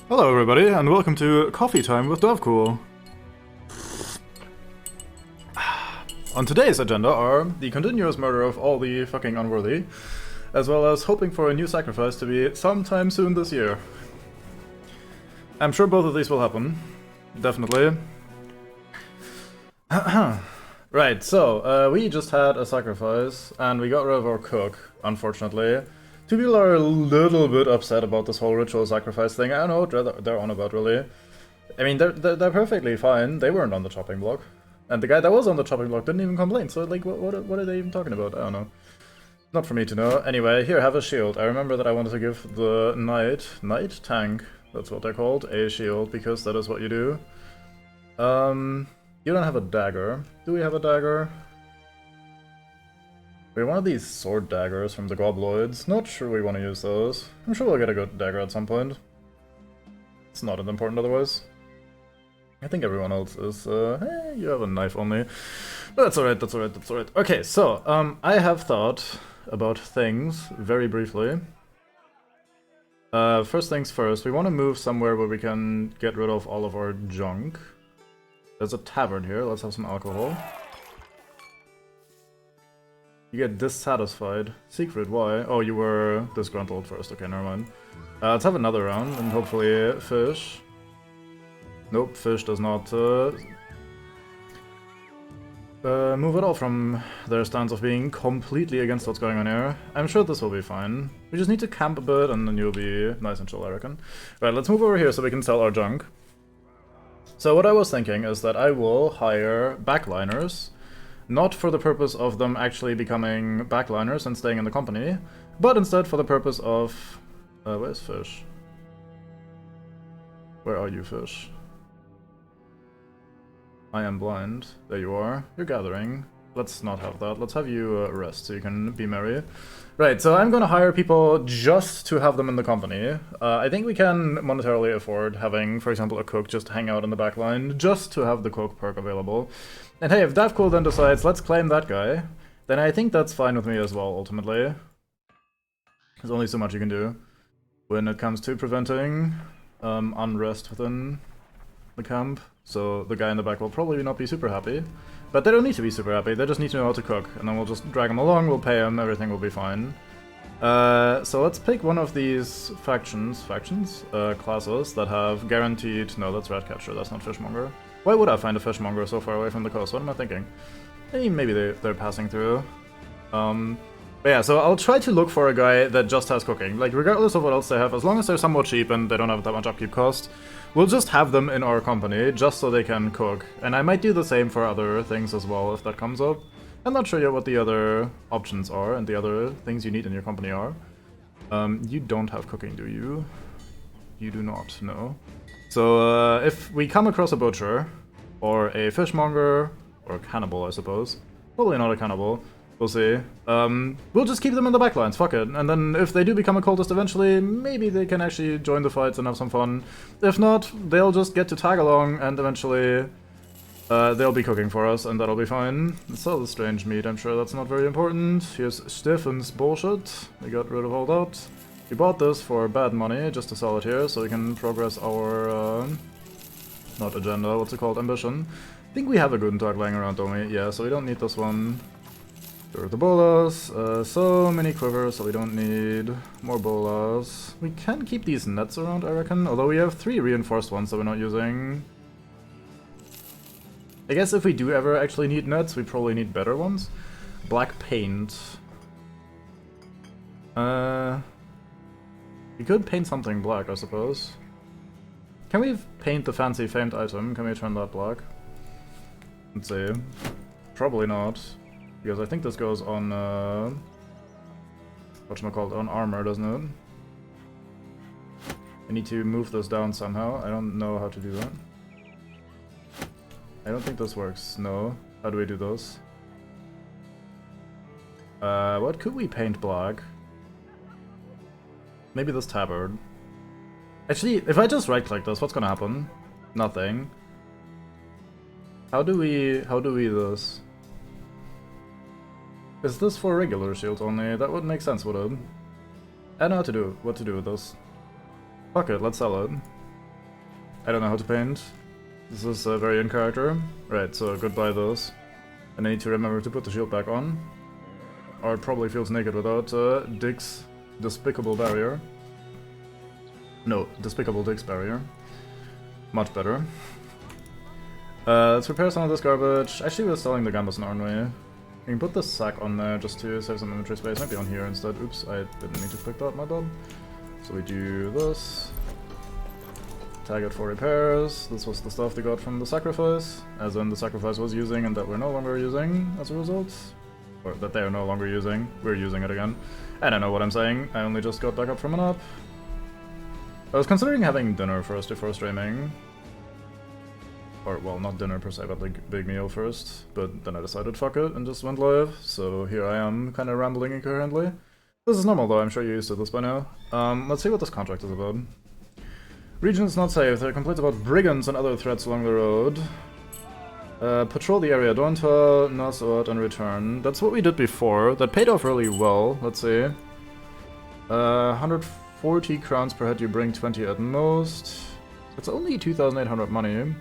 Hello everybody, and welcome to Coffee Time with Dav'Kul. On today's agenda are the continuous murder of all the fucking unworthy, as well as hoping for a new sacrifice to be sometime soon this year. I'm sure both of these will happen. Definitely. Right, so, we just had a sacrifice, and we got rid of our cook, unfortunately. Two people are a little bit upset about this whole ritual sacrifice thing. I don't know what they're on about, really. I mean, they're perfectly fine. They weren't on the chopping block. And the guy that was on the chopping block didn't even complain, so, like, what are they even talking about? I don't know. Not for me to know. Anyway, here, have a shield. I remember that I wanted to give the knight tank, that's what they're called, a shield, because that is what you do. You don't have a dagger. Do we have a dagger? We have one of these sword daggers from the Gobloids. Not sure we want to use those. I'm sure we'll get a good dagger at some point. It's not as important otherwise. I think everyone else is, hey, you have a knife only. But that's alright, that's alright, that's alright. Okay, so, I have thought about things, very briefly. First things first, we want to move somewhere where we can get rid of all of our junk. There's a tavern here, let's have some alcohol. You get dissatisfied. Secret, why? Oh, you were disgruntled first. Okay, never mind. Let's have another round, and hopefully fish. Nope, fish does not move at all from their stance of being completely against what's going on here. I'm sure this will be fine. We just need to camp a bit, and then you'll be nice and chill, I reckon. Right, let's move over here so we can sell our junk. So what I was thinking is that I will hire backliners. Not for the purpose of them actually becoming backliners and staying in the company, but instead for the purpose of... where's Fish? Where are you, Fish? I am blind. There you are. You're gathering. Let's not have that. Let's have you rest so you can be merry. Right, so I'm gonna hire people just to have them in the company. I think we can monetarily afford having, for example, a cook just hang out in the back line, just to have the cook perk available. And hey, if Dav'Kul then decides, let's claim that guy, then I think that's fine with me as well, ultimately. There's only so much you can do when it comes to preventing unrest within the camp. So the guy in the back will probably not be super happy. But they don't need to be super happy, they just need to know how to cook. And then we'll just drag them along, we'll pay them, everything will be fine. So let's pick one of these classes that have guaranteed... No, that's Ratcatcher, that's not Fishmonger. Why would I find a fishmonger so far away from the coast? What am I thinking? Maybe they're passing through. But yeah, so I'll try to look for a guy that just has cooking. Like, regardless of what else they have, as long as they're somewhat cheap and they don't have that much upkeep cost, we'll just have them in our company, just so they can cook. And I might do the same for other things as well, if that comes up. I'm not sure yet what the other options are and the other things you need in your company are. You don't have cooking, do you? You do not, no. So, if we come across a butcher, or a fishmonger, or a cannibal, I suppose. Probably not a cannibal. We'll see. We'll just keep them in the backlines, fuck it. And then if they do become a cultist eventually, maybe they can actually join the fights and have some fun. If not, they'll just get to tag along, and eventually they'll be cooking for us, and that'll be fine. Let's sell the strange meat, I'm sure that's not very important. Here's Stefan's bullshit. We got rid of all that. We bought this for bad money, just to sell it here, so we can progress our, not agenda, what's it called, ambition. I think we have a good talk lying around, don't we? Yeah, so we don't need this one. There are the bolas, so many quivers, so we don't need more bolas. We can keep these nets around, I reckon, although we have 3 reinforced ones that we're not using. I guess if we do ever actually need nets, we probably need better ones. Black paint. We could paint something black, I suppose. Can we paint the fancy famed item? Can we turn that black? Let's see. Probably not. Because I think this goes on, whatchamacallit, on armor, doesn't it? I need to move this down somehow. I don't know how to do that. I don't think this works. No. How do we do this? What could we paint black? Maybe this tabard. Actually, if I just right-click this, what's gonna happen? Nothing. How do we this? Is this for regular shields only? That would make sense, would it? I know what to do with this. Fuck it, let's sell it. I don't know how to paint. This is very in character. Right, so goodbye those. And I need to remember to put the shield back on. Or it probably feels naked without Dick's despicable barrier. No, despicable Dick's barrier. Much better. Let's repair some of this garbage. Actually, we're selling the gambas, aren't we? We can put the sack on there just to save some inventory space. Maybe on here instead. Oops, I didn't need to click that, my bad. So we do this. Tag it for repairs. This was the stuff they got from the sacrifice. As in the sacrifice was using and that we're no longer using as a result. Or that they are no longer using. We're using it again. I don't know what I'm saying. I only just got back up from a nap. I was considering having dinner first before streaming. Or, well, not dinner per se, but like big meal first. But then I decided fuck it and just went live. So here I am, kind of rambling incoherently. This is normal though, I'm sure you're used to this by now. Let's see what this contract is about. Region is not safe. They're complaints about brigands and other threats along the road. Patrol the area, don't not out and return. That's what we did before. That paid off really well. Let's see. 140 crowns per head, you bring 20 at most. It's only 2,800 money.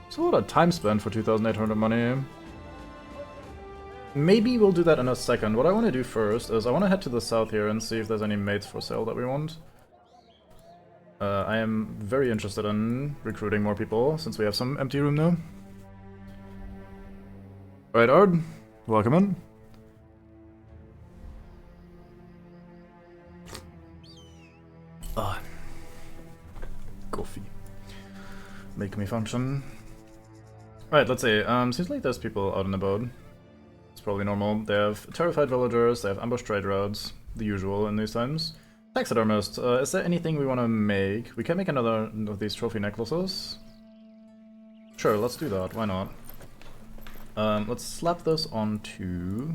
It's a lot of time spent for 2,800 money. Maybe we'll do that in a second. What I want to do first is I want to head to the south here and see if there's any mates for sale that we want. I am very interested in recruiting more people, since we have some empty room now. Alright, Ard, welcome in. Coffee. Make me function. Alright, let's see. Seems like there's people out and about. It's probably normal. They have terrified villagers, they have ambush trade routes, the usual in these times. Taxidermist, is there anything we want to make? We can make another of these trophy necklaces. Sure, let's do that, why not? Let's slap this onto...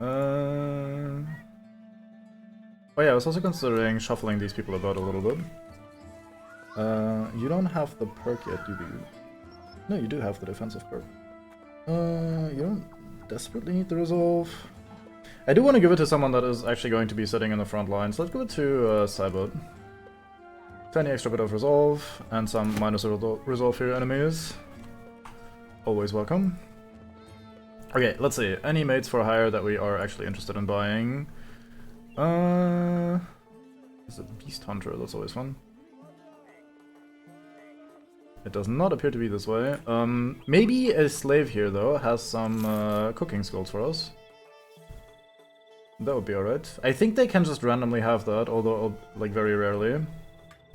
Oh yeah, I was also considering shuffling these people about a little bit. You don't have the perk yet, do you? No, you do have the defensive perk. You don't desperately need the resolve. I do want to give it to someone that is actually going to be sitting in the front line, so let's give it to Cybot. 20 extra bit of resolve, and some minus resolve for your enemies. Always welcome. Okay, let's see. Any mates for hire that we are actually interested in buying? It's a beast hunter, that's always fun. It does not appear to be this way. Maybe a slave here, though, has some cooking skills for us. That would be alright. I think they can just randomly have that, although, like, very rarely.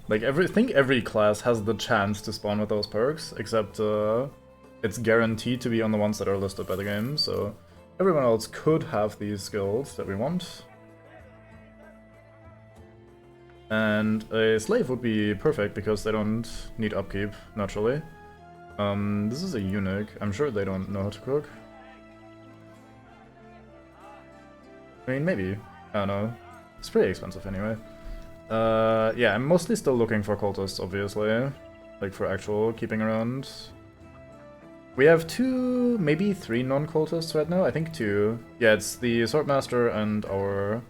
Like, I think every class has the chance to spawn with those perks, except it's guaranteed to be on the ones that are listed by the game, so everyone else could have these skills that we want. And a slave would be perfect because they don't need upkeep, naturally. This is a eunuch. I'm sure they don't know how to cook. I mean, maybe. I don't know. It's pretty expensive anyway. Yeah, I'm mostly still looking for cultists, obviously. Like, for actual keeping around. We have 2, maybe 3 non-cultists right now. I think 2. Yeah, it's the Swordmaster and our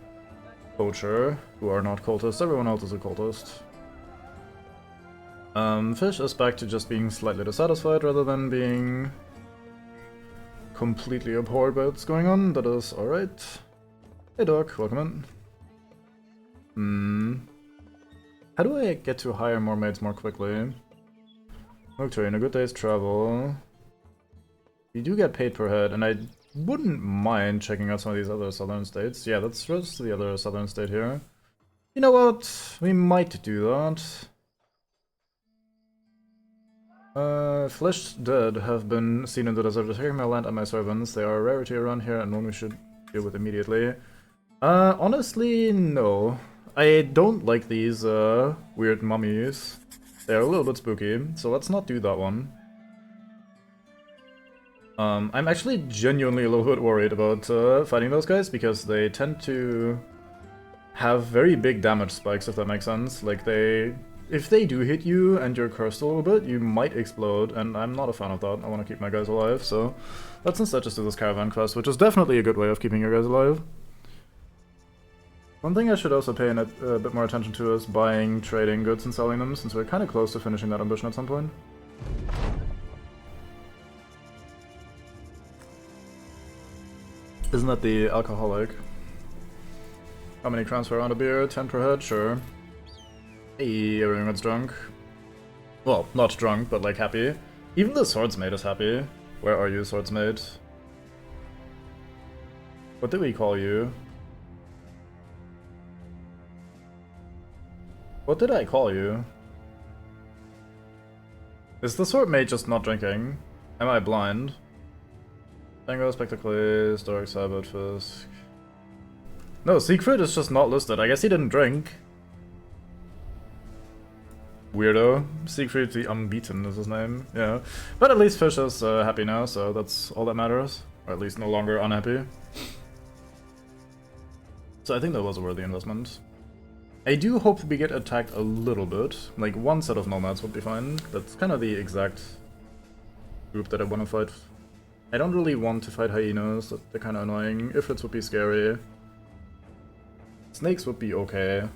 poacher, who are not cultists. Everyone else is a cultist. Fish is back to just being slightly dissatisfied rather than being completely abhorred by what's going on. That is alright. Hey Doc, welcome in. How do I get to hire more maids more quickly? Nocturne, a good day's travel. You do get paid per head, and I wouldn't mind checking out some of these other southern states. Yeah, that's just the other southern state here. You know what? We might do that. Flesh dead have been seen in the desert, attacking my land and my servants. They are a rarity around here and one we should deal with immediately. Honestly, no. I don't like these weird mummies. They're a little bit spooky, so let's not do that one. I'm actually genuinely a little bit worried about fighting those guys, because they tend to have very big damage spikes, if that makes sense. Like, if they do hit you and you're cursed a little bit, you might explode, and I'm not a fan of that. I want to keep my guys alive, so let's instead just do this caravan quest, which is definitely a good way of keeping your guys alive. One thing I should also pay a bit more attention to is buying, trading goods and selling them, since we're kind of close to finishing that ambition at some point. Isn't that the alcoholic? How many crowns for a round of beer? 10 per head? Sure. Hey, everyone gets drunk. Well, not drunk, but like happy. Even the swordsmate is happy. Where are you, swordsmate? What did we call you? What did I call you? Is the swordmate just not drinking? Am I blind? Tango, Spectacles, Dark Sabbath, Fisk... No, Siegfried is just not listed. I guess he didn't drink. Weirdo. Siegfried the Unbeaten is his name, yeah. But at least Fish is happy now, so that's all that matters. Or at least no longer unhappy. So I think that was a worthy investment. I do hope we get attacked a little bit. Like, one set of nomads would be fine. That's kind of the exact group that I want to fight. I don't really want to fight hyenas, they're kind of annoying. Ifrits would be scary. Snakes would be okay.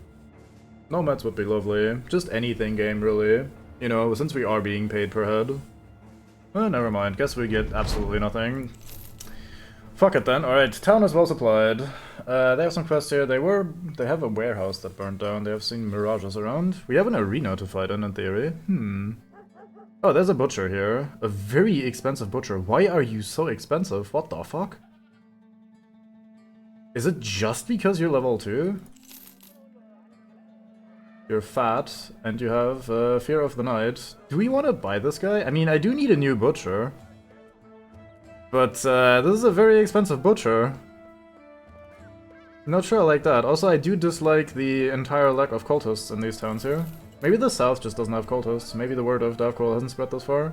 Nomads would be lovely. Just anything game, really. You know, since we are being paid per head. Never mind. Guess we get absolutely nothing. Fuck it then. Alright, town is well supplied. They have some quests here. They have a warehouse that burned down. They have seen mirages around. We have an arena to fight in theory. Oh, there's a butcher here. A very expensive butcher. Why are you so expensive? What the fuck? Is it just because you're level 2? You're fat, and you have Fear of the Night. Do we want to buy this guy? I mean, I do need a new butcher. But this is a very expensive butcher. Not sure I like that. Also, I do dislike the entire lack of cultists in these towns here. Maybe the south just doesn't have cultists. Maybe the word of Dav'Kul hasn't spread this far.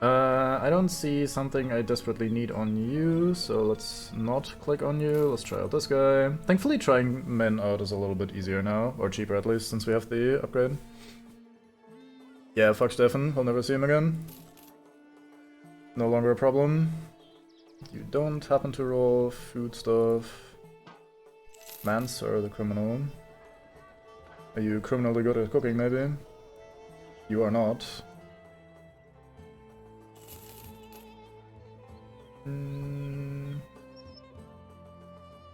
I don't see something I desperately need on you, so let's not click on you. Let's try out this guy. Thankfully, trying men out is a little bit easier now, or cheaper at least, since we have the upgrade. Yeah, fuck Stefan. I'll never see him again. No longer a problem. You don't happen to roll food stuff. Manser, the criminal. Are you criminally good at cooking, maybe? You are not.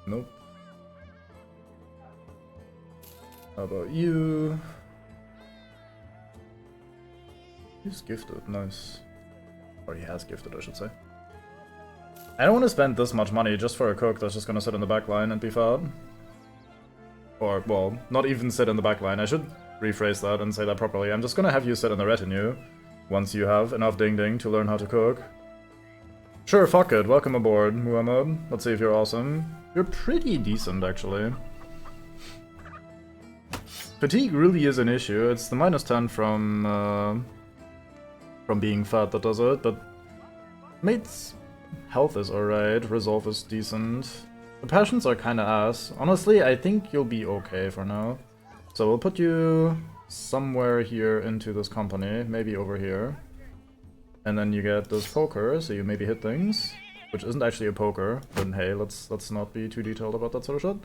Nope. How about you? He's gifted, nice. Or he has gifted, I should say. I don't want to spend this much money just for a cook that's just gonna sit in the back line and be fat. Or, well, not even sit in the back line. I should rephrase that and say that properly. I'm just gonna have you sit in the retinue once you have enough ding-ding to learn how to cook. Sure, fuck it. Welcome aboard, Muhammad. Let's see if you're awesome. You're pretty decent, actually. Fatigue really is an issue. It's the -10 from being fat that does it, but mate's health is alright, resolve is decent. The passions are kinda ass. Honestly, I think you'll be okay for now. So we'll put you somewhere here into this company, maybe over here. And then you get this poker, so you maybe hit things, which isn't actually a poker, but hey, let's not be too detailed about that sort of shit.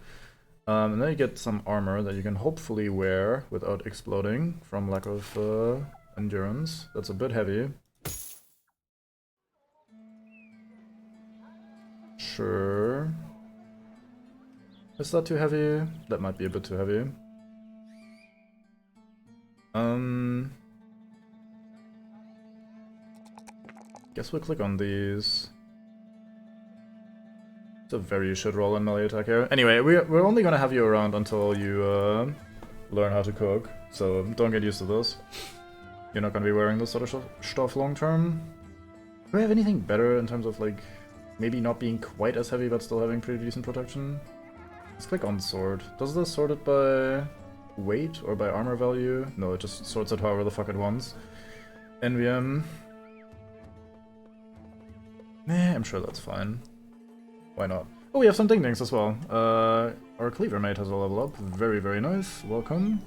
And then you get some armor that you can hopefully wear without exploding from lack of endurance. That's a bit heavy. Sure. Is that too heavy? That might be a bit too heavy. Guess we'll click on these. It's a very shit roll in melee attack here. Anyway, we're only gonna have you around until you learn how to cook, so don't get used to this. You're not gonna be wearing this sort of stuff long term. Do I have anything better in terms of like maybe not being quite as heavy but still having pretty decent protection? Let's click on sword. Does this sort it by weight or by armor value? No, it just sorts it however the fuck it wants. NVM. I'm sure that's fine. Why not? Oh, we have some ding-dings as well. Our cleaver mate has a level up. Very, very nice. Welcome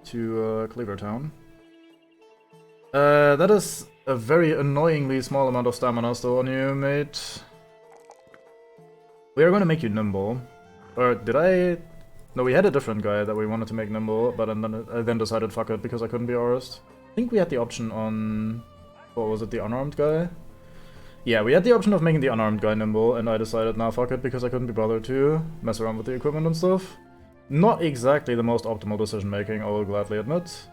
to Cleaver Town. That is a very annoyingly small amount of stamina still on you, mate. We are going to make you nimble. Or did I No, we had a different guy that we wanted to make nimble, but I then decided fuck it because I couldn't be ours. I think we had the option on... what was it, the unarmed guy? Yeah, we had the option of making the unarmed guy nimble, and I decided, nah, fuck it, because I couldn't be bothered to mess around with the equipment and stuff. Not exactly the most optimal decision making, I will gladly admit.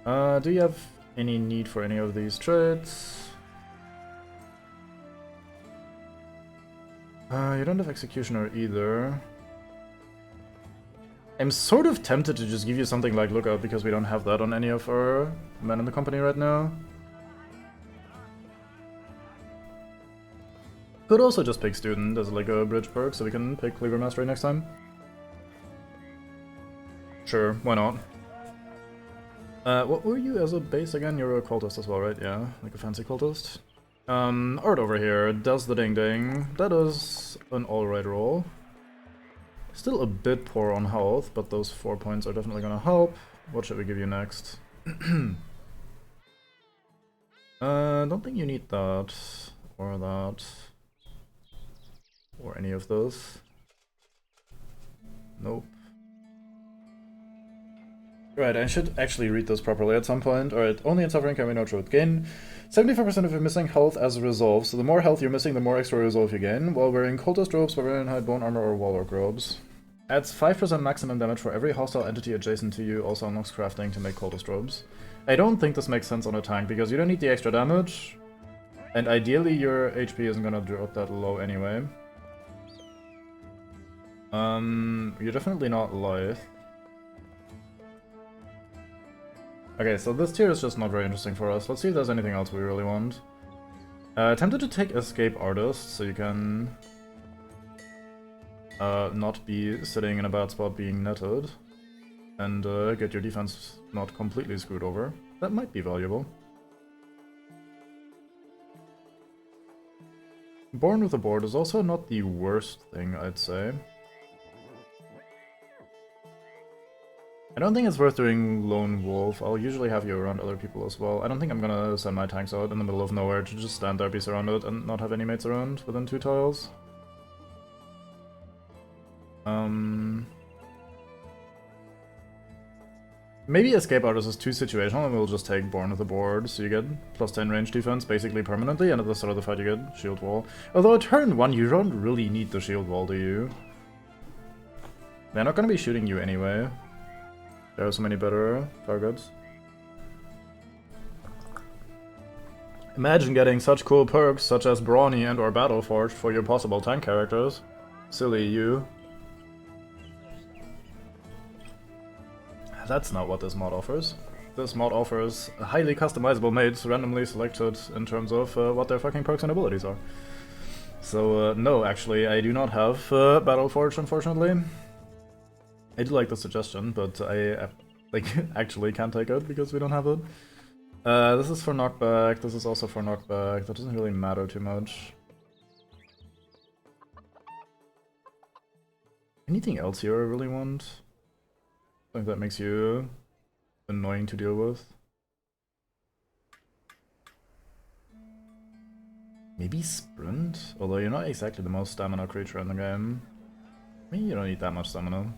Do you have any need for any of these traits? You don't have Executioner either. I'm sort of tempted to just give you something like Lookout because we don't have that on any of our men in the company right now. Could also just pick Student as like a bridge perk so we can pick Cleaver Mastery next time. Sure, why not? What were you as a base again? You're a cultist as well, right? Yeah, like a fancy cultist. Art over here does the ding ding. That is an alright roll. Still a bit poor on health, but those 4 points are definitely gonna help. What should we give you next? Don't think you need that, or that, or any of those. Nope. Right, I should actually read this properly at some point. Alright, only in suffering can we know truth. Gain 75% of your missing health as a resolve, so the more health you're missing, the more extra resolve you gain, while wearing cultist robes, barbarian hide, bone armor, or warlock robes. Adds 5% maximum damage for every hostile entity adjacent to you, also unlocks crafting to make cultist robes. I don't think this makes sense on a tank, because you don't need the extra damage, and ideally your HP isn't gonna drop that low anyway. You're definitely not lithe. Okay, so this tier is just not very interesting for us. Let's see if there's anything else we really want. Tempted to take Escape Artist, so you can not be sitting in a bad spot being netted, and get your defense not completely screwed over. That might be valuable. Born with a board is also not the worst thing, I'd say. I don't think it's worth doing Lone Wolf. I'll usually have you around other people as well. I don't think I'm gonna send my tanks out in the middle of nowhere to just stand there, be surrounded, and not have any mates around within 2 tiles. Maybe Escape Artist is too situational and we'll just take Born with a Board, so you get plus 10 range defense basically permanently, and at the start of the fight you get Shield Wall. Although at turn 1 you don't really need the Shield Wall, do you? They're not gonna be shooting you anyway. There are so many better targets. Imagine getting such cool perks such as Brawny and or Battleforged for your possible tank characters. Silly you. That's not what this mod offers. This mod offers highly customizable mates randomly selected in terms of what their fucking perks and abilities are. So no, actually, I do not have Battleforged, unfortunately. I do like the suggestion, but I actually can't take it because we don't have it. This is for knockback, this is also for knockback, that doesn't really matter too much. Anything else here I really want? Something that makes you annoying to deal with? Maybe Sprint? Although you're not exactly the most stamina creature in the game. Maybe you don't need that much stamina.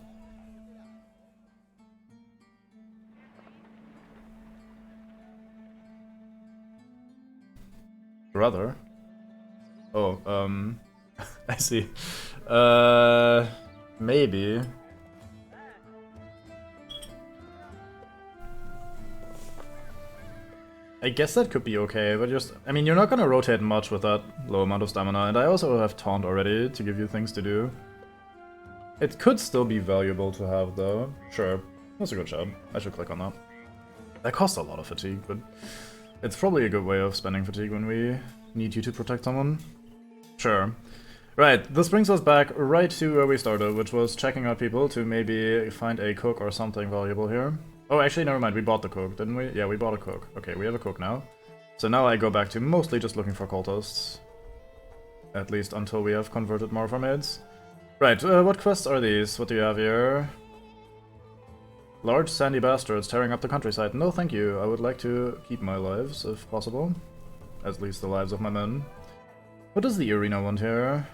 Brother? Oh, I see. Maybe. I guess that could be okay, but just... I mean, you're not gonna rotate much with that low amount of stamina, and I also have Taunt already to give you things to do. It could still be valuable to have, though. Sure, that's a good shout. I should click on that. That costs a lot of fatigue, but it's probably a good way of spending fatigue when we need you to protect someone. Sure. Right, this brings us back right to where we started, which was checking out people to maybe find a cook or something valuable here. Oh, actually, never mind, we bought the cook, didn't we? Yeah, we bought a cook. Okay, we have a cook now. So now I go back to mostly just looking for cultists. At least until we have converted more of our maids. Right, what quests are these? What do you have here? Large sandy bastards tearing up the countryside. No, thank you. I would like to keep my lives, if possible. At least the lives of my men. What does the arena want here?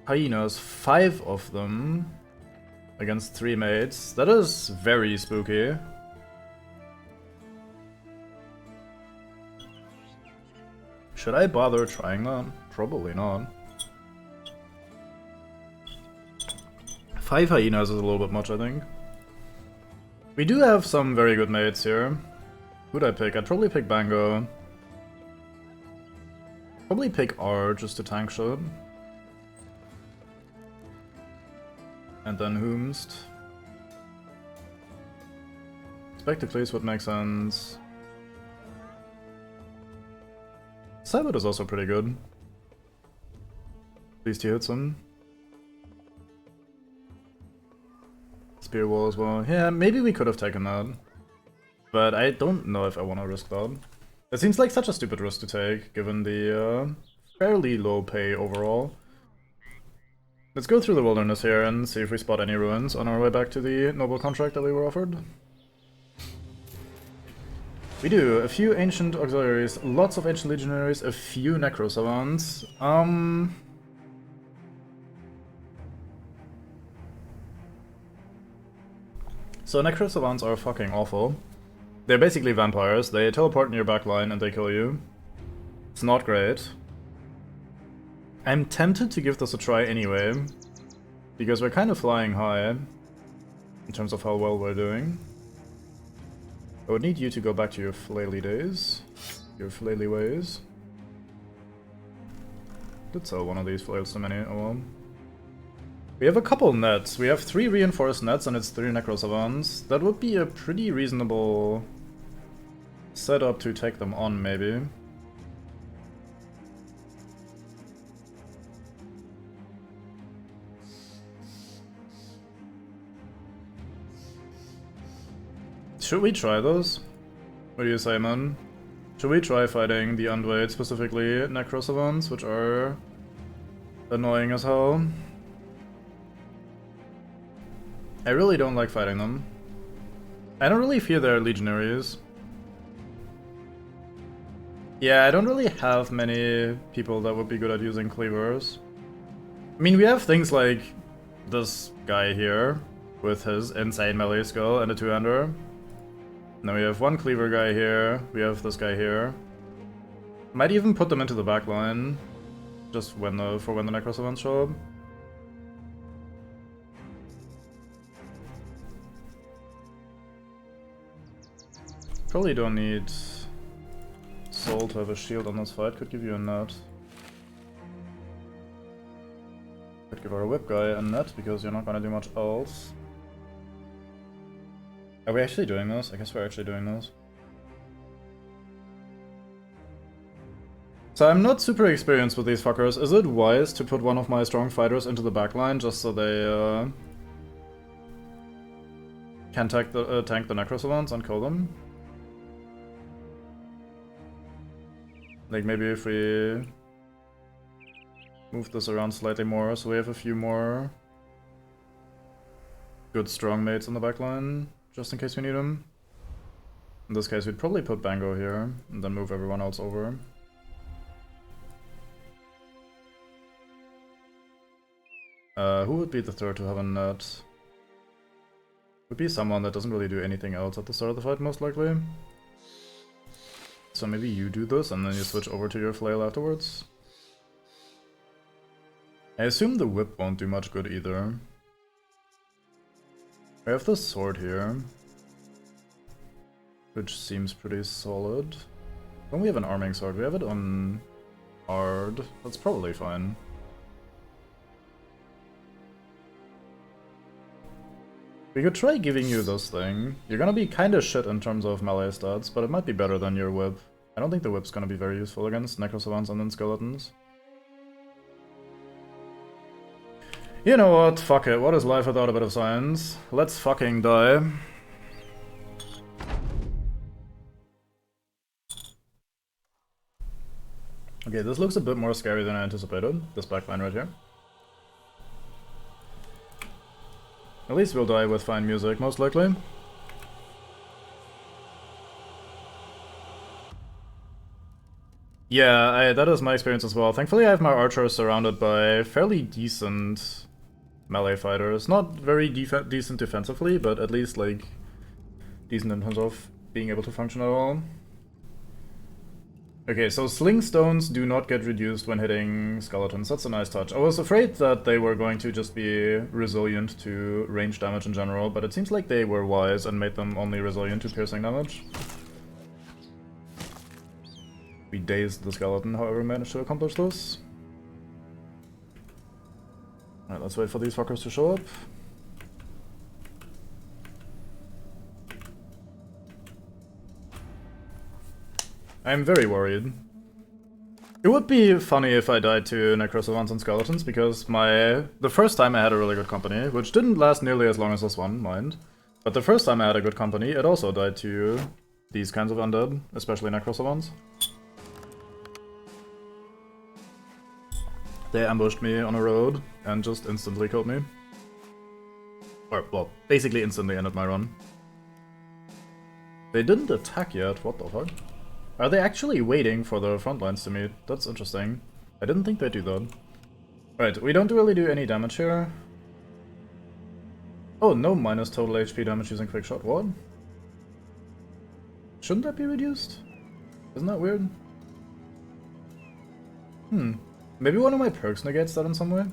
hyenas, 5 of them against 3 mates. That is very spooky. Should I bother trying that? Probably not. 5 hyenas is a little bit much, I think. We do have some very good mates here. Who'd I pick? I'd probably pick Bango. Probably pick R just to tank shot. And then Whomst. Spectacles would make sense. Cybot is also pretty good. At least he hits him. Spear wall as well. Yeah, maybe we could have taken that. But I don't know if I want to risk that. It seems like such a stupid risk to take, given the fairly low pay overall. Let's go through the wilderness here and see if we spot any ruins on our way back to the noble contract that we were offered. We do. A few ancient auxiliaries, lots of ancient legionaries, a few necro savants. So necro savants are fucking awful. They're basically vampires. They teleport in your backline and they kill you. It's not great. I'm tempted to give this a try anyway, because we're kind of flying high in terms of how well we're doing. I would need you to go back to your flaily days, your flaily ways. Did sell one of these flails to many, oh well. We have a couple nets. We have 3 reinforced nets and it's 3 necro savants. That would be a pretty reasonable setup to take them on, maybe. Should we try those? What do you say, man? Should we try fighting the Undweight, specifically necro savants, which are annoying as hell? I really don't like fighting them. I don't really fear their legionaries. Yeah, I don't really have many people that would be good at using cleavers. I mean, we have things like this guy here with his insane melee skill and a two-hander. Now we have one cleaver guy here, we have this guy here. Might even put them into the back line, just for when the necro savants show up. Probably don't need Soul to have a shield on this fight, could give you a net. Could give our whip guy a net, because you're not gonna do much else. Are we actually doing this? I guess we're actually doing this. So I'm not super experienced with these fuckers. Is it wise to put one of my strong fighters into the backline just so they can tank the necro savants and kill them? Like maybe if we move this around slightly more so we have a few more good strong mates on the backline, just in case we need them. In this case we'd probably put Bango here, and then move everyone else over. Who would be the third to have a net? Would be someone that doesn't really do anything else at the start of the fight, most likely. So maybe you do this, and then you switch over to your flail afterwards. I assume the whip won't do much good either. I have this sword here, which seems pretty solid. Don't we have an arming sword? We have it on hard. That's probably fine. We could try giving you this thing. You're gonna be kinda shit in terms of melee stats, but it might be better than your whip. I don't think the whip's gonna be very useful against necro savants and then skeletons. You know what? Fuck it. What is life without a bit of science? Let's fucking die. Okay, this looks a bit more scary than I anticipated. This backline right here. At least we'll die with fine music, most likely. Yeah, that is my experience as well. Thankfully, I have my archers surrounded by fairly decent melee fighters. Not very decent defensively, but at least, like, decent in terms of being able to function at all. Okay, so sling stones do not get reduced when hitting skeletons. That's a nice touch. I was afraid that they were going to just be resilient to range damage in general, but it seems like they were wise and made them only resilient to piercing damage. We dazed the skeleton, however, managed to accomplish this. Alright, let's wait for these fuckers to show up. I'm very worried. It would be funny if I died to necrosavants and skeletons, because the first time I had a really good company, which didn't last nearly as long as this one, mind, but the first time I had a good company, it also died to these kinds of undead, especially necrosavants. They ambushed me on a road and just instantly killed me. Or, well, basically instantly ended my run. They didn't attack yet, what the fuck? Are they actually waiting for the front lines to meet? That's interesting. I didn't think they'd do that. Right, we don't really do any damage here. Oh, no minus total HP damage using quick shot. What? Shouldn't that be reduced? Isn't that weird? Maybe one of my perks negates that in some way?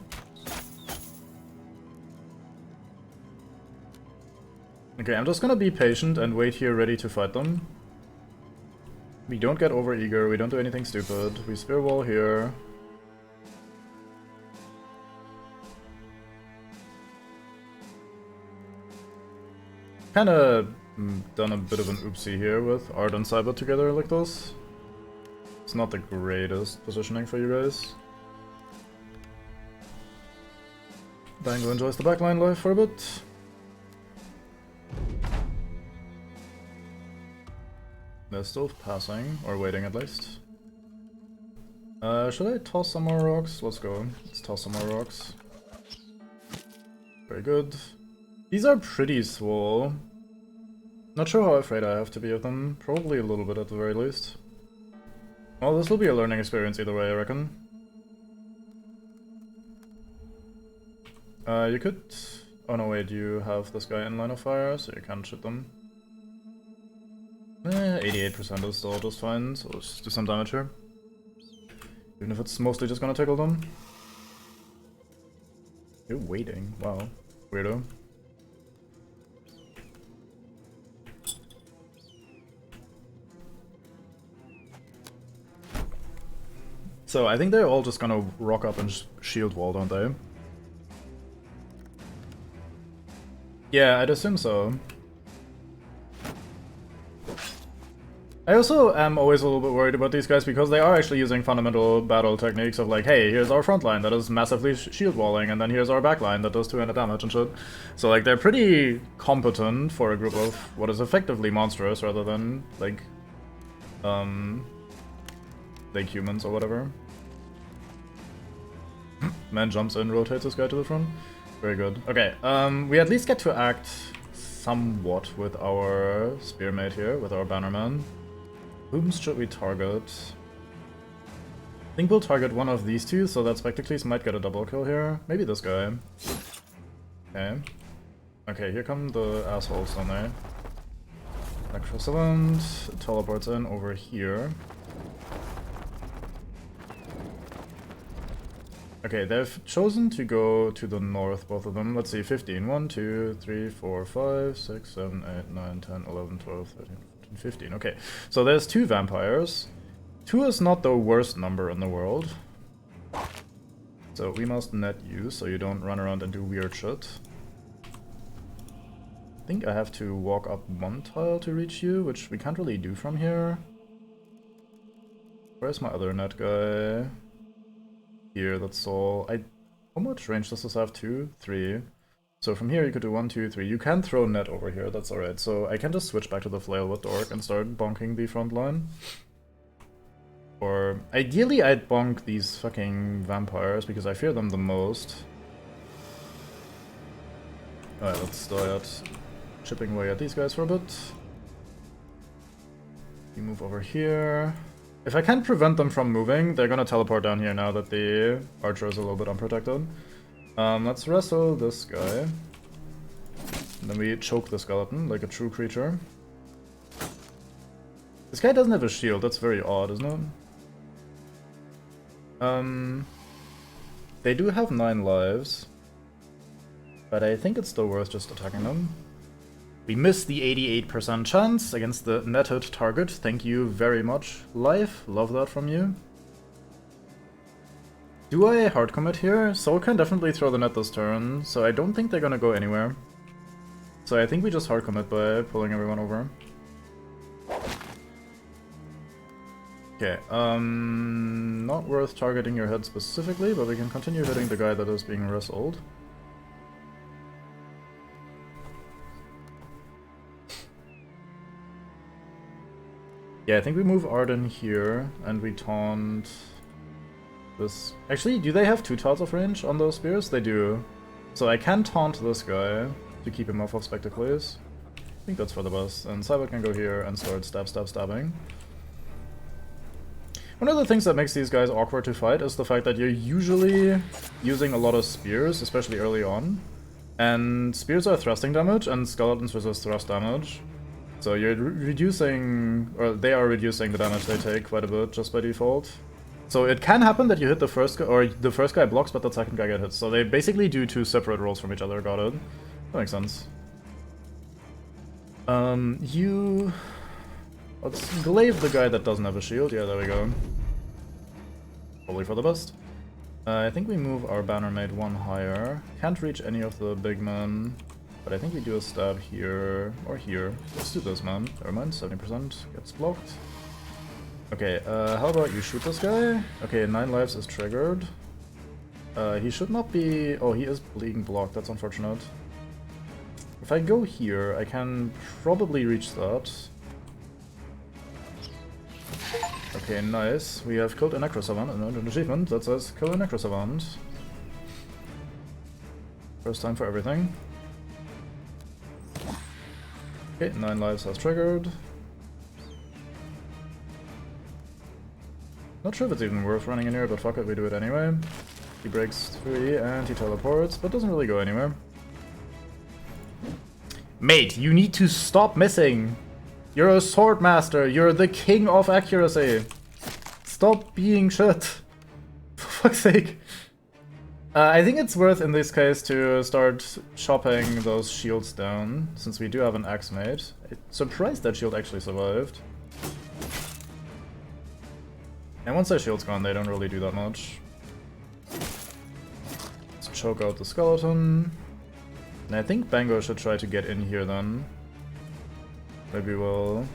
Okay, I'm just gonna be patient and wait here ready to fight them. We don't get over eager, we don't do anything stupid. We spear wall here. Kinda done a bit of an oopsie here with Art and Cyber together like this. It's not the greatest positioning for you guys. Dango enjoys the backline life for a bit. They're still passing, or waiting at least. Should I toss some more rocks? Let's go. Let's toss some more rocks. Very good. These are pretty swole. Not sure how afraid I have to be of them. Probably a little bit at the very least. Well, this will be a learning experience either way, I reckon. You could... Oh no, wait, you have this guy in line of fire, so you can't shoot them. 88% is still just fine, so let's do some damage here. Even if it's mostly just gonna tickle them. You're waiting, wow. Weirdo. So I think they're all just gonna rock up and shield wall, don't they? Yeah, I'd assume so. I also am always a little bit worried about these guys because they are actually using fundamental battle techniques of like, hey, here's our front line that is massively shield walling, and then here's our back line that does 200 damage and shit. So like they're pretty competent for a group of what is effectively monstrous rather than like humans or whatever. Man jumps in, rotates this guy to the front. Very good. Okay, we at least get to act somewhat with our spearmate here, with our bannerman. Whom should we target? I think we'll target one of these two, so that Spectacles might get a double kill here. Maybe this guy. Okay. Okay, here come the assholes down there. Necrosavant teleports in over here. Okay, they've chosen to go to the north, both of them. Let's see, 15. 1, 2, 3, 4, 5, 6, 7, 8, 9, 10, 11, 12, 13, 14, 15. Okay, so there's 2 vampires. 2 is not the worst number in the world. So we must net you, so you don't run around and do weird shit. I think I have to walk up 1 tile to reach you, which we can't really do from here. Where's my other net guy? Here, that's all. How much range does this have? 2? 3. So from here you could do 1, 2, 3. You can throw net over here, that's alright. So I can just switch back to the flail with the orc and start bonking the front line. Or ideally I'd bonk these fucking vampires because I fear them the most. Alright, let's start chipping away at these guys for a bit. You move over here. If I can't prevent them from moving, they're gonna teleport down here now that the archer is a little bit unprotected. Let's wrestle this guy. And then we choke the skeleton like a true creature. This guy doesn't have a shield, that's very odd, isn't it? They do have 9 lives. But I think it's still worth just attacking them. We missed the 88% chance against the netted target. Thank you very much, Life. Love that from you. Do I hard commit here? Soul can definitely throw the net this turn, so I don't think they're gonna go anywhere. So I think we just hard commit by pulling everyone over. Okay, not worth targeting your head specifically, but we can continue hitting the guy that is being wrestled. Yeah, I think we move Arden here, and we taunt this... Actually, do they have 2 tiles of range on those spears? They do. So I can taunt this guy to keep him off of Spectacles. I think that's for the best. And Cyber can go here and start stabbing. One of the things that makes these guys awkward to fight is the fact that you're usually using a lot of spears, especially early on. And spears are thrusting damage, and skeletons resist thrust damage. So you're reducing, or they are reducing the damage they take quite a bit just by default. So it can happen that you hit the first guy, or the first guy blocks, but the second guy gets hit. So they basically do 2 separate rolls from each other, got it? That makes sense. Let's glaive the guy that doesn't have a shield. Yeah, there we go. Probably for the best. I think we move our banner made 1 higher. Can't reach any of the big men. But I think we do a stab here, or here. Let's do this, man. Never mind, 70% gets blocked. Okay, how about you shoot this guy? Okay, 9 lives is triggered. He should not be... Oh, he is being blocked, that's unfortunate. If I go here, I can probably reach that. Okay, nice. We have killed a Necrosavant, an achievement that says kill a Necrosavant. First time for everything. Okay, 9 lives has triggered. Not sure if it's even worth running in here, but fuck it, we do it anyway. He breaks 3 and he teleports, but doesn't really go anywhere. Mate, you need to stop missing! You're a sword master, you're the king of accuracy! Stop being shit! For fuck's sake! I think it's worth in this case to start chopping those shields down, since we do have an axe mate. I'm surprised that shield actually survived. And once their shield's gone, they don't really do that much. Let's choke out the skeleton. And I think Bango should try to get in here then. Maybe we'll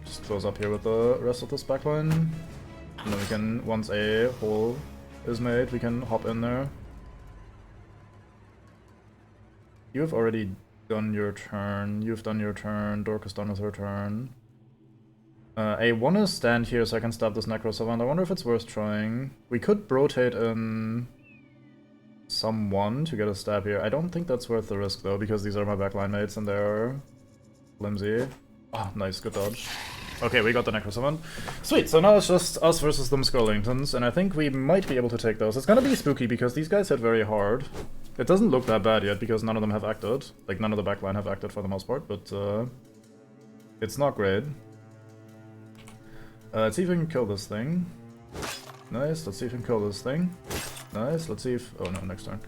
just close up here with the rest of this backline. And then we can, once a hole is made, we can hop in there. You've already done your turn. You've done your turn. Dork has done with her turn. I want to stand here so I can stab this Necrosavant. I wonder if it's worth trying. We could rotate in someone to get a stab here. I don't think that's worth the risk though, because these are my backline mates and they're flimsy. Ah, nice, good dodge. Okay, we got the Necrosavant. Sweet, so now it's just us versus them Skirlingtons, and I think we might be able to take those. It's gonna be spooky because these guys hit very hard. It doesn't look that bad yet because none of them have acted. Like, none of the backline have acted for the most part, but it's not great. Let's see if we can kill this thing. Nice, let's see if we can kill this thing. Nice, let's see if... Oh no, next turn.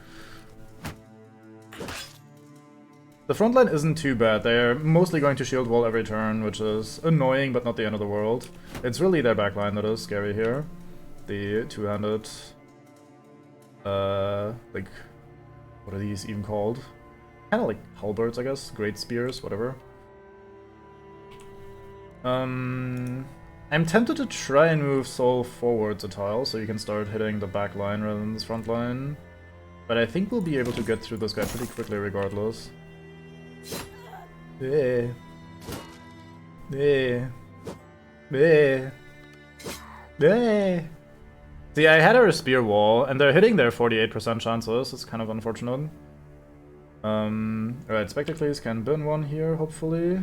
The front line isn't too bad. They're mostly going to shield wall every turn, which is annoying, but not the end of the world. It's really their backline that is scary here. The two-handed... like... What are these even called? Kinda like halberds, I guess. Great spears, whatever. I'm tempted to try and move Soul forwards a tile, so you can start hitting the back line rather than this front line. But I think we'll be able to get through this guy pretty quickly regardless. See, I had our spear wall, and they're hitting their 48% chances. It's kind of unfortunate. Alright, Spectacles can bin one here, hopefully.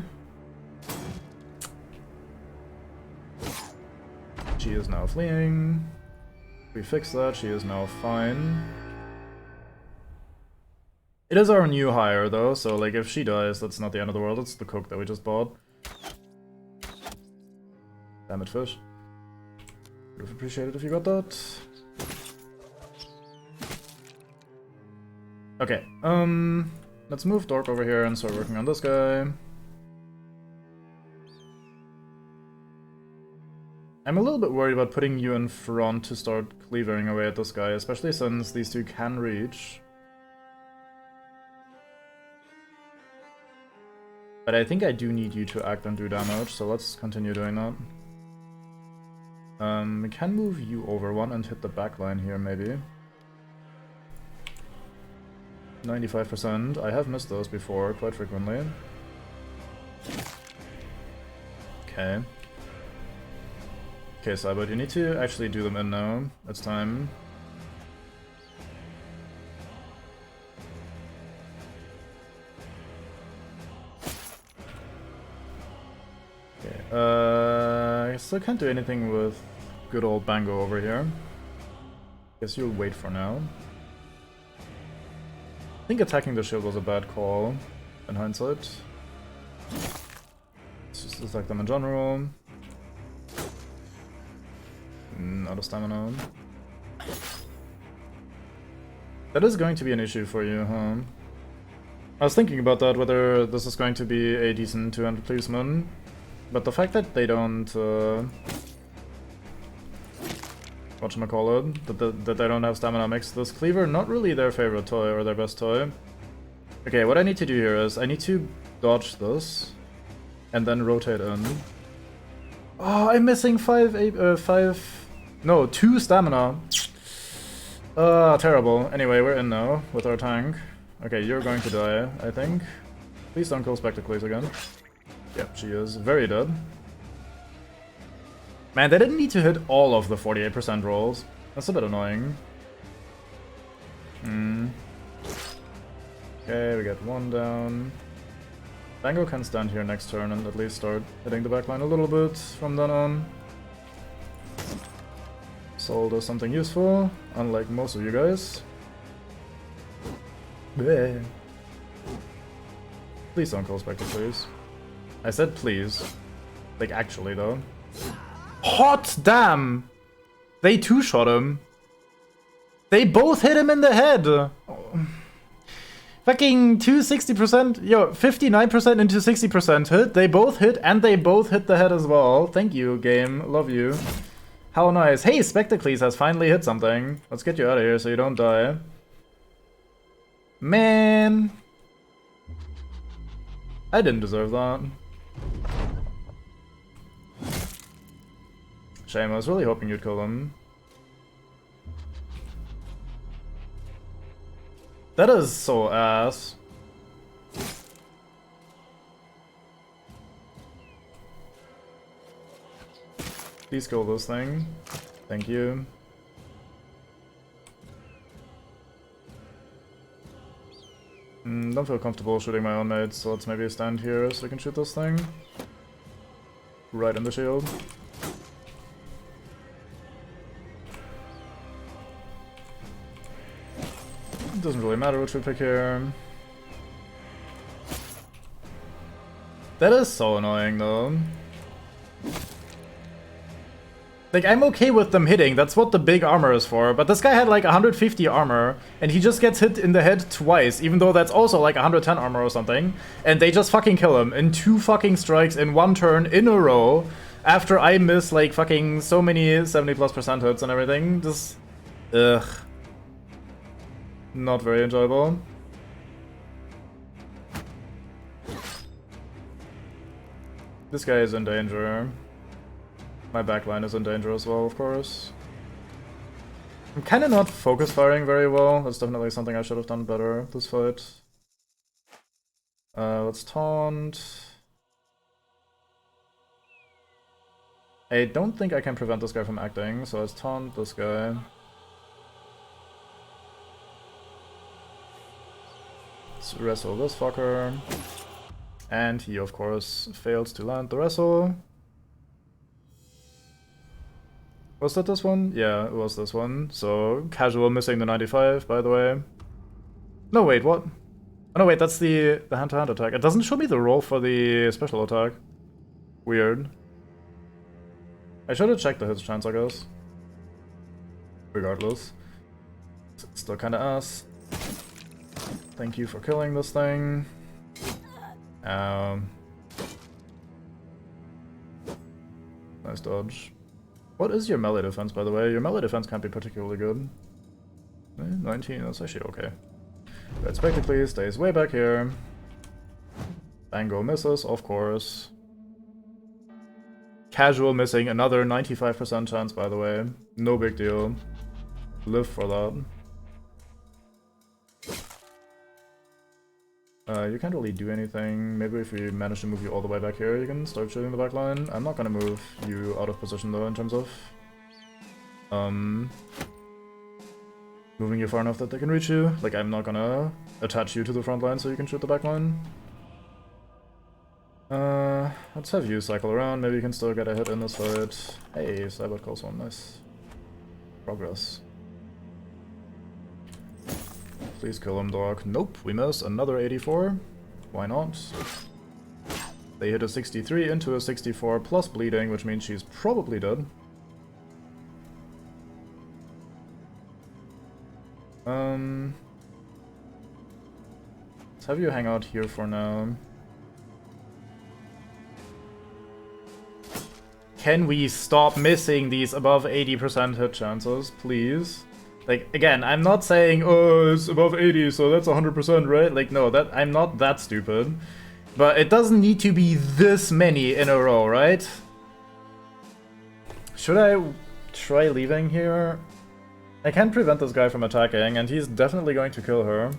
She is now fleeing. We fix that, she is now fine. It is our new hire though, so like if she dies, that's not the end of the world, it's the cook that we just bought. Damn it, fish. Would have appreciated if you got that. Okay, let's move Dork over here and start working on this guy. I'm a little bit worried about putting you in front to start cleavering away at this guy, especially since these two can reach. But I think I do need you to act and do damage, so let's continue doing that. We can move you over one and hit the back line here, maybe. 95%. I have missed those before, quite frequently. Okay. Okay, Cybot, you need to actually do them in now. It's time. Okay, I still can't do anything with good old Bango over here. Guess you'll wait for now. I think attacking the shield was a bad call, in hindsight. Let's just attack them in general. Out of stamina. That is going to be an issue for you, huh? I was thinking about that, whether this is going to be a decent 200 policeman, but the fact that they don't, whatchamacallit, that they don't have stamina makes this cleaver not really their favorite toy or their best toy. Okay, what I need to do here is I need to dodge this and then rotate in. Oh, I'm missing 2 stamina. Terrible. Anyway, we're in now with our tank. Okay, you're going to die, I think. Please don't kill Spectacles again. Yep, she is very dead. Man, they didn't need to hit all of the 48% rolls. That's a bit annoying. Okay, we get one down. Bango can stand here next turn and at least start hitting the backline a little bit from then on. Soul does something useful, unlike most of you guys. Bleh. Please don't kill Spectre, please. I said please. Like, actually, though. Hot damn! They two-shot him. They both hit him in the head! Oh. Fucking 260%, yo, 59% into 60% hit. They both hit, and they both hit the head as well. Thank you, game. Love you. How nice. Hey, Spectacles has finally hit something. Let's get you out of here so you don't die. Man. I didn't deserve that. Shame, I was really hoping you'd kill him. That is so ass. Please kill this thing. Thank you. Don't feel comfortable shooting my own mates, so let's maybe stand here so we can shoot this thing. Right in the shield. It doesn't really matter which we pick here. That is so annoying though. Like, I'm okay with them hitting, that's what the big armor is for, but this guy had like 150 armor, and he just gets hit in the head twice, even though that's also like 110 armor or something, and they just fucking kill him in 2 fucking strikes in 1 turn in a row, after I miss like fucking so many 70+% hits and everything. Just, ugh. Not very enjoyable. This guy is in danger. My backline is in danger as well, of course. I'm kinda not focus firing very well. That's definitely something I should have done better this fight. Let's taunt. I don't think I can prevent this guy from acting, so let's taunt this guy. Let's wrestle this fucker. And he, of course, fails to land the wrestle. Was that this one? Yeah, it was this one. So, casual missing the 95, by the way. No, wait, what? Oh, no, wait, that's the hand-to-hand attack. It doesn't show me the roll for the special attack. Weird. I should have checked the hit chance, I guess. Regardless. It's still kinda ass. Thank you for killing this thing. Nice dodge. What is your melee defense, by the way? Your melee defense can't be particularly good. 19, that's actually okay. Red Spectacles stays way back here. Bango misses, of course. Casual missing, another 95% chance, by the way. No big deal. Live for that. You can't really do anything. Maybe if we manage to move you all the way back here, you can start shooting the back line. I'm not gonna move you out of position though, in terms of moving you far enough that they can reach you. Like, I'm not gonna attach you to the front line so you can shoot the back line. Let's have you cycle around. Maybe you can still get a hit in this fight. Hey, Cybot calls one. Nice. Progress. Please kill him, dog. Nope, we miss. Another 84. Why not? They hit a 63 into a 64 plus bleeding, which means she's probably dead. Let's have you hang out here for now. Can we stop missing these above 80% hit chances, please? Like, again, I'm not saying, oh, it's above 80, so that's 100%, right? Like, no, I'm not that stupid. But it doesn't need to be this many in a row, right? Should I try leaving here? I can't prevent this guy from attacking, and he's definitely going to kill her.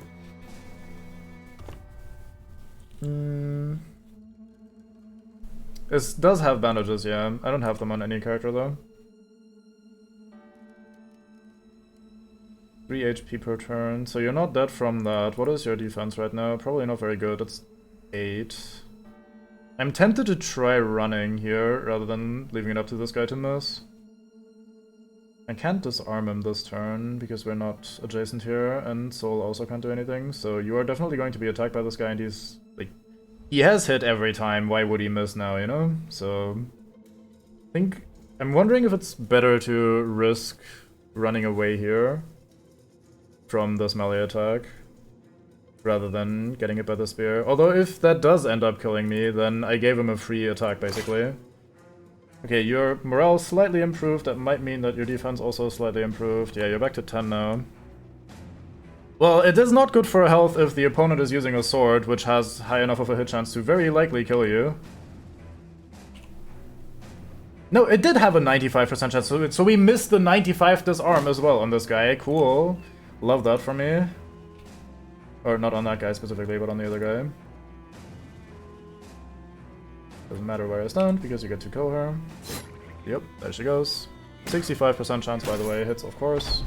This does have bandages, yeah. I don't have them on any character, though. 3 HP per turn, so you're not dead from that. What is your defense right now? Probably not very good, it's 8. I'm tempted to try running here, rather than leaving it up to this guy to miss. I can't disarm him this turn, because we're not adjacent here, and Soul also can't do anything, so you are definitely going to be attacked by this guy, and he's, like, he has hit every time, why would he miss now, you know? So, I'm wondering if it's better to risk running away here from this melee attack, rather than getting hit by the spear. Although if that does end up killing me, then I gave him a free attack, basically. Okay, your morale slightly improved, that might mean that your defense also slightly improved. Yeah, you're back to 10 now. Well, it is not good for health if the opponent is using a sword, which has high enough of a hit chance to very likely kill you. No, it did have a 95% chance, so we missed the 95 disarm as well on this guy. Cool. Love that for me. Or not on that guy specifically, but on the other guy. Doesn't matter where I stand, because you get to kill her. Yep, there she goes. 65% chance, by the way, hits, of course.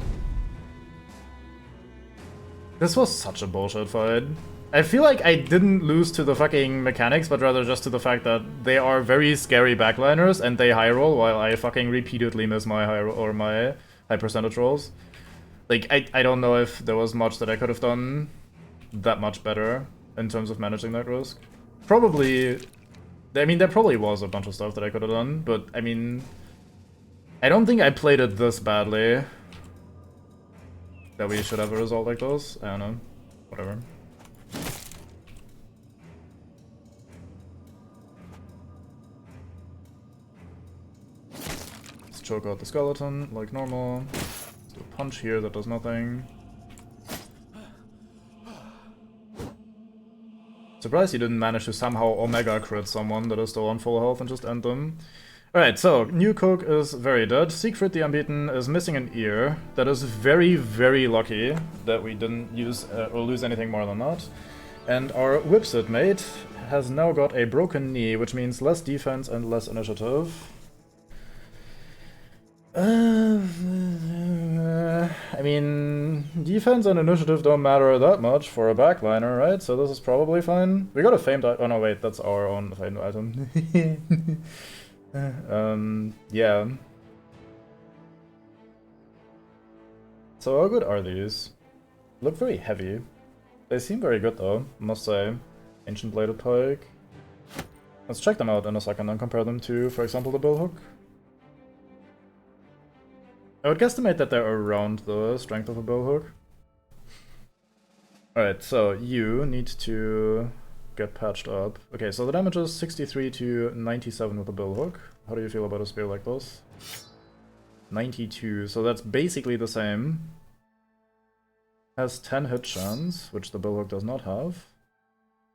This was such a bullshit fight. I feel like I didn't lose to the fucking mechanics, but rather just to the fact that they are very scary backliners, and they high roll, while I fucking repeatedly miss my high percentage rolls. Like, I don't know if there was much that I could have done that much better in terms of managing that risk. Probably, I mean, there probably was a bunch of stuff that I could have done, but, I mean, I don't think I played it this badly that we should have a result like this. I don't know. Whatever. Let's choke out the skeleton like normal. Let's do a punch here that does nothing. Surprised you didn't manage to somehow Omega crit someone that is still on full health and just end them. Alright, so, New Cook is very dead. Siegfried the Unbeaten is missing an ear. That is very, very lucky that we didn't use or lose anything more than that. And our Whipsit mate has now got a broken knee, which means less defense and less initiative. I mean, defense and initiative don't matter that much for a backliner, right? So this is probably fine. We got a famed item. Oh no, wait, that's our own famed item. Yeah. So how good are these? Look very heavy. They seem very good though, must say. Ancient bladed pike. Let's check them out in a second and compare them to, for example, the billhook. I would guesstimate that they're around the strength of a billhook. Alright, so you need to get patched up. Okay, so the damage is 63 to 97 with a billhook. How do you feel about a spear like this? 92, so that's basically the same. Has 10 hit chance, which the billhook does not have.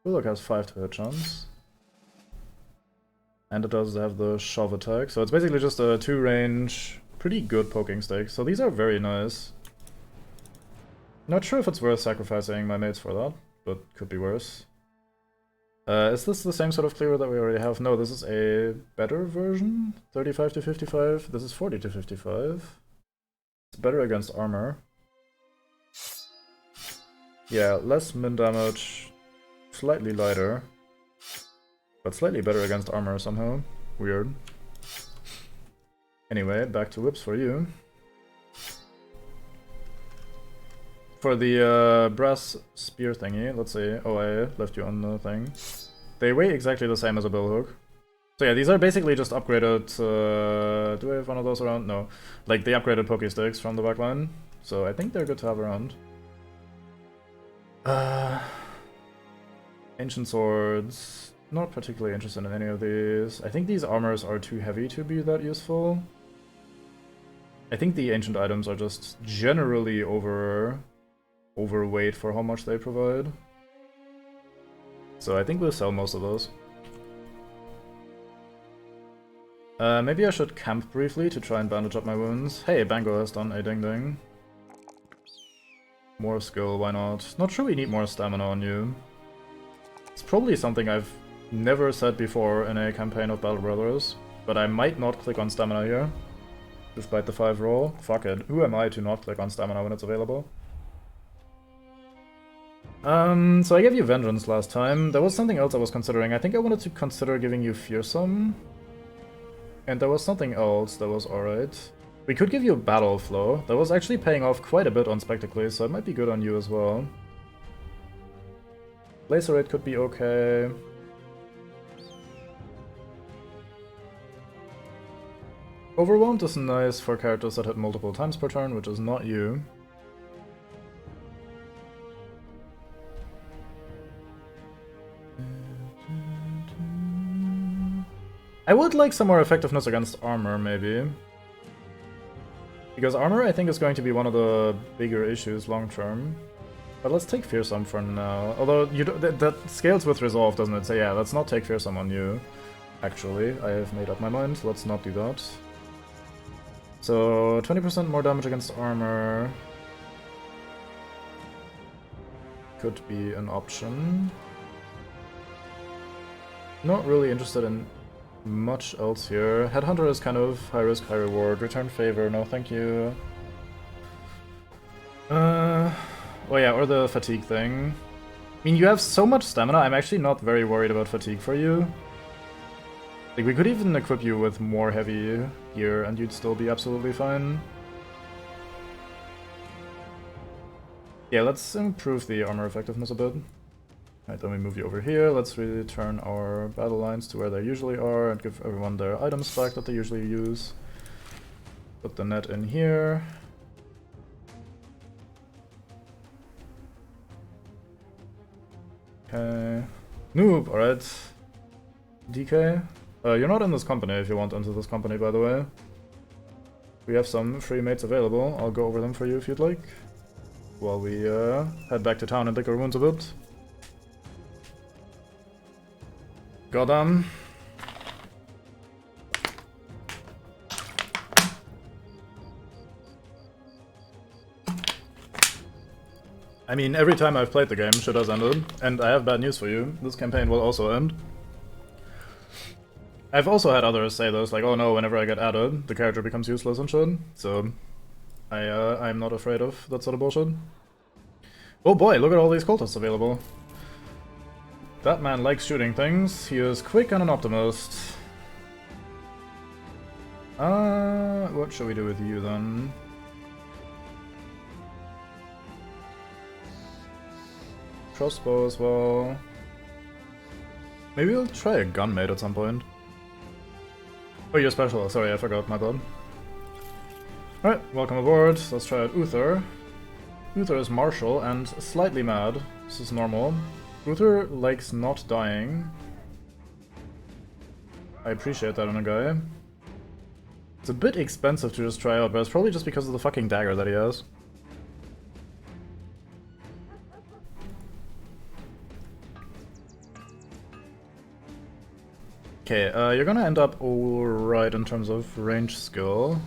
Billhook has 5 hit chance. And it does have the shove attack, so it's basically just a 2-range, pretty good poking stick. So these are very nice. Not sure if it's worth sacrificing my mates for that, but could be worse. Is this the same sort of cleaver that we already have? No, this is a better version. 35 to 55. This is 40 to 55. It's better against armor. Yeah, less min damage, slightly lighter. But slightly better against armor somehow. Weird. Anyway, back to whips for you. For the brass spear thingy, let's see. Oh, I left you on the thing. They weigh exactly the same as a billhook. So yeah, these are basically just upgraded... do I have one of those around? No. Like the upgraded poke sticks from the backline. So I think they're good to have around. Ancient swords... Not particularly interested in any of these. I think these armors are too heavy to be that useful. I think the ancient items are just generally overweight for how much they provide. So I think we'll sell most of those. Maybe I should camp briefly to try and bandage up my wounds. Hey, Bango has done a ding-ding. More skill, why not? Not sure we need more stamina on you. It's probably something I've never said before in a campaign of Battle Brothers, but I might not click on stamina here, despite the 5 roll. Fuck it, who am I to not click on stamina when it's available? So I gave you Vengeance last time. There was something else I was considering. I think I wanted to consider giving you Fearsome. And there was something else that was alright. We could give you Battle Flow. That was actually paying off quite a bit on Spectacles, so it might be good on you as well. Lacerate could be okay. Overwhelmed is nice for characters that hit multiple times per turn, which is not you. I would like some more effectiveness against armor, maybe. Because armor, I think, is going to be one of the bigger issues long-term. But let's take Fearsome for now. Although, you that scales with Resolve, doesn't it? So yeah, let's not take Fearsome on you. Actually, I have made up my mind. Let's not do that. So, 20% more damage against armor could be an option. Not really interested in much else here. Headhunter is kind of high risk, high reward. Return favor, no thank you. Oh yeah, or the fatigue thing. I mean, you have so much stamina, I'm actually not very worried about fatigue for you. Like, we could even equip you with more heavy gear and you'd still be absolutely fine. Yeah, let's improve the armor effectiveness a bit. Right, then we move you over here. Let's return our battle lines to where they usually are and give everyone their items back that they usually use. Put the net in here. Okay. Noob, alright. DK? You're not in this company if you want into this company, by the way. We have some free mates available. I'll go over them for you if you'd like. While we head back to town and lick our wounds a bit. Goddamn. I mean, every time I've played the game, shit has ended. And I have bad news for you. This campaign will also end. I've also had others say this, like, oh no, whenever I get added, the character becomes useless and shit. So, I'm not afraid of that sort of bullshit. Oh boy, look at all these cultists available. That man likes shooting things. He is quick and an optimist. What shall we do with you then? crossbow as well. Maybe we'll try a gunmate at some point. Oh, you're special. Sorry, I forgot. My bad. Alright, welcome aboard. Let's try out Uther. Uther is martial and slightly mad. This is normal. Uther likes not dying. I appreciate that in a guy. It's a bit expensive to just try out, but it's probably just because of the fucking dagger that he has. Okay, you're gonna end up alright in terms of range skill.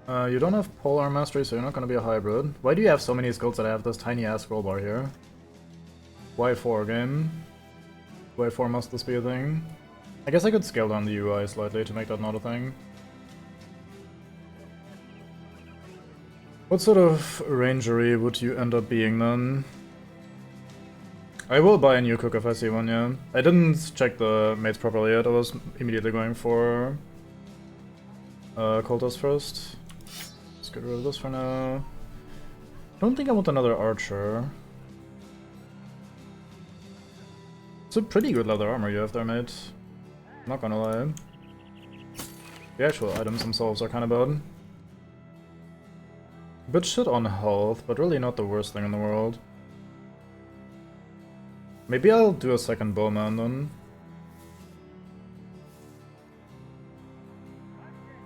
You don't have polearm mastery, so you're not gonna be a hybrid. Why do you have so many skills that I have this tiny ass scroll bar here? Why 4 game? Why 4 must this be a thing? I guess I could scale down the UI slightly to make that not a thing. What sort of rangery would you end up being then? I will buy a new cook if I see one, yeah. I didn't check the mates properly yet, I was immediately going for Cultist first. Let's get rid of this for now. Don't think I want another archer. It's a pretty good leather armor you have there, mate. Not gonna lie. The actual items themselves are kinda bad. Bit shit on health, but really not the worst thing in the world. Maybe I'll do a second bowman then.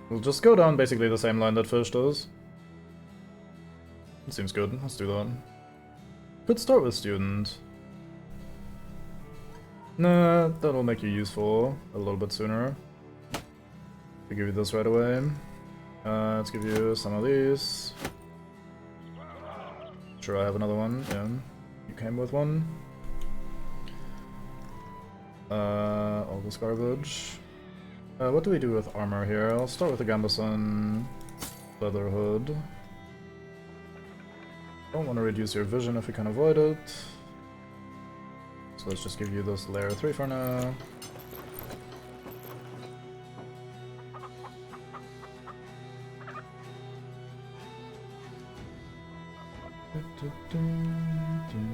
We'll just go down basically the same line that Fish does. It seems good, let's do that. Could start with student. Nah, that'll make you useful a little bit sooner. I'll give you this right away. Let's give you some of these. Sure, I have another one, yeah. You came with one. All this garbage. What do we do with armor here? I'll start with the Gambeson leather hood. Don't want to reduce your vision if we can avoid it. So let's just give you this layer 3 for now.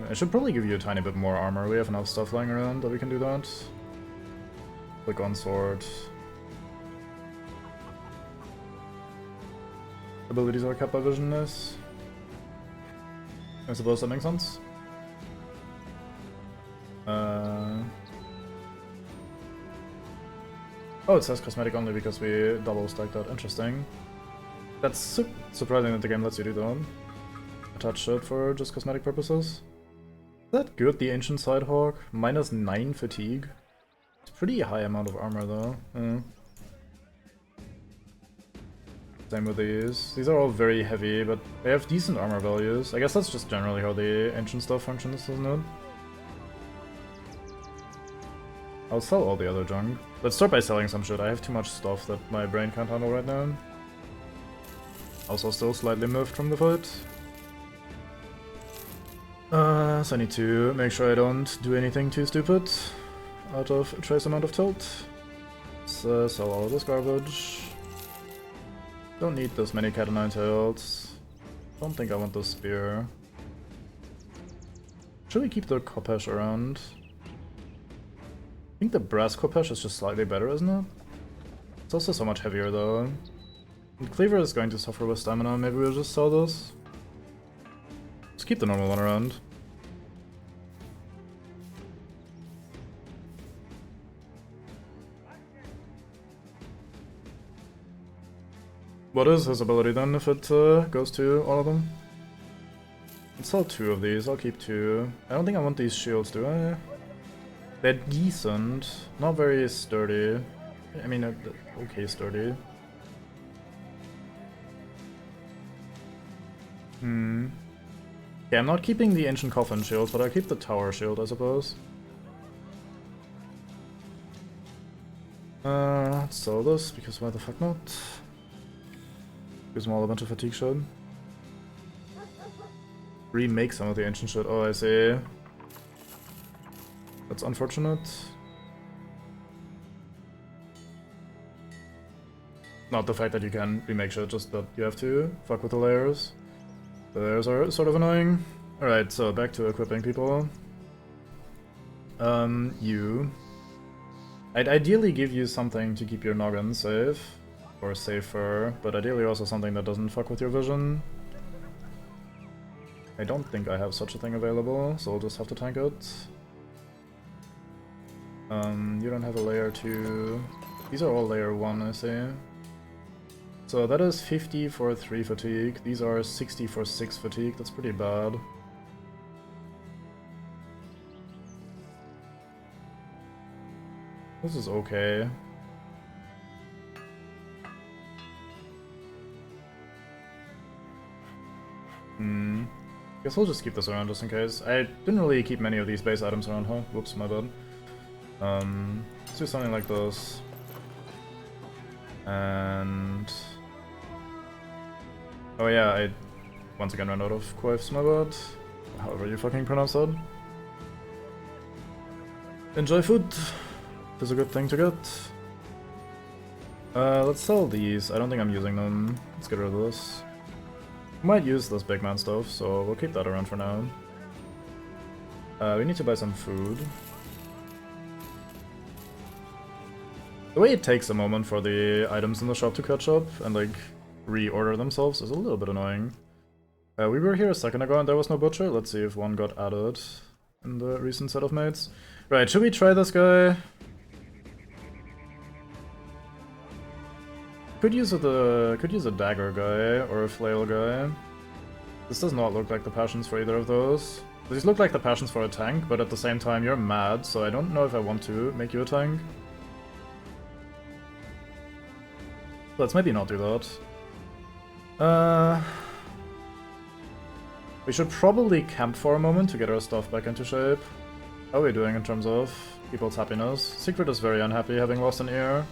I should probably give you a tiny bit more armor. We have enough stuff lying around that we can do that. Click on sword. Abilities are kept by visionness. I suppose that makes sense. Oh, it says cosmetic only because we double stacked that. Interesting. That's surprising that the game lets you do that. Attach it for just cosmetic purposes. Is that good, the Ancient Sidehawk? Minus 9 fatigue. It's a pretty high amount of armor though. Same with these. These are all very heavy, but they have decent armor values. I guess that's just generally how the ancient stuff functions, isn't it? I'll sell all the other junk. Let's start by selling some shit. I have too much stuff that my brain can't handle right now. Also still slightly miffed from the fight. So I need to make sure I don't do anything too stupid out of a trace amount of tilt. Let's sell all of this garbage. Don't need this many cat o' nine tails. Don't think I want the spear. Should we keep the Kopesh around? I think the brass Kopesh is just slightly better, isn't it? It's also so much heavier though. And Cleaver is going to suffer with stamina, maybe we'll just sell this. Let's keep the normal one around. What is his ability then if it goes to all of them? Let's sell 2 of these, I'll keep 2. I don't think I want these shields, do I? They're decent, not very sturdy. I mean, okay sturdy. Yeah, I'm not keeping the Ancient Coffin shield, but I'll keep the Tower shield, I suppose. Let's sell this, because why the fuck not? Gives them all a bunch of fatigue shit. Remake some of the ancient shit. Oh, I see. That's unfortunate. Not the fact that you can remake shit, just that you have to fuck with the layers. The layers are sort of annoying. Alright, so back to equipping people. I'd ideally give you something to keep your noggin safe, or safer, but ideally also something that doesn't fuck with your vision. I don't think I have such a thing available, so I'll just have to tank it. You don't have a layer 2. These are all layer 1, I see. So that is 50 for 3 fatigue. These are 60 for 6 fatigue. That's pretty bad. This is okay. Guess we'll just keep this around just in case. I didn't really keep many of these base items around, huh? Whoops, my bad. Let's do something like this. And... oh yeah, I once again ran out of quaifs, my bad. However you fucking pronounce that. Enjoy food. Is a good thing to get. Let's sell these. I don't think I'm using them. Let's get rid of this. Might use this big man stuff, so we'll keep that around for now. We need to buy some food. The way it takes a moment for the items in the shop to catch up and like reorder themselves is a little bit annoying. We were here a second ago and there was no butcher. Let's see if one got added in the recent set of mates. Right, should we try this guy? Could use a dagger guy or a flail guy. This does not look like the passions for either of those. These look like the passions for a tank, but at the same time you're mad, so I don't know if I want to make you a tank. Let's maybe not do that. We should probably camp for a moment to get our stuff back into shape. How are we doing in terms of people's happiness? Secret is very unhappy having lost an ear.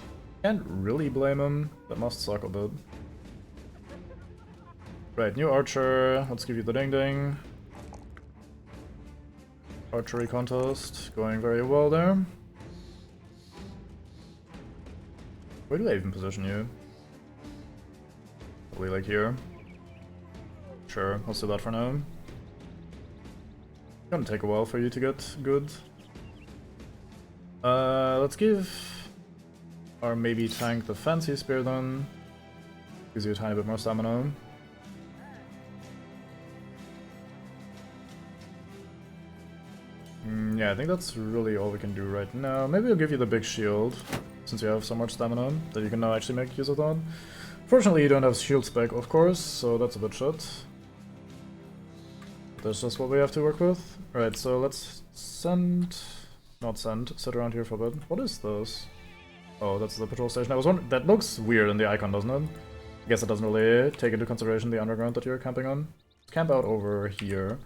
Can't really blame him. That must suck a bit. Right, new archer. Let's give you the ding ding. Archery contest. Going very well there. Where do I even position you? Probably like here. Sure, let's do that for now. It's gonna take a while for you to get good. Let's give our maybe tank the fancy spear then. Gives you a tiny bit more stamina. Yeah, I think that's really all we can do right now. Maybe I'll give you the big shield, since you have so much stamina that you can now actually make use of that. Fortunately, you don't have shield spec, of course, so that's a bit shit. That's just what we have to work with. Right, so let's send... not send, sit around here for a bit. What is this? Oh, that's the patrol station. I was wondering, that looks weird in the icon, doesn't it? I guess it doesn't really take into consideration the underground that you're camping on. Let's camp out over here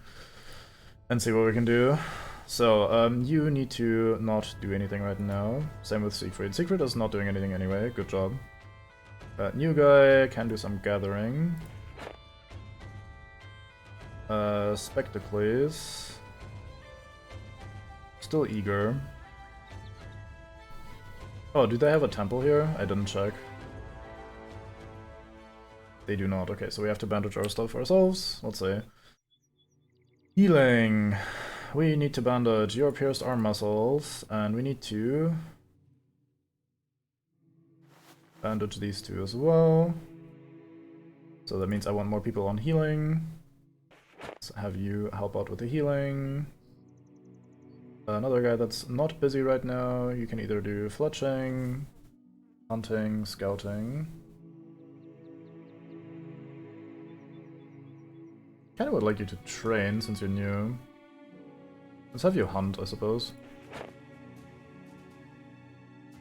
and see what we can do. So, you need to not do anything right now. Same with Siegfried. Siegfried is not doing anything anyway. Good job. New guy can do some gathering. Spectacles. Still eager. Oh, do they have a temple here? I didn't check. They do not. Okay, so we have to bandage our stuff ourselves. Let's see. Healing. We need to bandage your pierced arm muscles, and we need to bandage these two as well. So that means I want more people on healing. Let's have you help out with the healing. Another guy that's not busy right now, you can either do fletching, hunting, scouting. Kinda would like you to train since you're new. Let's have you hunt, I suppose.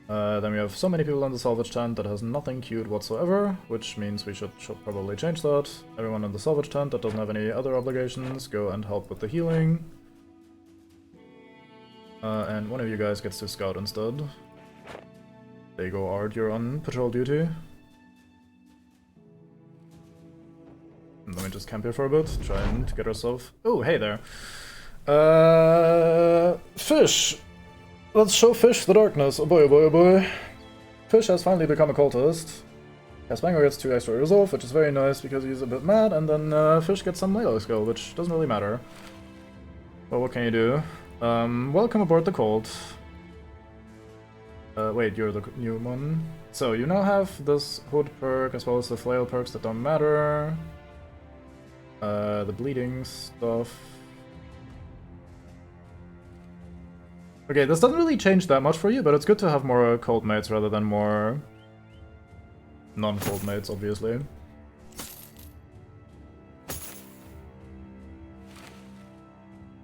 Then we have so many people in the salvage tent that has nothing cute whatsoever, which means we should probably change that. Everyone in the salvage tent that doesn't have any other obligations, go and help with the healing. And one of you guys gets to scout instead. There you go, Art, you're on patrol duty. And let me just camp here for a bit, try and get ourselves... Oh, hey there! Fish! Let's show Fish the darkness. Oh boy, oh boy, oh boy. Fish has finally become a cultist. Caspango gets 2 extra resolve, which is very nice because he's a bit mad, and then Fish gets some melee skill, which doesn't really matter. But what can you do? Welcome aboard the Cult. Wait, you're the new one. So you now have this Hood perk as well as the Flail perks that don't matter. The bleeding stuff. Okay, this doesn't really change that much for you, but it's good to have more Cult mates rather than more non-Cult mates, obviously.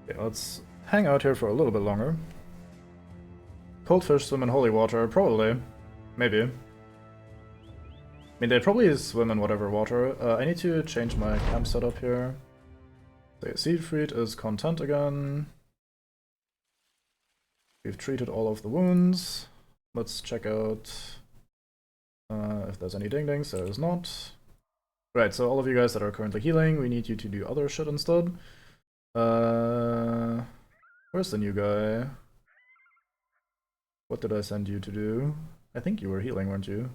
Okay, let's hang out here for a little bit longer. Coldfish swim in holy water, probably. Maybe. I mean, they probably swim in whatever water. I need to change my camp setup here. The Siegfried is content again. We've treated all of the wounds. Let's check out if there's any ding-dings. There is not. Right, so all of you guys that are currently healing, we need you to do other shit instead. Where's the new guy? What did I send you to do? I think you were healing, weren't you?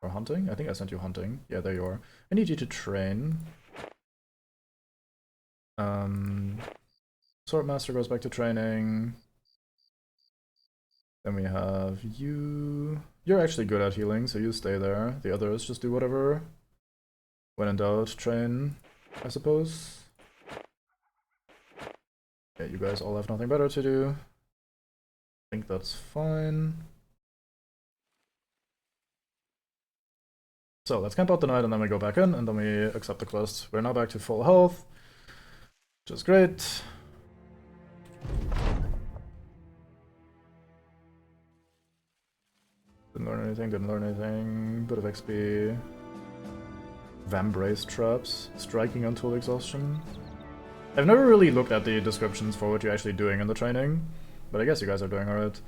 Or hunting? I think I sent you hunting. Yeah, there you are. I need you to train. Swordmaster goes back to training. Then we have you. You're actually good at healing, so you stay there. The others just do whatever. When in doubt, train, I suppose. Yeah, you guys all have nothing better to do. I think that's fine. So let's camp out the night and then we go back in and then we accept the quest. We're now back to full health, which is great. Didn't learn anything, didn't learn anything. Bit of XP. Vambrace traps. Striking until exhaustion. I've never really looked at the descriptions for what you're actually doing in the training, but I guess you guys are doing alright.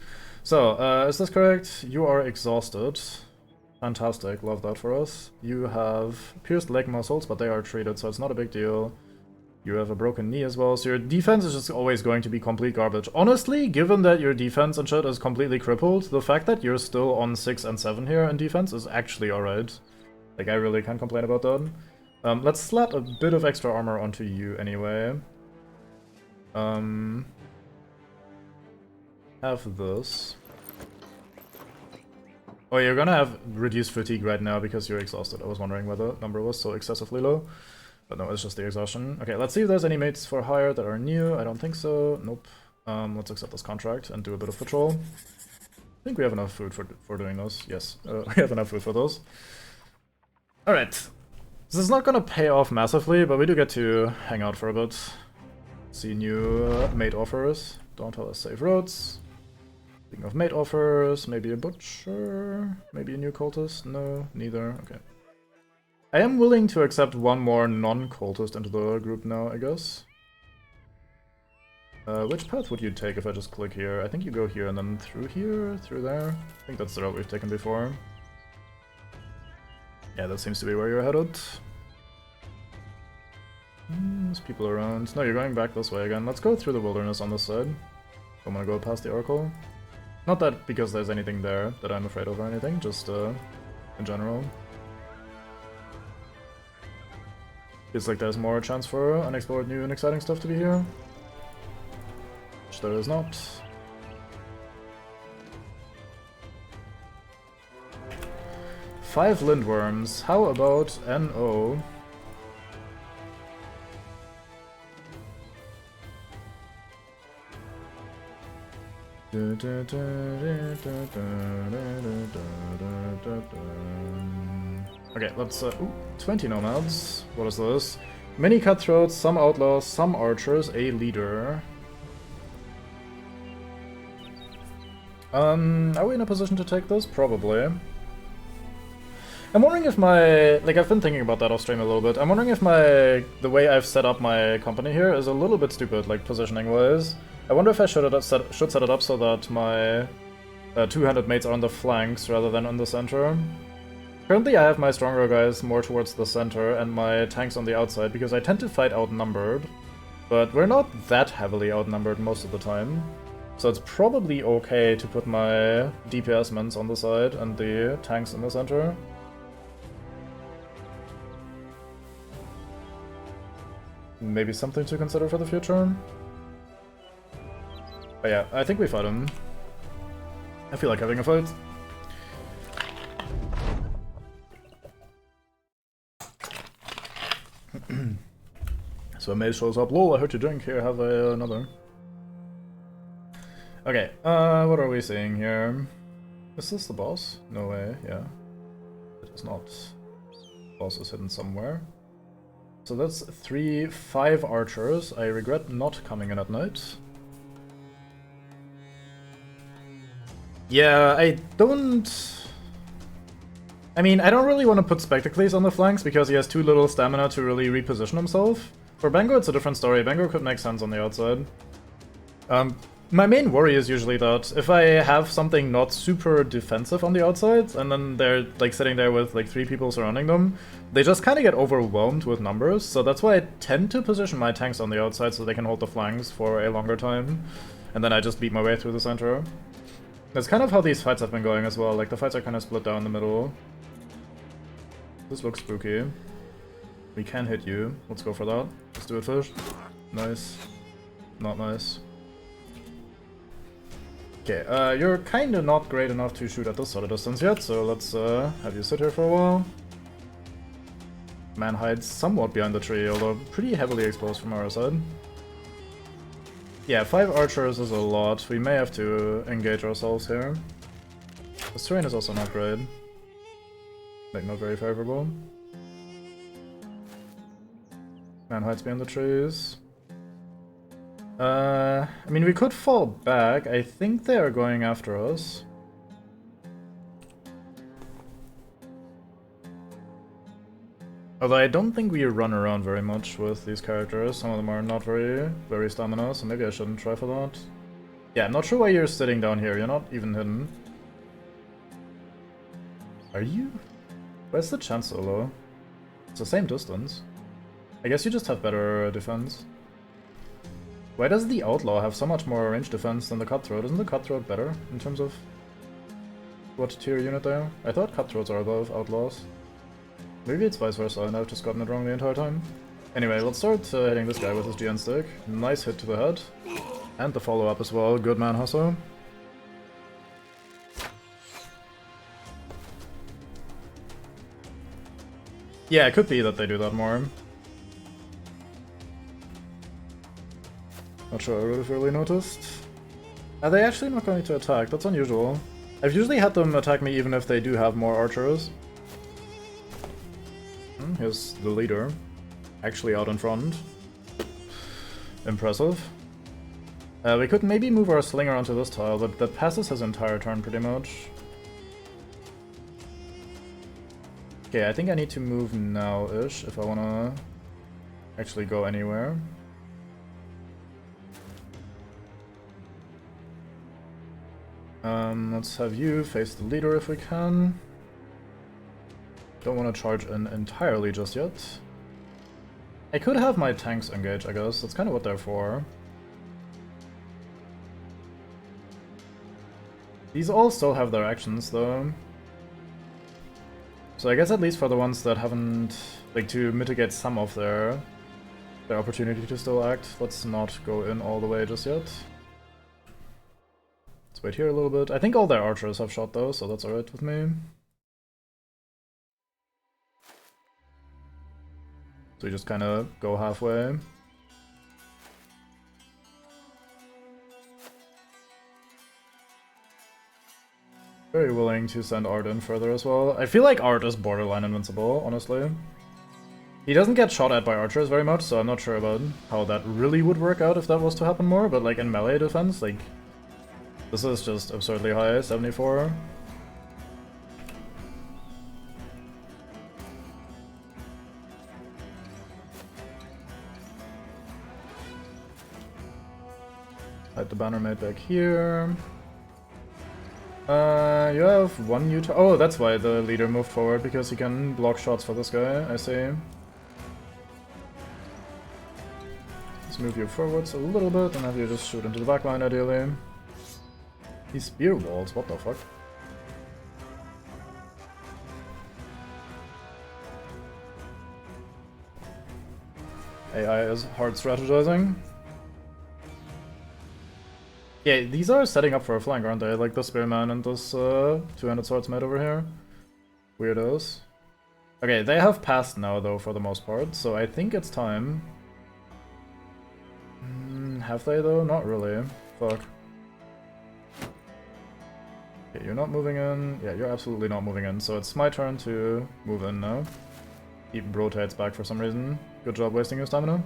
So, is this correct? You are exhausted. Fantastic, love that for us. You have pierced leg muscles, but they are treated, so it's not a big deal. You have a broken knee as well, so your defense is just always going to be complete garbage. Honestly, given that your defense and shit is completely crippled, the fact that you're still on 6 and 7 here in defense is actually alright. Like, I really can't complain about that. Let's slap a bit of extra armor onto you anyway. Have this. Oh, you're gonna have reduced fatigue right now because you're exhausted. I was wondering why the number was so excessively low. But no, it's just the exhaustion. Okay, let's see if there's any mates for hire that are new. I don't think so. Nope. Let's accept this contract and do a bit of patrol. I think we have enough food for doing those. Yes, we have enough food for those. Alright. This is not gonna pay off massively, but we do get to hang out for a bit. See new mate offers. Don't tell us safe roads. Speaking of mate offers, maybe a butcher? Maybe a new cultist? No, neither. Okay. I am willing to accept one more non-cultist into the group now, I guess. Which path would you take if I just click here? I think you go here and then through here, through there. I think that's the route we've taken before. Yeah, that seems to be where you're headed. There's people around. No, you're going back this way again. Let's go through the wilderness on this side. I'm gonna go past the Oracle. Not that because there's anything there that I'm afraid of or anything, just in general. Feels like there's more chance for unexplored new and exciting stuff to be here. Which there is not. Five lindworms. How about NO? Okay, let's ooh, 20 nomads. What is this? Many cutthroats, some outlaws, some archers, a leader. Are we in a position to take this? Probably. I'm wondering if my... like, I've been thinking about that off stream a little bit. I'm wondering if the way I've set up my company here is a little bit stupid, like, positioning-wise. I wonder if I should set it up so that my two-handed mates are on the flanks rather than on the center. Currently I have my stronger guys more towards the center and my tanks on the outside because I tend to fight outnumbered. But we're not that heavily outnumbered most of the time. So it's probably okay to put my DPS mens on the side and the tanks in the center. maybe something to consider for the future. But yeah, I think we fight him. I feel like having a fight. So a mage shows up. Lol, I heard you drink. Here, have another. Okay, what are we seeing here? Is this the boss? No way, yeah. It is not. The boss is hidden somewhere. So that's 5 archers. I regret not coming in at night. Yeah, I mean, I don't really want to put Spectacles on the flanks because he has too little stamina to really reposition himself. For Bango, it's a different story. Bango could make sense on the outside. My main worry is usually that if I have something not super defensive on the outside, and then they're like sitting there with like 3 people surrounding them, they just kind of get overwhelmed with numbers. So that's why I tend to position my tanks on the outside so they can hold the flanks for a longer time. And then I just beat my way through the center. That's kind of how these fights have been going as well. Like the fights are kind of split down the middle. This looks spooky. We can hit you. Let's go for that. Let's do it first. Nice. Not nice. Okay, you're kinda not great enough to shoot at this sort of distance yet, so let's have you sit here for a while. Man hides somewhat behind the tree, although pretty heavily exposed from our side. Yeah, 5 archers is a lot. We may have to engage ourselves here. This terrain is also not great. Like, not very favorable. Man hides behind the trees. I mean, we could fall back. I think they are going after us. Although I don't think we run around very much with these characters. Some of them are not very stamina, so maybe I shouldn't try for that. Yeah, I'm not sure why you're sitting down here. You're not even hidden. Are you? Where's the chance so low? It's the same distance. I guess you just have better defense. Why does the Outlaw have so much more range defense than the Cutthroat? Isn't the Cutthroat better in terms of what tier unit they are? I thought Cutthroats are above Outlaws. Maybe it's vice versa and I've just gotten it wrong the entire time. Anyway, let's start hitting this guy with his GN stick. Nice hit to the head. And the follow-up as well. Good man hustle. Yeah, it could be that they do that more. Not sure I would have really noticed. Are they actually not going to attack? That's unusual. I've usually had them attack me even if they do have more archers. Here's the leader. Actually out in front. Impressive. We could maybe move our slinger onto this tile, but that passes his entire turn pretty much. Okay, I think I need to move now-ish if I wanna actually go anywhere. Let's have you face the leader if we can. Don't want to charge in entirely just yet. I could have my tanks engage, I guess. That's kind of what they're for. These all still have their actions, though. So I guess at least for the ones that haven't... like, to mitigate some of their opportunity to still act, let's not go in all the way just yet. Let's wait here a little bit. I think all their archers have shot, though, so that's alright with me. So we just kind of go halfway. Very willing to send Art in further as well. I feel like Art is borderline invincible, honestly. He doesn't get shot at by archers very much, so I'm not sure about how that really would work out if that was to happen more, but like in melee defense, like, this is just absurdly high, 74. Hide the banner mate back here. You have one util— oh, that's why the leader moved forward, because he can block shots for this guy, I see. Let's move you forwards a little bit and have you just shoot into the backline ideally. These spear walls, what the fuck? AI is hard strategizing. Yeah, these are setting up for a flank, aren't they? Like the Spearman and this two-handed swordsmith over here. Weirdos. Okay, they have passed now, though, for the most part, so I think it's time. Have they, though? Not really. Fuck. Okay, you're not moving in. Yeah, you're absolutely not moving in, so it's my turn to move in now. Keep rotates back for some reason. Good job wasting your stamina.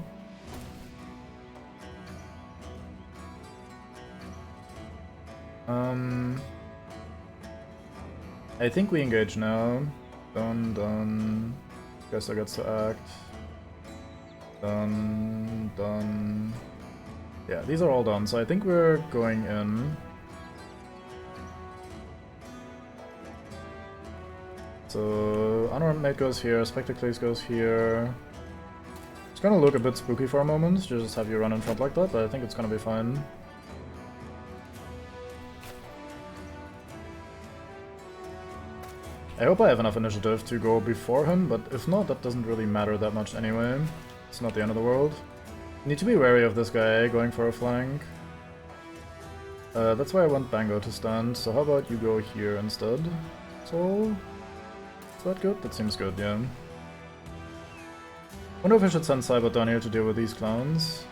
I think we engage now. Done. Guesser gets to act. Done. Yeah, these are all done, so I think we're going in. So, Unarmed Mate goes here, Spectacles goes here. It's gonna look a bit spooky for a moment, just have you run in front like that, but I think it's gonna be fine. I hope I have enough initiative to go before him, but if not, that doesn't really matter that much anyway. It's not the end of the world. Need to be wary of this guy going for a flank. That's why I want Bango to stand, so how about you go here instead? So, is that good? That seems good, yeah. Wonder if I should send Cybot down here to deal with these clowns.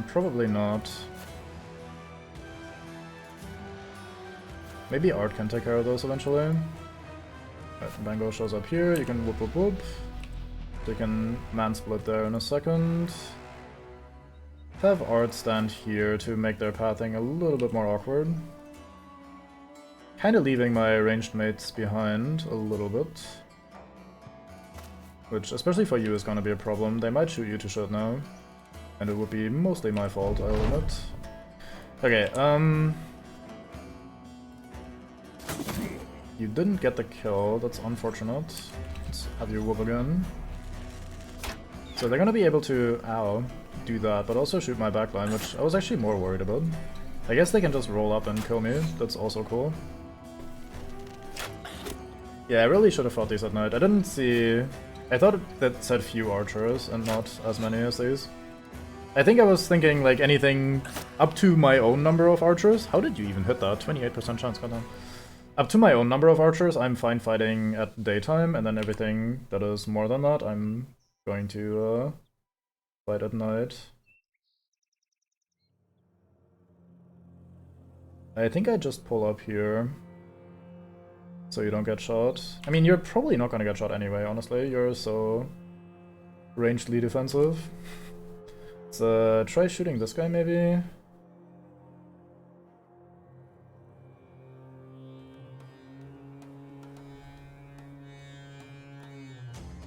Probably not. Maybe Art can take care of those eventually. Right, Bango shows up here, you can whoop. They can man-split there in a second. Have Art stand here to make their pathing a little bit more awkward. Kinda leaving my ranged mates behind a little bit. Which, especially for you, is gonna be a problem. They might shoot you to shit now. And it would be mostly my fault, I'll admit. Okay, you didn't get the kill, that's unfortunate. Let's have you whoop again. So they're gonna be able to, do that, but also shoot my backline, which I was actually more worried about. I guess they can just roll up and kill me, that's also cool. Yeah, I really should have fought these at night. I didn't see... I thought that said few archers and not as many as these. I think I was thinking like anything up to my own number of archers. How did you even hit that? 28% chance, goddamn. Up to my own number of archers, I'm fine fighting at daytime, and then everything that is more than that, I'm going to fight at night. I think I just pull up here, so you don't get shot. I mean, you're probably not gonna get shot anyway, honestly. You're so rangedly defensive. Let's try shooting this guy, maybe.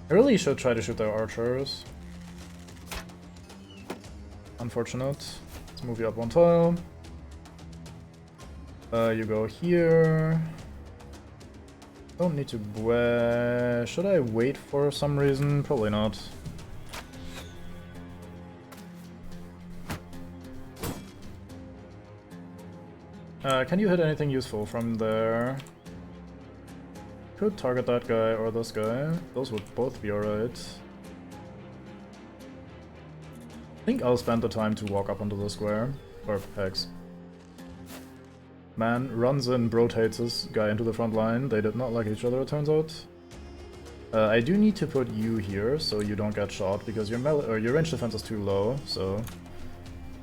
I really should try to shoot their archers. Unfortunate. Let's move you up one tile. You go here. Don't need to should I wait for some reason? Probably not. Can you hit anything useful from there? Could target that guy or this guy. Those would both be alright. I think I'll spend the time to walk up onto the square. Or hex. Man runs in, rotates this guy into the front line. They did not like each other, it turns out. I do need to put you here so you don't get shot because your range defense is too low, so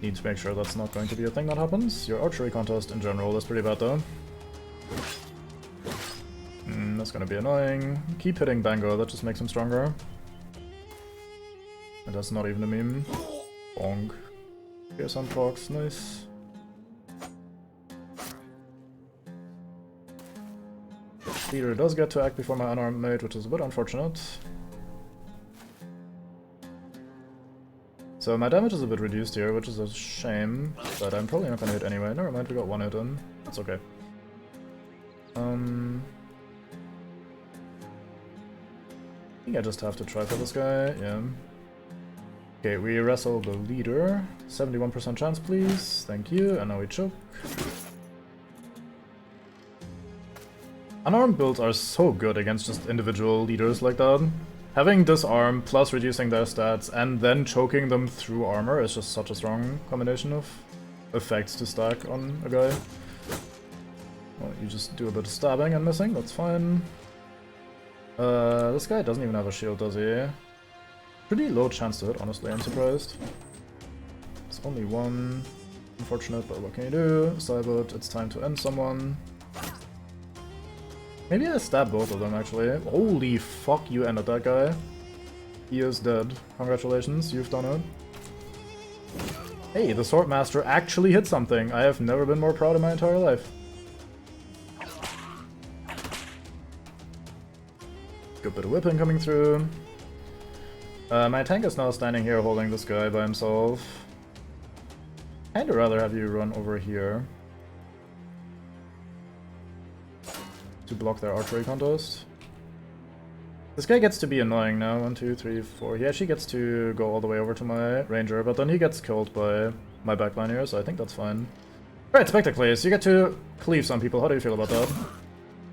need to make sure that's not going to be a thing that happens. Your archery contest in general is pretty bad though. That's gonna be annoying. Keep hitting Bango, that just makes him stronger. And that's not even a meme. Bonk. Here's some procs, nice. Leader does get to act before my unarmed mate, which is a bit unfortunate. So my damage is a bit reduced here, which is a shame, but I'm probably not gonna hit anyway. Never mind, we got one hit in. That's okay. I think I just have to try for this guy, yeah. Okay, we wrestle the leader. 71% chance, please. Thank you, and now we choke. Unarmed builds are so good against just individual leaders like that. Having disarm plus reducing their stats and then choking them through armor is just such a strong combination of effects to stack on a guy. Well, you just do a bit of stabbing and missing, that's fine. This guy doesn't even have a shield, does he? Pretty low chance to hit, honestly, I'm surprised. It's only one. Unfortunate, but what can you do? Cybot, it's time to end someone. Maybe I stab both of them, actually. Holy fuck, you ended that guy. He is dead. Congratulations, you've done it. Hey, the Swordmaster actually hit something. I have never been more proud in my entire life. Good bit of whipping coming through. My tank is now standing here holding this guy by himself. I'd rather have you run over here to block their archery contest. This guy gets to be annoying now. 1, 2, 3, 4. He actually gets to go all the way over to my ranger, but then he gets killed by my backline here, so I think that's fine. Alright, Spectacles, you get to cleave some people. How do you feel about that?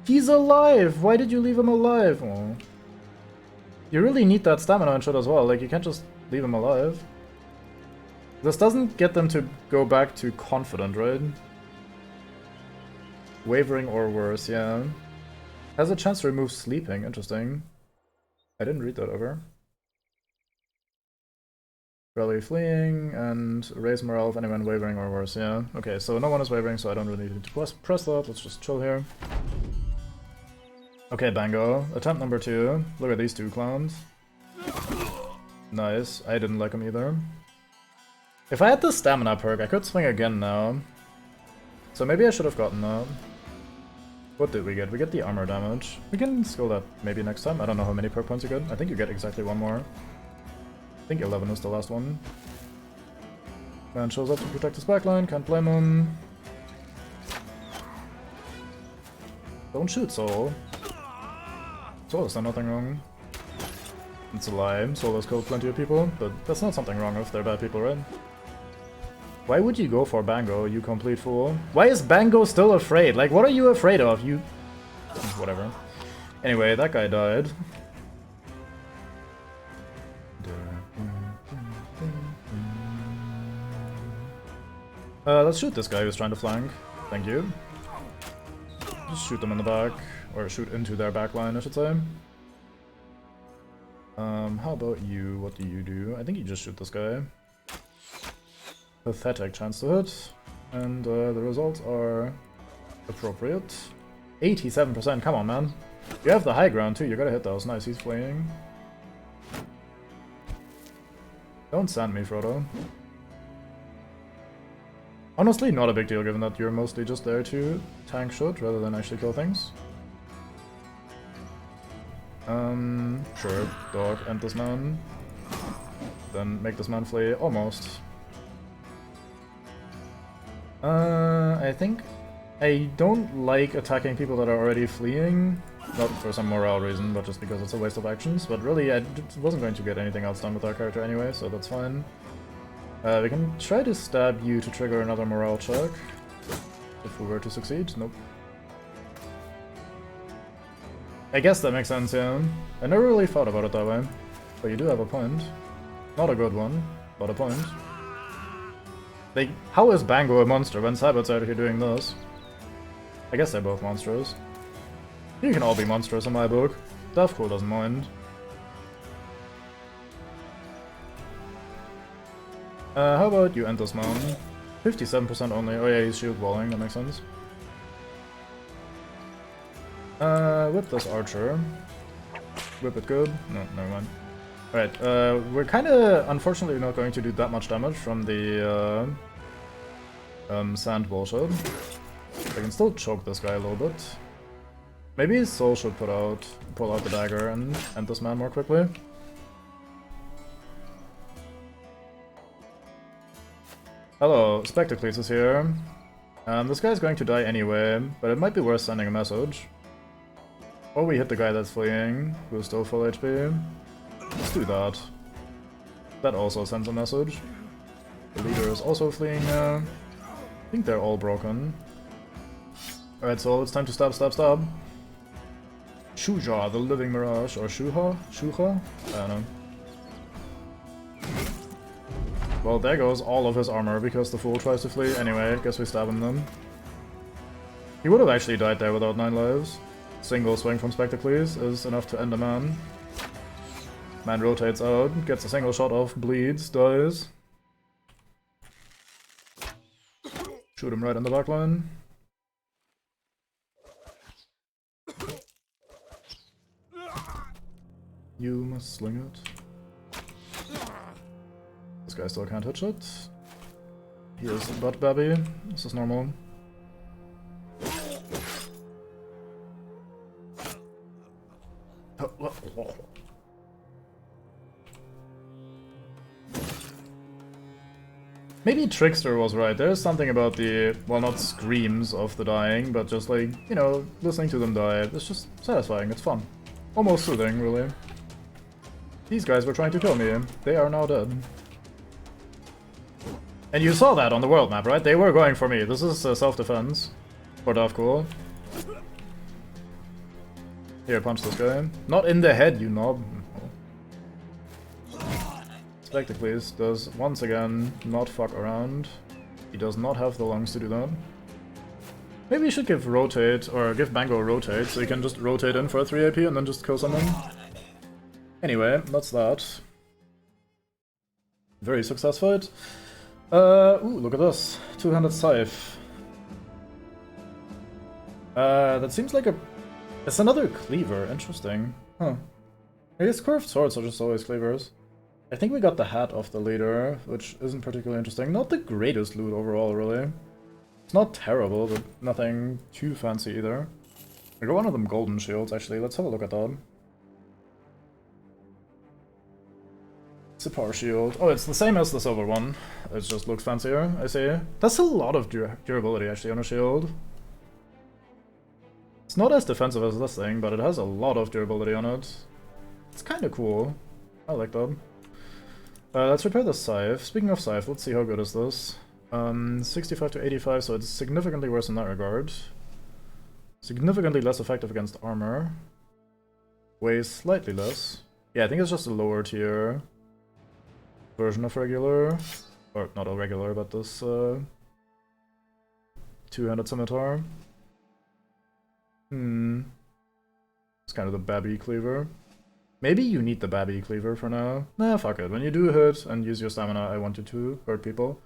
He's alive! Why did you leave him alive? Oh. You really need that stamina and shit as well. Like, you can't just leave him alive. This doesn't get them to go back to confident, right? Wavering or worse, yeah. Has a chance to remove sleeping, interesting. I didn't read that over. Rally fleeing and raise morale if anyone wavering or worse, yeah. Okay, so no one is wavering, so I don't really need to press that. Let's just chill here. Okay, Bango. Attempt number 2. Look at these two clowns. Nice. I didn't like them either. If I had the stamina perk, I could swing again now. So maybe I should have gotten that. What did we get? We get the armor damage. We can skill that maybe next time. I don't know how many perk points you get. I think you get exactly one more. I think 11 is the last one. Man shows up to protect his backline, can't blame him. Don't shoot, Soul. Soul has done nothing wrong. It's a lie. Soul has killed plenty of people, but that's not something wrong if they're bad people, right? Why would you go for Bango, you complete fool? Why is Bango still afraid? Like, what are you afraid of? You... Whatever. Anyway, that guy died. Let's shoot this guy who's trying to flank. Thank you. Just shoot them in the back. Or shoot into their backline, I should say. How about you? What do you do? I think you just shoot this guy. Pathetic chance to hit. And the results are appropriate. 87%, come on, man. You have the high ground too, you gotta hit those. Nice, he's fleeing. Don't sand me, Frodo. Honestly, not a big deal given that you're mostly just there to tank shit rather than actually kill things. Sure, dog, end this man. Then make this man flee, almost. I think I don't like attacking people that are already fleeing. Not for some morale reason, but just because it's a waste of actions. But really, I wasn't going to get anything else done with our character anyway, so that's fine. We can try to stab you to trigger another morale check. If we were to succeed. Nope. I guess that makes sense, yeah. I never really thought about it that way. But you do have a point. Not a good one, but a point. Like, how is Bango a monster when Cybot's out here doing this? I guess they're both monsters. You can all be monsters in my book. Dav'Kul doesn't mind. How about you end this man? 57% only. Oh yeah, he's shield walling, that makes sense. Whip this archer. Whip it good. No, never mind. Alright, we're kinda unfortunately not going to do that much damage from the sand bullshit. I can still choke this guy a little bit. Maybe Soul should pull out the dagger and end this man more quickly. Hello, Spectacles is here. This guy's going to die anyway, but it might be worth sending a message. Or we hit the guy that's fleeing, who's still full HP. Let's do that. That also sends a message. The leader is also fleeing now. I think they're all broken. Alright, so it's time to stab, stab, stab. Shuja, the living mirage, or Shuha? Shuha? I don't know. Well, there goes all of his armor because the fool tries to flee. Anyway, guess we stab him then. He would have actually died there without 9 lives. Single swing from Spectacles is enough to end a man. Man rotates out, gets a single shot off, bleeds, dies. Shoot him right in the back line. You must sling it. This guy still can't hit shit. He is butt babby. This is normal. Maybe Trickster was right. There's something about the, well, not screams of the dying, but just like, you know, listening to them die. It's just satisfying. It's fun. Almost soothing, really. These guys were trying to kill me. They are now dead. And you saw that on the world map, right? They were going for me. This is self-defense for Dav'Kul. Here, punch this guy. Not in the head, you knob. Spectacles does once again not fuck around. He does not have the lungs to do that. Maybe you should give rotate, or give Bango rotate, so you can just rotate in for a 3 AP and then just kill someone. Anyway, that's that. Very successful. Ooh, look at this. 200 scythe. That seems like a... It's another cleaver, interesting. Huh. I guess curved swords are just always cleavers. I think we got the hat off the leader, which isn't particularly interesting. Not the greatest loot overall, really. It's not terrible, but nothing too fancy either. I got one of them golden shields, actually. Let's have a look at that. It's a power shield. Oh, it's the same as the silver one. It just looks fancier, I see. That's a lot of durability, actually, on a shield. It's not as defensive as this thing, but it has a lot of durability on it. It's kind of cool. I like that. Let's repair the scythe. Speaking of scythe, let's see how good is this. 65 to 85, so it's significantly worse in that regard. Significantly less effective against armor. Weighs slightly less. Yeah, I think it's just a lower tier version of regular. Or not a regular, but this two-handed scimitar. It's kind of the babby cleaver. Maybe you need the babby cleaver for now. Nah, fuck it. When you do hit and use your stamina, I want you to hurt people.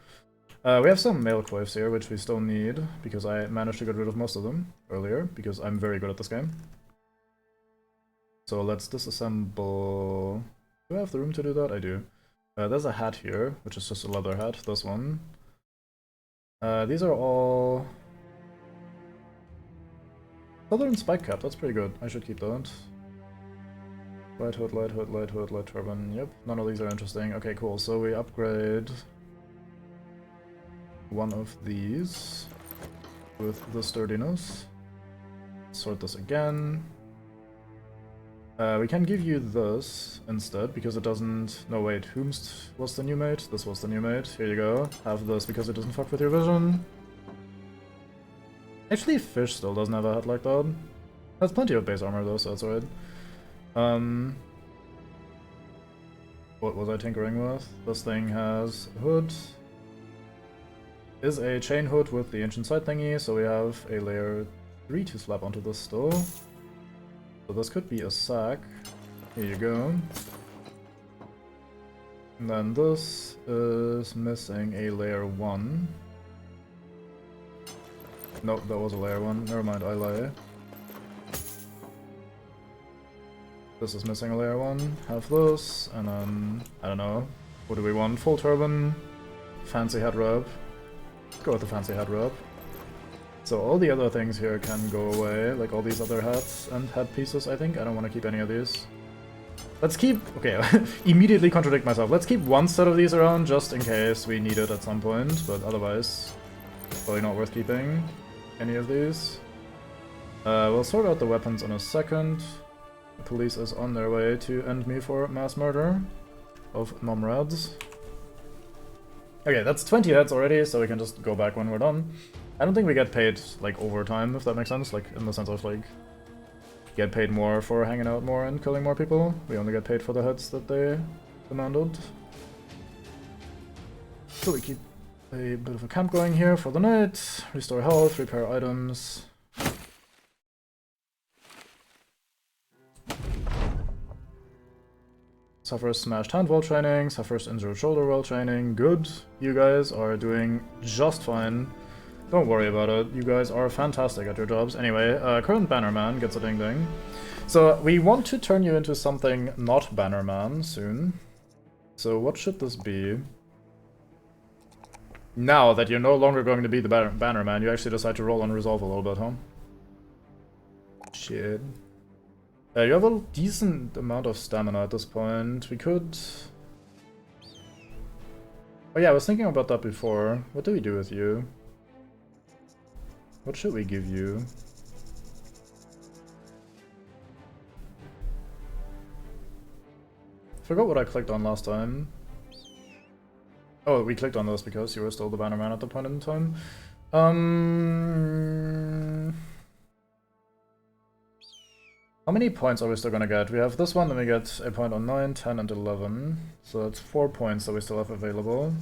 We have some mail quaifs here, which we still need, because I managed to get rid of most of them earlier, because I'm very good at this game. So let's disassemble... Do I have the room to do that? I do. There's a hat here, which is just a leather hat, this one. These are all... Southern spike cap, that's pretty good. I should keep that. Light hood, light hood, light hood, light turban. Yep, none of these are interesting. Okay, cool. So we upgrade one of these with the sturdiness. Sort this again. We can give you this instead because it doesn't... No, wait. Whomst was the new mate? This was the new mate. Here you go. Have this because it doesn't fuck with your vision. Actually, fish still doesn't have a hat like that. Has plenty of base armor though, so that's alright. What was I tinkering with? This thing has a hood. Is a chain hood with the ancient sight thingy, so we have a layer 3 to slap onto this still. So this could be a sack. Here you go. And then this is missing a layer 1. Nope, that was a layer 1. Never mind, I lie. This is missing a layer 1. Have this, and then, I don't know. What do we want? Full turban, fancy head wrap. Let's go with the fancy head wrap. So all the other things here can go away, like all these other hats and head pieces, I think. I don't want to keep any of these. Let's keep... Okay, immediately contradict myself. Let's keep one set of these around, just in case we need it at some point, but otherwise, probably not worth keeping any of these. We'll sort out the weapons in a second. The police is on their way to end me for mass murder of nomrads. Okay, that's 20 heads already, so we can just go back when we're done. I don't think we get paid, like, overtime, if that makes sense, like, in the sense of, like, get paid more for hanging out more and killing more people. We only get paid for the heads that they demanded. So we keep a bit of a camp going here for the night. Restore health, repair items. Suffers smashed hand while training, suffers injured shoulder while training. Good. You guys are doing just fine. Don't worry about it. You guys are fantastic at your jobs. Anyway, current Bannerman gets a ding ding. So we want to turn you into something not Bannerman soon. So what should this be? Now that you're no longer going to be the Bannerman, you actually decide to roll on Resolve a little bit, huh? Shit. You have a decent amount of stamina at this point. We could... Oh yeah, I was thinking about that before. What do we do with you? What should we give you? Forgot what I clicked on last time. Oh, we clicked on this because you were still the Bannerman at the point in time. How many points are we still gonna get? We have this one, then we get a point on 9, 10, and 11. So that's 4 points that we still have available.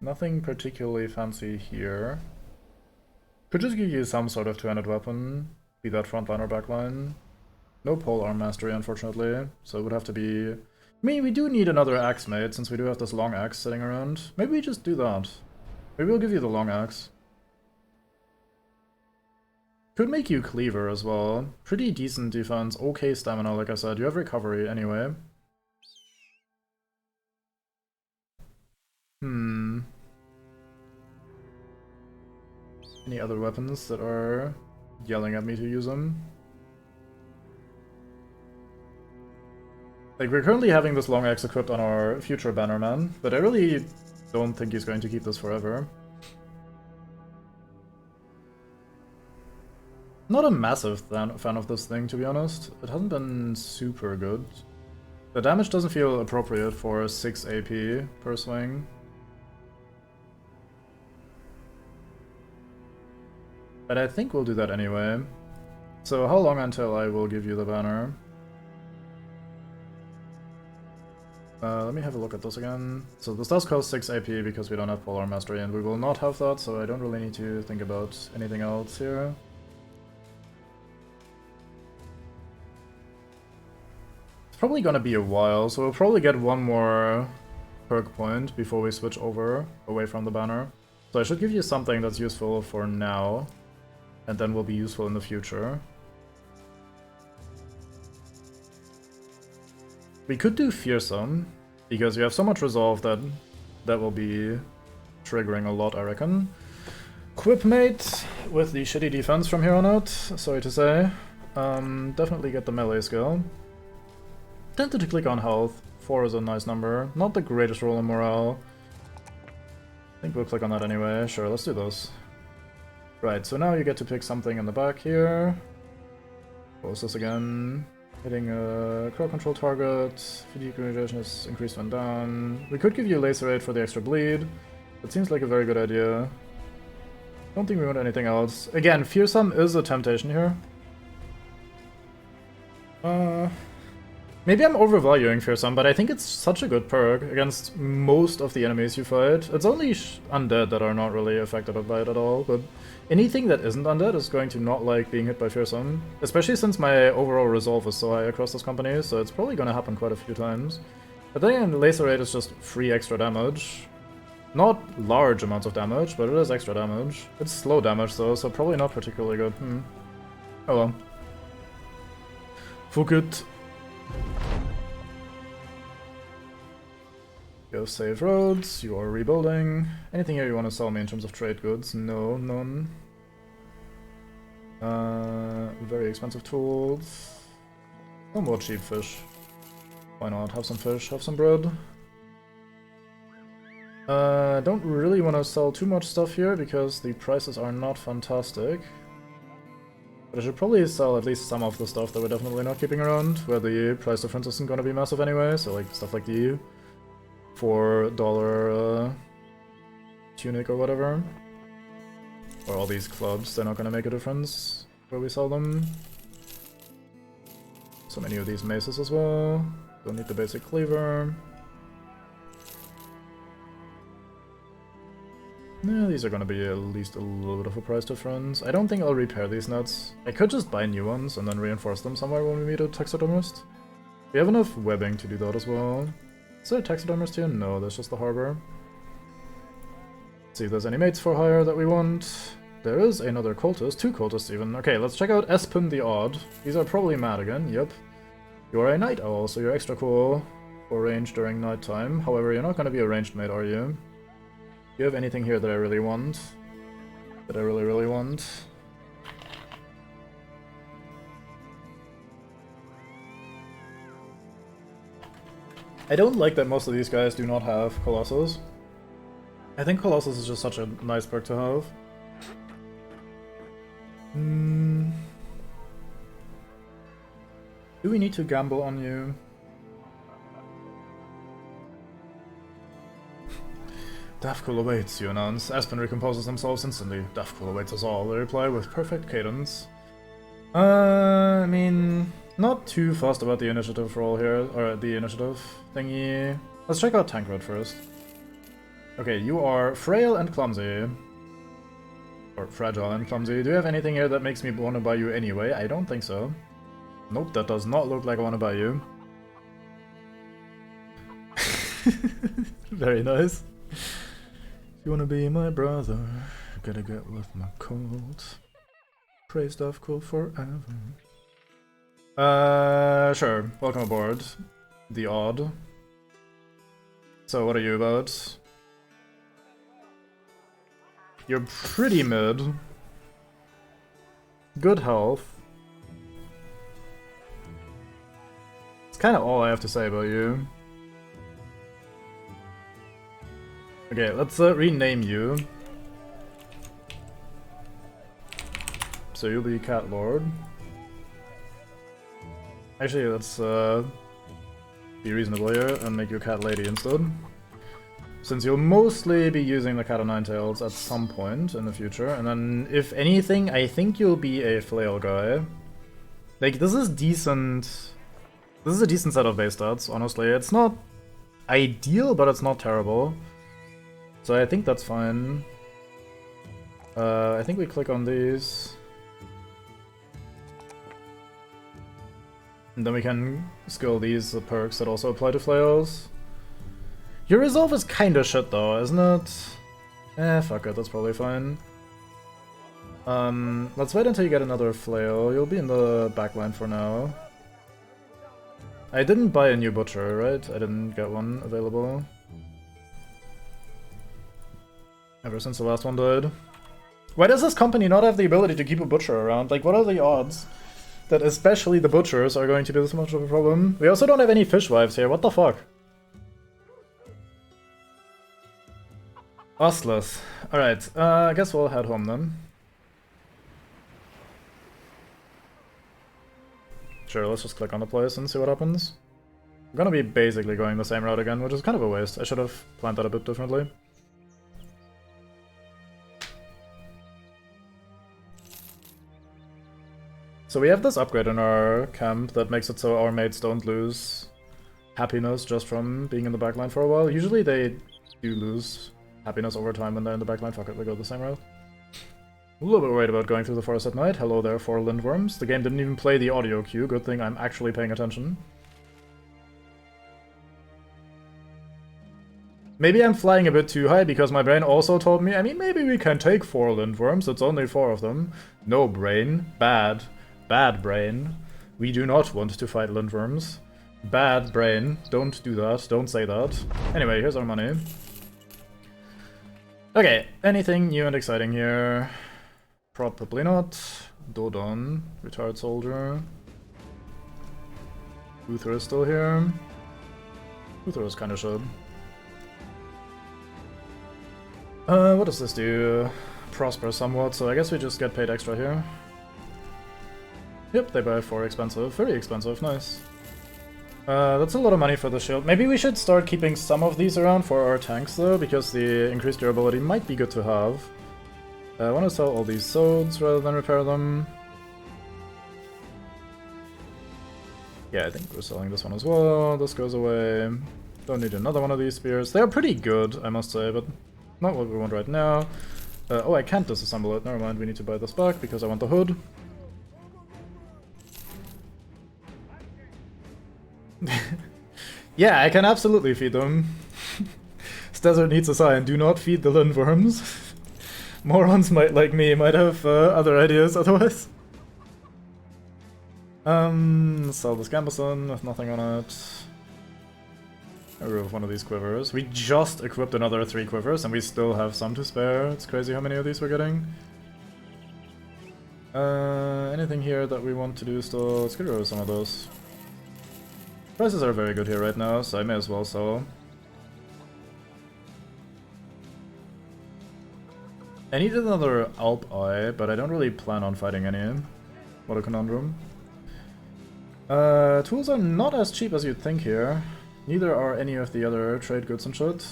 Nothing particularly fancy here. Could just give you some sort of two-handed weapon, be that frontline or backline. No polearm mastery, unfortunately, so it would have to be... I mean, we do need another axe mate, since we do have this long axe sitting around. Maybe we just do that. Maybe we'll give you the long axe. Could make you cleaver as well. Pretty decent defense, okay stamina, like I said. You have recovery anyway. Any other weapons that are yelling at me to use them? Like, we're currently having this long axe equipped on our future Bannerman, but I really don't think he's going to keep this forever. Not a massive fan of this thing, to be honest. It hasn't been super good. The damage doesn't feel appropriate for 6 AP per swing. But I think we'll do that anyway. So how long until I will give you the banner? Let me have a look at this again. So this does cost 6 AP because we don't have Polearm Mastery, and we will not have that, so I don't really need to think about anything else here. It's probably gonna be a while, so we'll probably get one more perk point before we switch over away from the banner. So I should give you something that's useful for now, and then will be useful in the future. We could do Fearsome, because we have so much resolve that that will be triggering a lot, I reckon. Quipmate with the shitty defense from here on out, sorry to say. Definitely get the melee skill. Tempted to click on health. 4 is a nice number. Not the greatest roll in morale. I think we'll click on that anyway. Sure, let's do this. Right, so now you get to pick something in the back here. What was this again? Hitting a crowd control target. Fatigue regeneration is increased when down. We could give you Lacerate for the extra bleed. That seems like a very good idea. Don't think we want anything else. Again, Fearsome is a temptation here. Maybe I'm overvaluing Fearsome, but I think it's such a good perk against most of the enemies you fight. It's only undead that are not really affected by it at all, but anything that isn't undead is going to not like being hit by Fearsome. Especially since my overall resolve is so high across this company, so it's probably going to happen quite a few times. But then again, Lacerate is just free extra damage. Not large amounts of damage, but it is extra damage. It's slow damage though, so probably not particularly good. Oh well. Fuck it. Go save roads, you are rebuilding. Anything here you want to sell me in terms of trade goods? No, none. Very expensive tools. Some more cheap fish. Why not? Have some fish, have some bread. Don't really want to sell too much stuff here because the prices are not fantastic. But I should probably sell at least some of the stuff that we're definitely not keeping around, where the price difference isn't going to be massive anyway, so like stuff like the $4 tunic or whatever. Or all these clubs, they're not going to make a difference. where we sell them. So many of these maces as well. Don't need the basic cleaver. Yeah, these are gonna be at least a little bit of a price difference. I don't think I'll repair these nuts. I could just buy new ones and then reinforce them somewhere when we meet a taxidermist. We have enough webbing to do that as well. Is there a taxidermist here? No, there's just the harbor. Let's see if there's any mates for hire that we want. There is another cultist, 2 cultists even. Okay, let's check out Espen the Odd. These are probably mad again, yep. You are a night owl, so you're extra cool for range during nighttime. However, you're not gonna be a ranged mate, are you? Do you have anything here that I really want? That I really want? I don't like that most of these guys do not have Colossus. I think Colossus is just such a nice perk to have. Do we need to gamble on you? Dav'Kul awaits, you announce. Aspen recomposes themselves instantly. Dav'Kul awaits us all, they reply with perfect cadence. I mean, not too fussed about the initiative roll here, or the initiative thingy. Let's check out Tancred first. Okay, you are frail and clumsy. Or fragile and clumsy. Do you have anything here that makes me want to buy you anyway? I don't think so. Nope, that does not look like I want to buy you. Very nice. If you want to be my brother, gotta get with my cult. Praise Dav'Kul forever. Sure. Welcome aboard. The Odd. So, what are you about? You're pretty mid. Good health. It's kind of all I have to say about you. Okay, let's rename you. So you'll be Cat Lord. Actually, let's be reasonable here and make you Cat Lady instead. Since you'll mostly be using the Cat o' Nine Tails at some point in the future, and then if anything, I think you'll be a Flail guy. Like, this is decent. This is a decent set of base stats, honestly. It's not ideal, but it's not terrible. So I think that's fine. I think we click on these. And then we can skill these perks that also apply to flails. Your resolve is kinda shit though, isn't it? Fuck it, that's probably fine. Let's wait until you get another flail. You'll be in the backline for now. I didn't buy a new butcher, right? I didn't get one available. Ever since the last one died. Why does this company not have the ability to keep a butcher around? Like, what are the odds that especially the butchers are going to be this much of a problem? We also don't have any fishwives here, what the fuck? Ostless. Alright, I guess we'll head home then. Sure, let's just click on the place and see what happens. I'm gonna be basically going the same route again, which is kind of a waste. I should have planned that a bit differently. So we have this upgrade in our camp that makes it so our mates don't lose happiness just from being in the backline for a while. Usually they do lose happiness over time when they're in the backline. Fuck it, we go the same route. A little bit worried about going through the forest at night. Hello there, 4 lindworms. The game didn't even play the audio cue. Good thing I'm actually paying attention. Maybe I'm flying a bit too high because my brain also told me, I mean, maybe we can take 4 lindworms. It's only 4 of them. No brain. Bad. Bad brain. We do not want to fight lindworms. Bad brain. Don't do that. Don't say that. Anyway, here's our money. Okay, anything new and exciting here? Probably not. Dodon, retired soldier. Uther is still here. Uther is kinda should. What does this do? Prosper somewhat, so I guess we just get paid extra here. Yep, they buy 4 expensive. Very expensive, nice. That's a lot of money for the shield. Maybe we should start keeping some of these around for our tanks though, because the increased durability might be good to have. I want to sell all these swords rather than repair them. Yeah, I think we're selling this one as well. This goes away. Don't need another one of these spears. They're pretty good, I must say, but not what we want right now. Oh, I can't disassemble it. Never mind, we need to buy this back because I want the hood. Yeah, I can absolutely feed them. This desert needs a sign. Do not feed the lindworms. Morons like me might have other ideas otherwise. Sell this gambeson with nothing on it. I remove one of these quivers. We just equipped another 3 quivers and we still have some to spare. It's crazy how many of these we're getting. Anything here that we want to do still? Let's get rid of some of those. Prices are very good here right now, so I may as well sell. I needed another Alp Eye, but I don't really plan on fighting any. What a conundrum. Tools are not as cheap as you'd think here. Neither are any of the other trade goods and shit.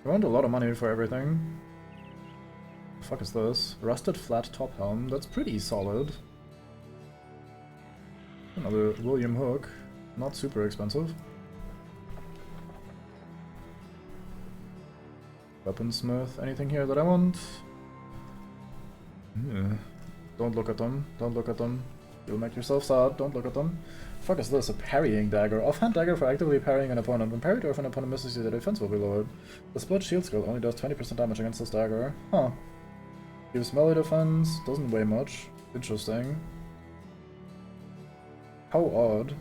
I want a lot of money for everything. The fuck is this? Rusted flat top helm. That's pretty solid. Another William Hook. Not super expensive. Weaponsmith. Anything here that I want? Yeah. Don't look at them. Don't look at them. You'll make yourself sad. Don't look at them. Fuck is this? A parrying dagger. Offhand dagger for actively parrying an opponent. When parried or if an opponent misses you, the defense will be lowered. The split shield skill only does 20% damage against this dagger. Huh. Gives melee defense. Doesn't weigh much. Interesting. How odd.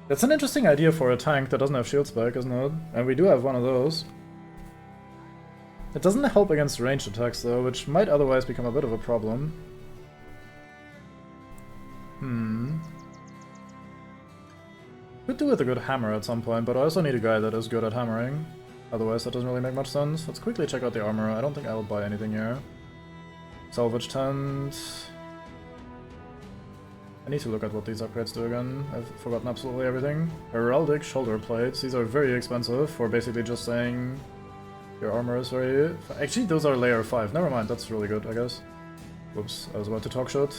That's an interesting idea for a tank that doesn't have shield spike, isn't it? And we do have one of those. It doesn't help against ranged attacks though, which might otherwise become a bit of a problem. Could do with a good hammer at some point, but I also need a guy that is good at hammering. Otherwise that doesn't really make much sense. Let's quickly check out the armor. I don't think I'll buy anything here. Salvage tent. I need to look at what these upgrades do again. I've forgotten absolutely everything. Heraldic shoulder plates. These are very expensive for basically just saying your armor is very... Actually, those are layer 5. Never mind, that's really good, I guess. Whoops, I was about to talk shit.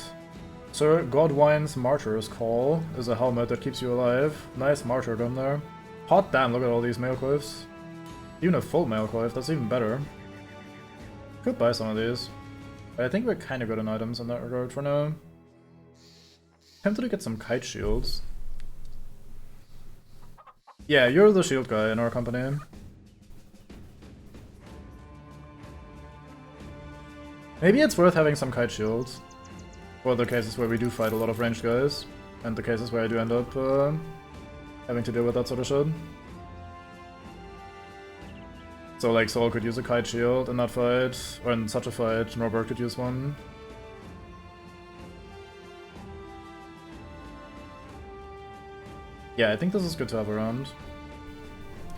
Sir Godwine's Martyr's Call is a helmet that keeps you alive. Nice martyrdom there. Hot damn, look at all these mail quiffs. Even a full mail quiff, that's even better. Could buy some of these. But I think we're kind of good on items in that regard for now. Tempted to get some kite shields. Yeah, you're the shield guy in our company. Maybe it's worth having some kite shields. For the cases where we do fight a lot of ranged guys. And the cases where I do end up having to deal with that sort of shit. So like Sol could use a kite shield in that fight, or in such a fight, Norbert could use one. Yeah, I think this is good to have around.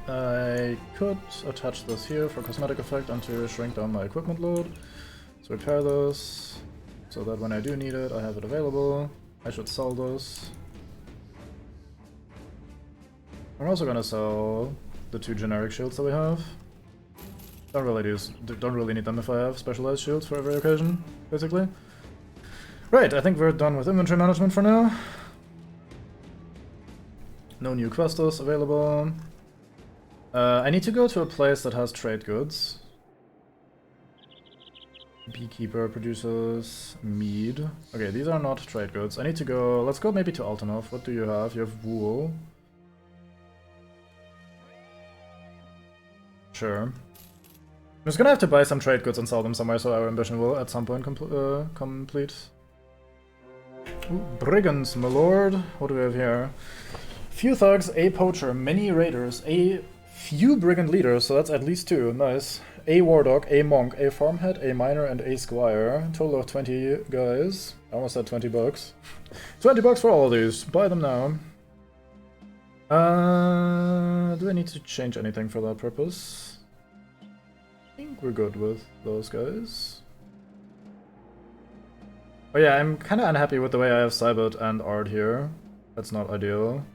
I could attach this here for cosmetic effect and to shrink down my equipment load. So repair this, so that when I do need it, I have it available. I should sell this. I'm also gonna sell the 2 generic shields that we have. Don't really need them if I have specialized shields for every occasion, basically. Right, I think we're done with inventory management for now. No new questos available. I need to go to a place that has trade goods. Beekeeper produces mead. Okay, these are not trade goods. I need to go... Let's go maybe to Altanov. What do you have? You have wool. Sure. I'm just gonna have to buy some trade goods and sell them somewhere, so our ambition will at some point complete. Ooh, brigands, my lord. What do we have here? Few thugs, a poacher, many raiders, a few brigand leaders, so that's at least 2. Nice. A wardog, a monk, a farmhead, a miner, and a squire. Total of 20 guys. I almost said 20 bucks. 20 bucks for all of these. Buy them now. Do I need to change anything for that purpose? I think we're good with those guys. Oh yeah, I'm kind of unhappy with the way I have Cybot and Ard here. That's not ideal.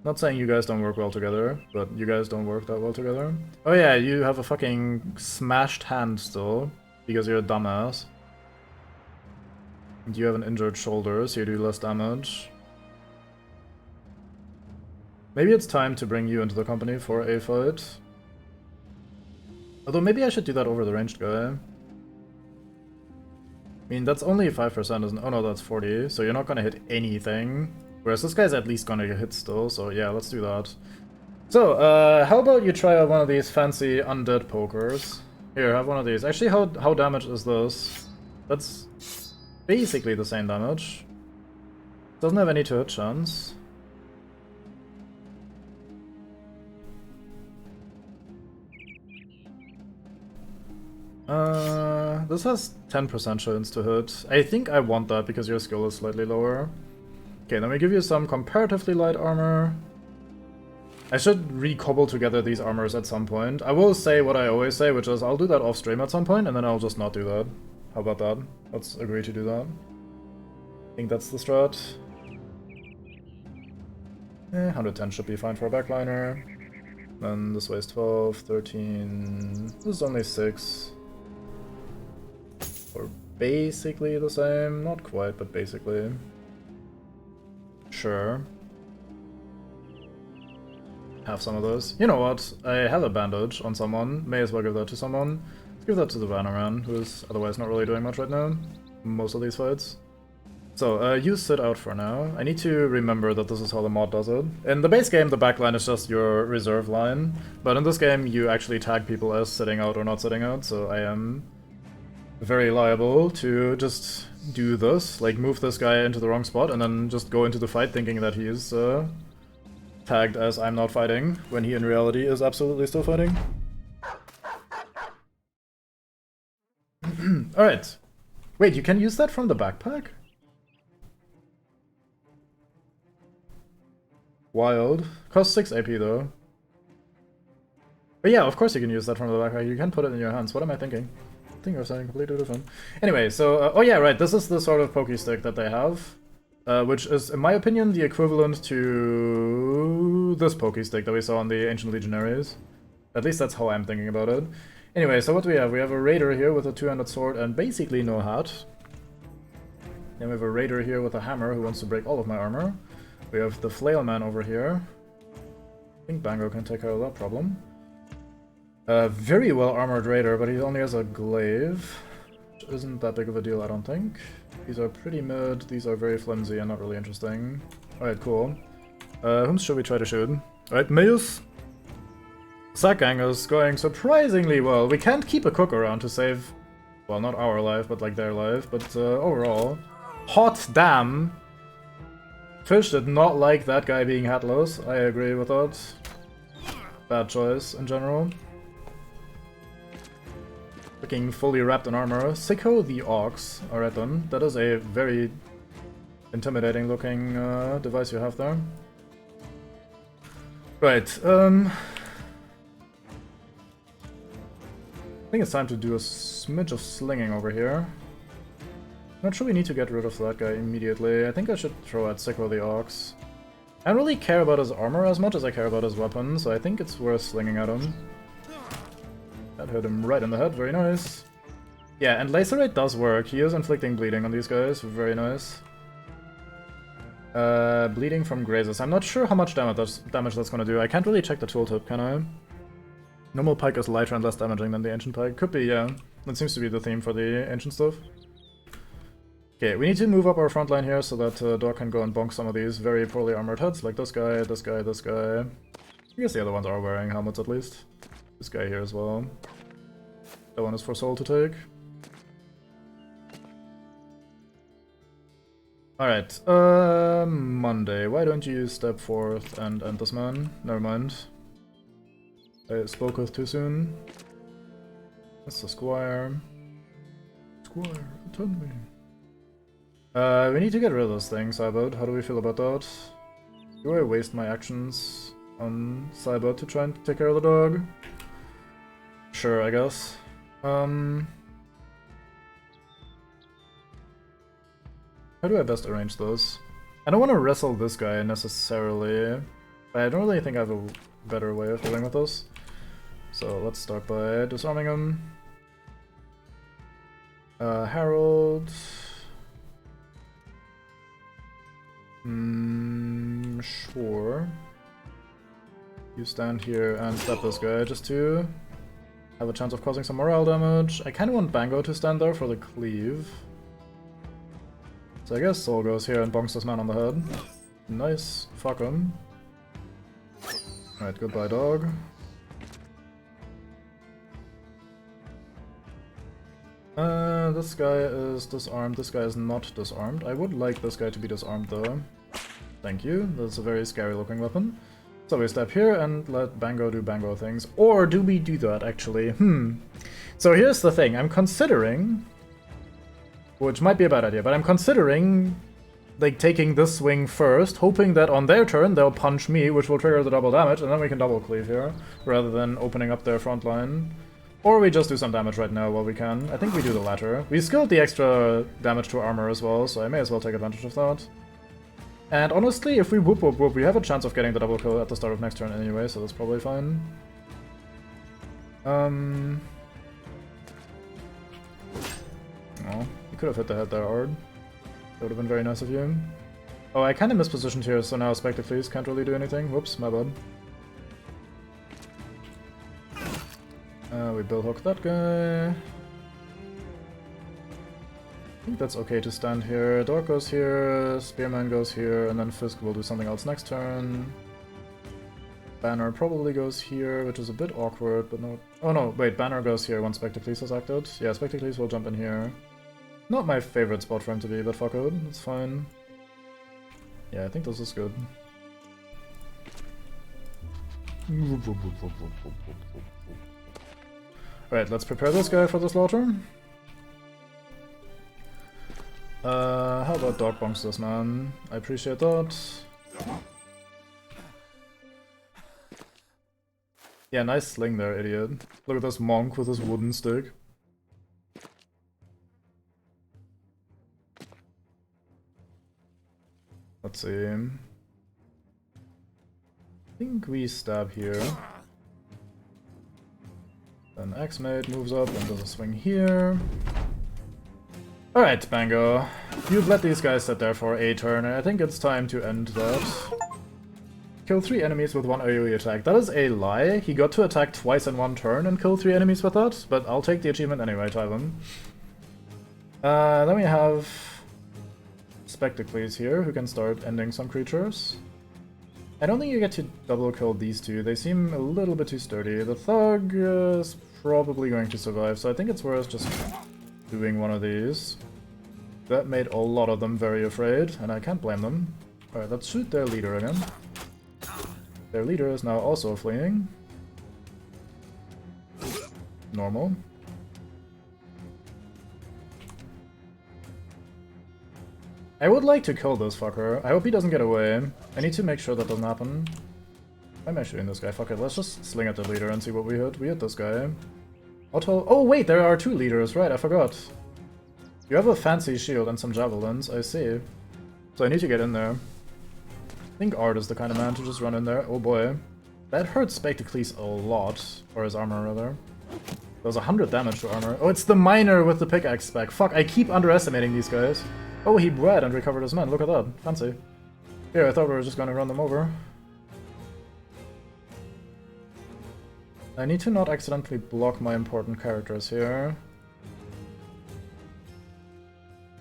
Not saying you guys don't work well together, but you guys don't work that well together. Oh yeah, you have a fucking smashed hand still, because you're a dumbass. You have an injured shoulder, so you do less damage. Maybe it's time to bring you into the company for a fight. Although maybe I should do that over the ranged guy. I mean, that's only 5%, isn't it? Oh no, that's 40, so you're not gonna hit anything. Whereas this guy's at least gonna get hit still, so yeah, let's do that. So, how about you try out one of these fancy undead pokers? Here, have one of these. Actually, how damaged is this? That's basically the same damage. Doesn't have any to hit chance. This has 10% chance to hit. I think I want that because your skill is slightly lower. Okay, then we give you some comparatively light armor. I should re-cobble together these armors at some point. I will say what I always say, which is I'll do that off stream at some point, and then I'll just not do that. How about that? Let's agree to do that. I think that's the strat. 110 should be fine for a backliner. Then this weighs 12, 13... This is only 6. Or basically the same. Not quite, but basically. Sure. Have some of those. You know what? I have a bandage on someone. May as well give that to someone. Let's give that to the Bannerman, who is otherwise not really doing much right now. Most of these fights. So, you sit out for now. I need to remember that this is how the mod does it. In the base game, the backline is just your reserve line. But in this game, you actually tag people as sitting out or not sitting out, so I am very liable to just do this. Like, move this guy into the wrong spot and then just go into the fight thinking that he is tagged as I'm not fighting, when he in reality is absolutely still fighting. Alright. Wait, you can use that from the backpack? Wild. Costs 6 AP though. But yeah, of course you can use that from the backpack. You can put it in your hands. What am I thinking? I think I was something completely different. Anyway, so... oh yeah, right. This is the sort of pokey stick that they have. Which is, in my opinion, the equivalent to this pokey stick that we saw in the Ancient Legionaries. At least that's how I'm thinking about it. Anyway, so what do we have? We have a raider here with a two-handed sword and basically no hat. Then we have a raider here with a hammer who wants to break all of my armor. We have the flail man over here. I think Bango can take care of that problem. Very well armored raider, but he only has a glaive. Which isn't that big of a deal, I don't think. These are pretty mid, these are very flimsy and not really interesting. Alright, cool. Whom should we try to shoot? Alright, Meus. Sack gang is going surprisingly well. We can't keep a cook around to save, well, not our life, but like their life, but overall. Hot damn! Fish did not like that guy being hatless, I agree with that. Bad choice in general. Looking fully wrapped in armor. Sicko the Ox. Alright then, that is a very intimidating looking device you have there. Right, I think it's time to do a smidge of slinging over here. Not sure we need to get rid of that guy immediately. I think I should throw at Sicko the Ox. I don't really care about his armor as much as I care about his weapon, so I think it's worth slinging at him. That hit him right in the head, very nice. Yeah, and Lacerate does work. He is inflicting bleeding on these guys, very nice. Bleeding from grazes. I'm not sure how much damage that's gonna do. I can't really check the tooltip, can I? Normal pike is lighter and less damaging than the ancient pike. Could be, yeah. That seems to be the theme for the ancient stuff. Okay, we need to move up our front line here so that Dog can go and bonk some of these very poorly armored heads, like this guy, this guy, this guy. I guess the other ones are wearing helmets at least. This guy here as well. That one is for Soul to take. Alright, Monday. Why don't you step forth and end this man? Never mind. I spoke with too soon. That's the Squire. Squire, attend me. We need to get rid of those things, Cybot. How do we feel about that? Do I waste my actions on Cybot to try and take care of the dog? Sure, I guess. How do I best arrange those? I don't want to wrestle this guy necessarily, but I don't really think I have a better way of dealing with this. So let's start by disarming him. Harold. Sure. You stand here and stab this guy just to have a chance of causing some morale damage. I kind of want Bango to stand there for the cleave. So I guess Soul goes here and bonks this man on the head. Nice. Fuck him. Alright, goodbye, dog. This guy is disarmed. This guy is not disarmed. I would like this guy to be disarmed, though. Thank you. That's a very scary-looking weapon. So we step here and let Bango do Bango things. Or do we do that, actually? So here's the thing. I'm considering... Which might be a bad idea, but I'm considering like taking this swing first, hoping that on their turn they'll punch me, which will trigger the double damage, and then we can double cleave here, rather than opening up their front line. Or we just do some damage right now while we can. I think we do the latter. We skilled the extra damage to armor as well, so I may as well take advantage of that. And honestly, if we whoop whoop whoop, we have a chance of getting the double kill at the start of next turn anyway, so that's probably fine. Oh, you could have hit the head there, Ard. That would have been very nice of you. Oh, I kind of mispositioned here, so now Spectacles can't really do anything. Whoops, my bad. We bill hook that guy. I think that's okay to stand here. Dork goes here, Spearman goes here, and then Fisk will do something else next turn. Banner probably goes here, which is a bit awkward, but no... Oh no, wait, Banner goes here once Spectacles is acted. Yeah, Spectacles will jump in here. Not my favorite spot for him to be, but fuck it, it's fine. Yeah, I think this is good. Alright, let's prepare this guy for the slaughter. How about dog bonks this man? I appreciate that. Yeah, nice sling there, idiot. Look at this monk with his wooden stick. Let's see. I think we stab here. Then X-Mate moves up and does a swing here. Alright, Bango. You've let these guys sit there for a turn, and I think it's time to end that. Kill 3 enemies with 1 AoE attack. That is a lie. He got to attack twice in 1 turn and kill 3 enemies with that, but I'll take the achievement anyway, Tyvum. Then we have Spectacles here, who can start ending some creatures. I don't think you get to double kill these two. They seem a little bit too sturdy. The Thug is probably going to survive, so I think it's worth just doing one of these. That made a lot of them very afraid, and I can't blame them. Alright, let's shoot their leader again. Their leader is now also fleeing. Normal. I would like to kill this fucker. I hope he doesn't get away. I need to make sure that doesn't happen. Why am I shooting this guy? Fuck it, let's just sling at the leader and see what we hit. We hit this guy. Auto. Oh wait, there are 2 leaders, right, I forgot. You have a fancy shield and some javelins, I see. So I need to get in there. I think Art is the kind of man to just run in there. Oh boy. That hurts Spectacles a lot. Or his armor, rather. Does 100 damage to armor. Oh, it's the miner with the pickaxe spec. Fuck, I keep underestimating these guys. Oh, he bled and recovered his men. Look at that. Fancy. Here, I thought we were just going to run them over. I need to not accidentally block my important characters here.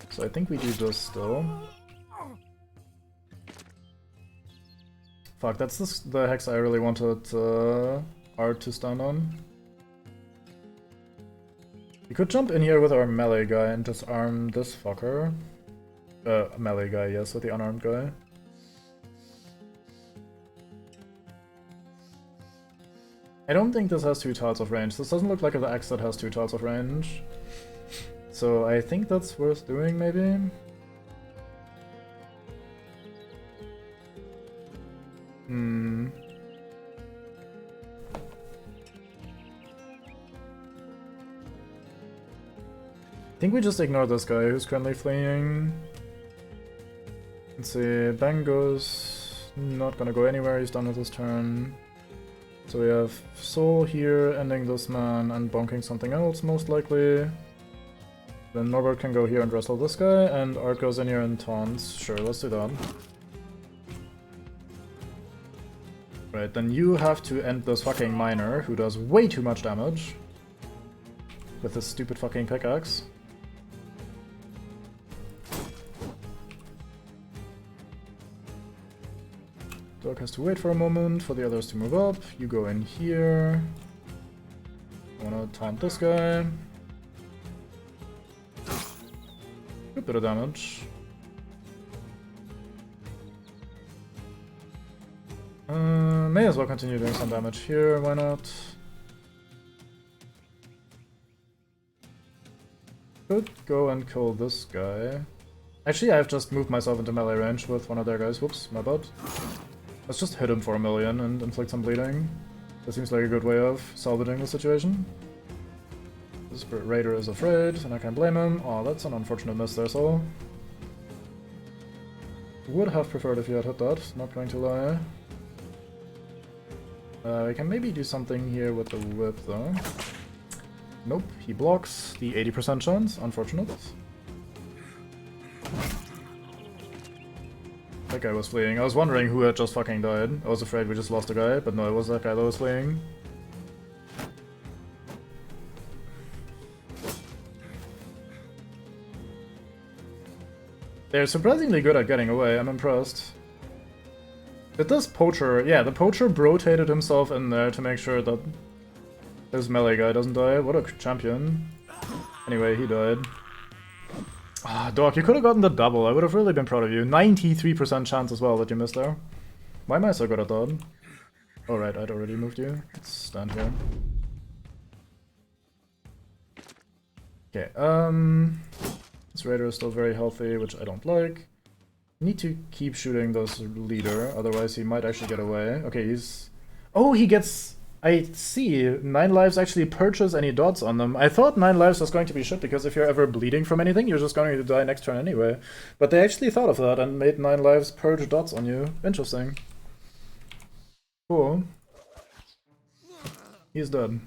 So I think we do this still. Fuck, that's the hex I really wanted Art to stand on. We could jump in here with our melee guy and disarm this fucker. Melee guy, yes, with the unarmed guy. I don't think this has 2 tiles of range. This doesn't look like an axe that has 2 tiles of range. So I think that's worth doing, maybe? I think we just ignore this guy who's currently fleeing. Let's see, Bango's not gonna go anywhere, he's done with his turn. So we have Soul here, ending this man and bonking something else, most likely. Then Norbert can go here and wrestle this guy, and Art goes in here and taunts. Sure, let's do that. Right, then you have to end this fucking miner who does way too much damage with this stupid fucking pickaxe. Dog has to wait for a moment for the others to move up. You go in here. I wanna taunt this guy. Good bit of damage. May as well continue doing some damage here, why not? Could go and kill this guy. Actually, I've just moved myself into melee range with one of their guys. Whoops, my bad. Let's just hit him for 1,000,000 and inflict some bleeding. That seems like a good way of salvaging the situation. This raider is afraid, and I can't blame him. Oh, that's an unfortunate miss there, so. Would have preferred if you had hit that, not going to lie. We can maybe do something here with the whip, though. Nope, he blocks the 80% chance. Unfortunate. That guy was fleeing. I was wondering who had just fucking died. I was afraid we just lost a guy, but no, it was that guy that was fleeing. They're surprisingly good at getting away. I'm impressed. Did this poacher... Yeah, the poacher rotated himself in there to make sure that this melee guy doesn't die. What a champion. Anyway, he died. Ah, Doc, you could have gotten the double. I would have really been proud of you. 93% chance as well that you missed there. Why am I so good at that? Alright, I'd already moved you. Let's stand here. Okay, this raider is still very healthy, which I don't like. Need to keep shooting this leader, otherwise he might actually get away. Okay, he's... Oh, he gets... I see. 9 lives actually purges any dots on them. I thought 9 lives was going to be shit, because if you're ever bleeding from anything, you're just going to die next turn anyway. But they actually thought of that and made 9 lives purge dots on you. Interesting. Cool. He's dead.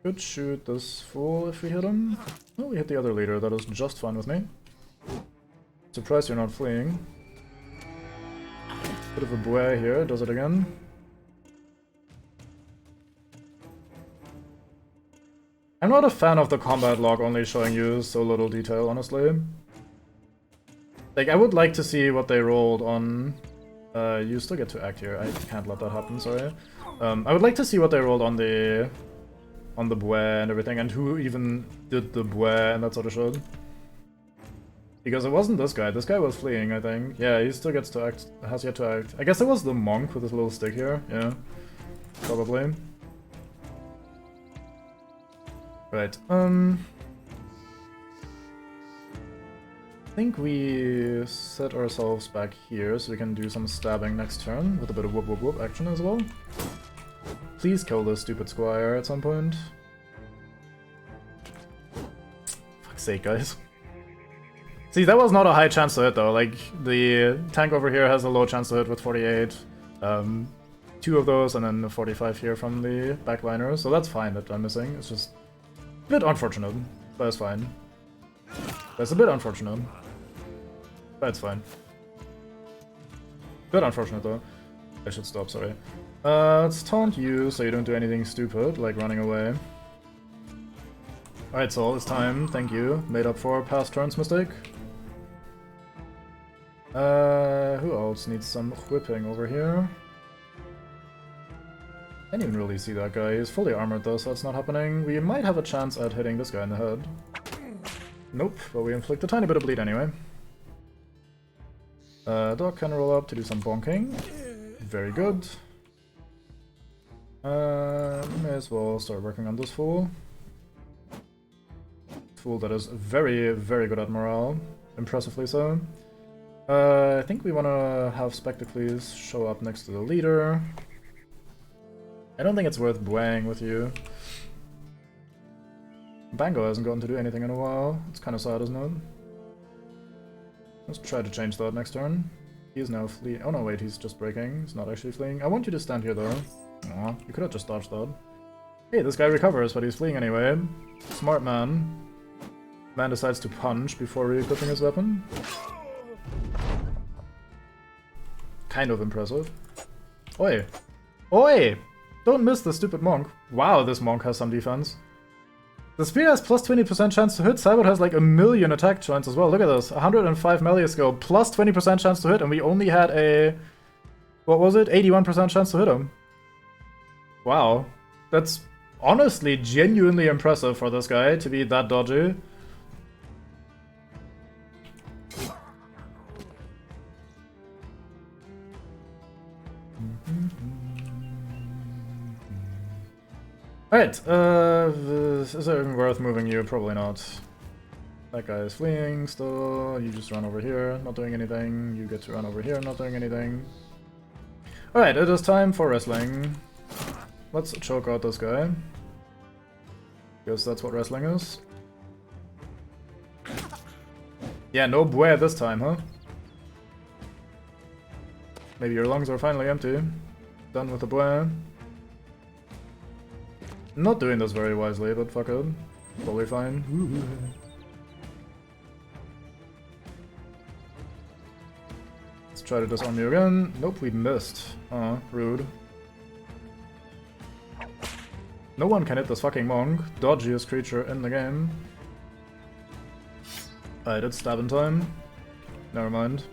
Could shoot this fool if we hit him. Oh, we hit the other leader. That is just fine with me. Surprised you're not fleeing. Bit of a bouet here. Does it again. I'm not a fan of the combat log only showing you so little detail, honestly. Like, I would like to see what they rolled on... you still get to act here. I can't let that happen, sorry. I would like to see what they rolled on the bouet and everything, and who even did the bouet and that sort of shit. Because it wasn't this guy. This guy was fleeing, I think. Yeah, he still gets to act, has yet to act. I guess it was the monk with his little stick here. Yeah, probably. Right, I think we set ourselves back here so we can do some stabbing next turn with a bit of whoop whoop whoop action as well. Please kill this stupid squire at some point. Fuck's sake, guys. See, that was not a high chance to hit though. Like, the tank over here has a low chance to hit with 48. 2 of those and then the 45 here from the backliner. So that's fine that I'm missing. It's just a bit unfortunate, but it's fine. That's a bit unfortunate. But it's fine. Bit unfortunate though. I should stop, sorry. Let's taunt you so you don't do anything stupid, like running away. Alright, Soul, it's time. Thank you. Made up for past turn's mistake. Who else needs some whipping over here? I didn't even really see that guy. He's fully armored though, so that's not happening. We might have a chance at hitting this guy in the head. Nope, but we inflict a tiny bit of bleed anyway. Dog can roll up to do some bonking. Very good. May as well start working on this fool. Fool that is very, very good at morale. Impressively so. I think we want to have Spectacles show up next to the leader. I don't think it's worth bouing with you. Bango hasn't gotten to do anything in a while. It's kind of sad, isn't it? Let's try to change that next turn. He is now fleeing. Oh no, wait, he's just breaking. He's not actually fleeing. I want you to stand here though. Aw, you could have just dodged that. Hey, this guy recovers, but he's fleeing anyway. Smart man. Man decides to punch before re-equipping his weapon. kind of impressive. Oi! Oi! Don't miss the stupid monk. Wow, this monk has some defense. The spear has plus 20% chance to hit. Cybot has like a million attack chance as well. Look at this. 105 melee skill, plus 20% chance to hit, and we only had a... what was it? 81% chance to hit him. Wow. That's honestly genuinely impressive for this guy to be that dodgy. Alright, is it even worth moving you? Probably not. That guy is fleeing still. You just run over here, not doing anything. You get to run over here, not doing anything. Alright, it is time for wrestling. Let's choke out this guy. Because that's what wrestling is. Yeah, no bue this time, huh? Maybe your lungs are finally empty. Done with the bue. Not doing this very wisely, but fuck it. Totally fine. Let's try to disarm you again. Nope, we missed. Rude. No one can hit this fucking monk. Dodgiest creature in the game. Alright, it's stabbing time. Never mind.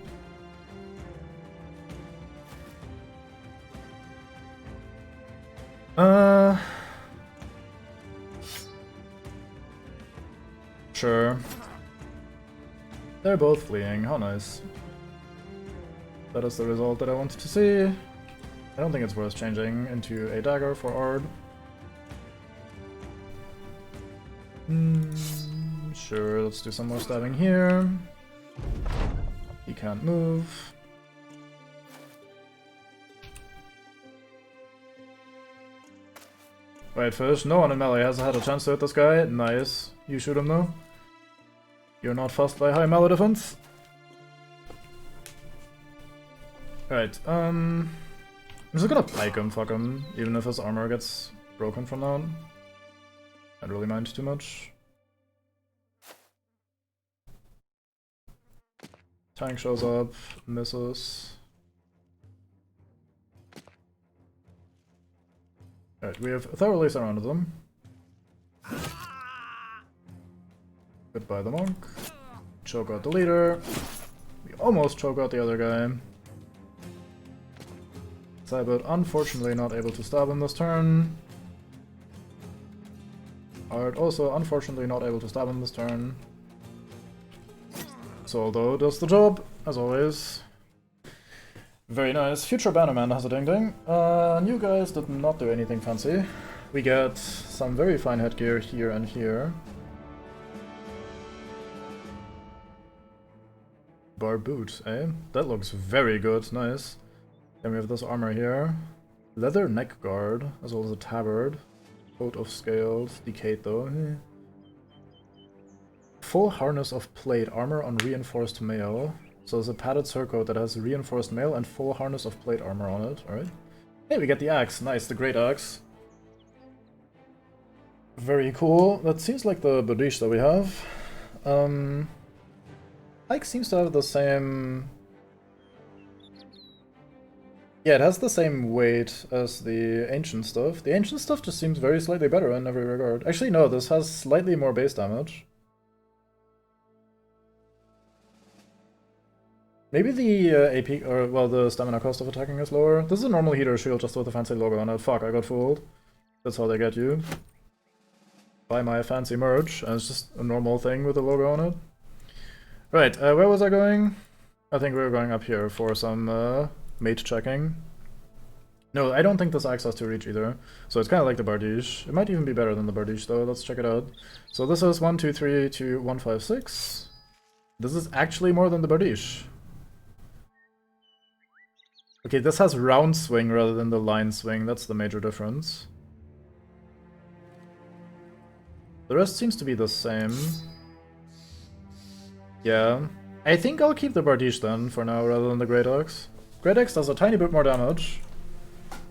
Sure. They're both fleeing, how nice. That is the result that I wanted to see. I don't think it's worth changing into a dagger for Ard. Sure, let's do some more stabbing here. He can't move. Right, fish. No one in melee has had a chance to hit this guy. Nice. You shoot him though. You're not fussed by high melee defense. Alright, I'm just gonna pike him, fuck him, even if his armor gets broken from now on. I don't really mind too much. Tank shows up, misses. Alright, we have thoroughly surrounded them. Goodbye the monk. Choke out the leader. We almost choke out the other guy. Cybot unfortunately not able to stab him this turn. Ard also unfortunately not able to stab him this turn. Soldo does the job, as always. Very nice. Future Bannerman has a ding ding. New guys did not do anything fancy. We get some very fine headgear here and here. Bar boot, eh? That looks very good, nice. Then we have this armor here. Leather neck guard, as well as a tabard. Coat of scales, decayed though. Full harness of plate, armor on reinforced mail. So there's a padded surcoat that has reinforced mail and full harness of plate armor on it, alright. Hey, we get the axe, nice, the great axe. Very cool. That seems like the Badish that we have. Pike seems to have the same... yeah, it has the same weight as the ancient stuff. The ancient stuff just seems very slightly better in every regard. Actually, no, this has slightly more base damage. Maybe the AP, or well, the stamina cost of attacking is lower. This is a normal heater shield just with a fancy logo on it. Fuck, I got fooled. That's how they get you. Buy my fancy merch, and it's just a normal thing with a logo on it. Right, where was I going? I think we were going up here for some mate checking. No, I don't think this axe has to reach either. So it's kind of like the Bardiche. It might even be better than the Bardiche though. Let's check it out. So this is 1, 2, 3, 2, 1, 5, 6. This is actually more than the Bardiche. Okay, this has round swing rather than the line swing. That's the major difference. The rest seems to be the same. Yeah. I think I'll keep the Bardiche then for now rather than the Great Axe. Great Axe does a tiny bit more damage,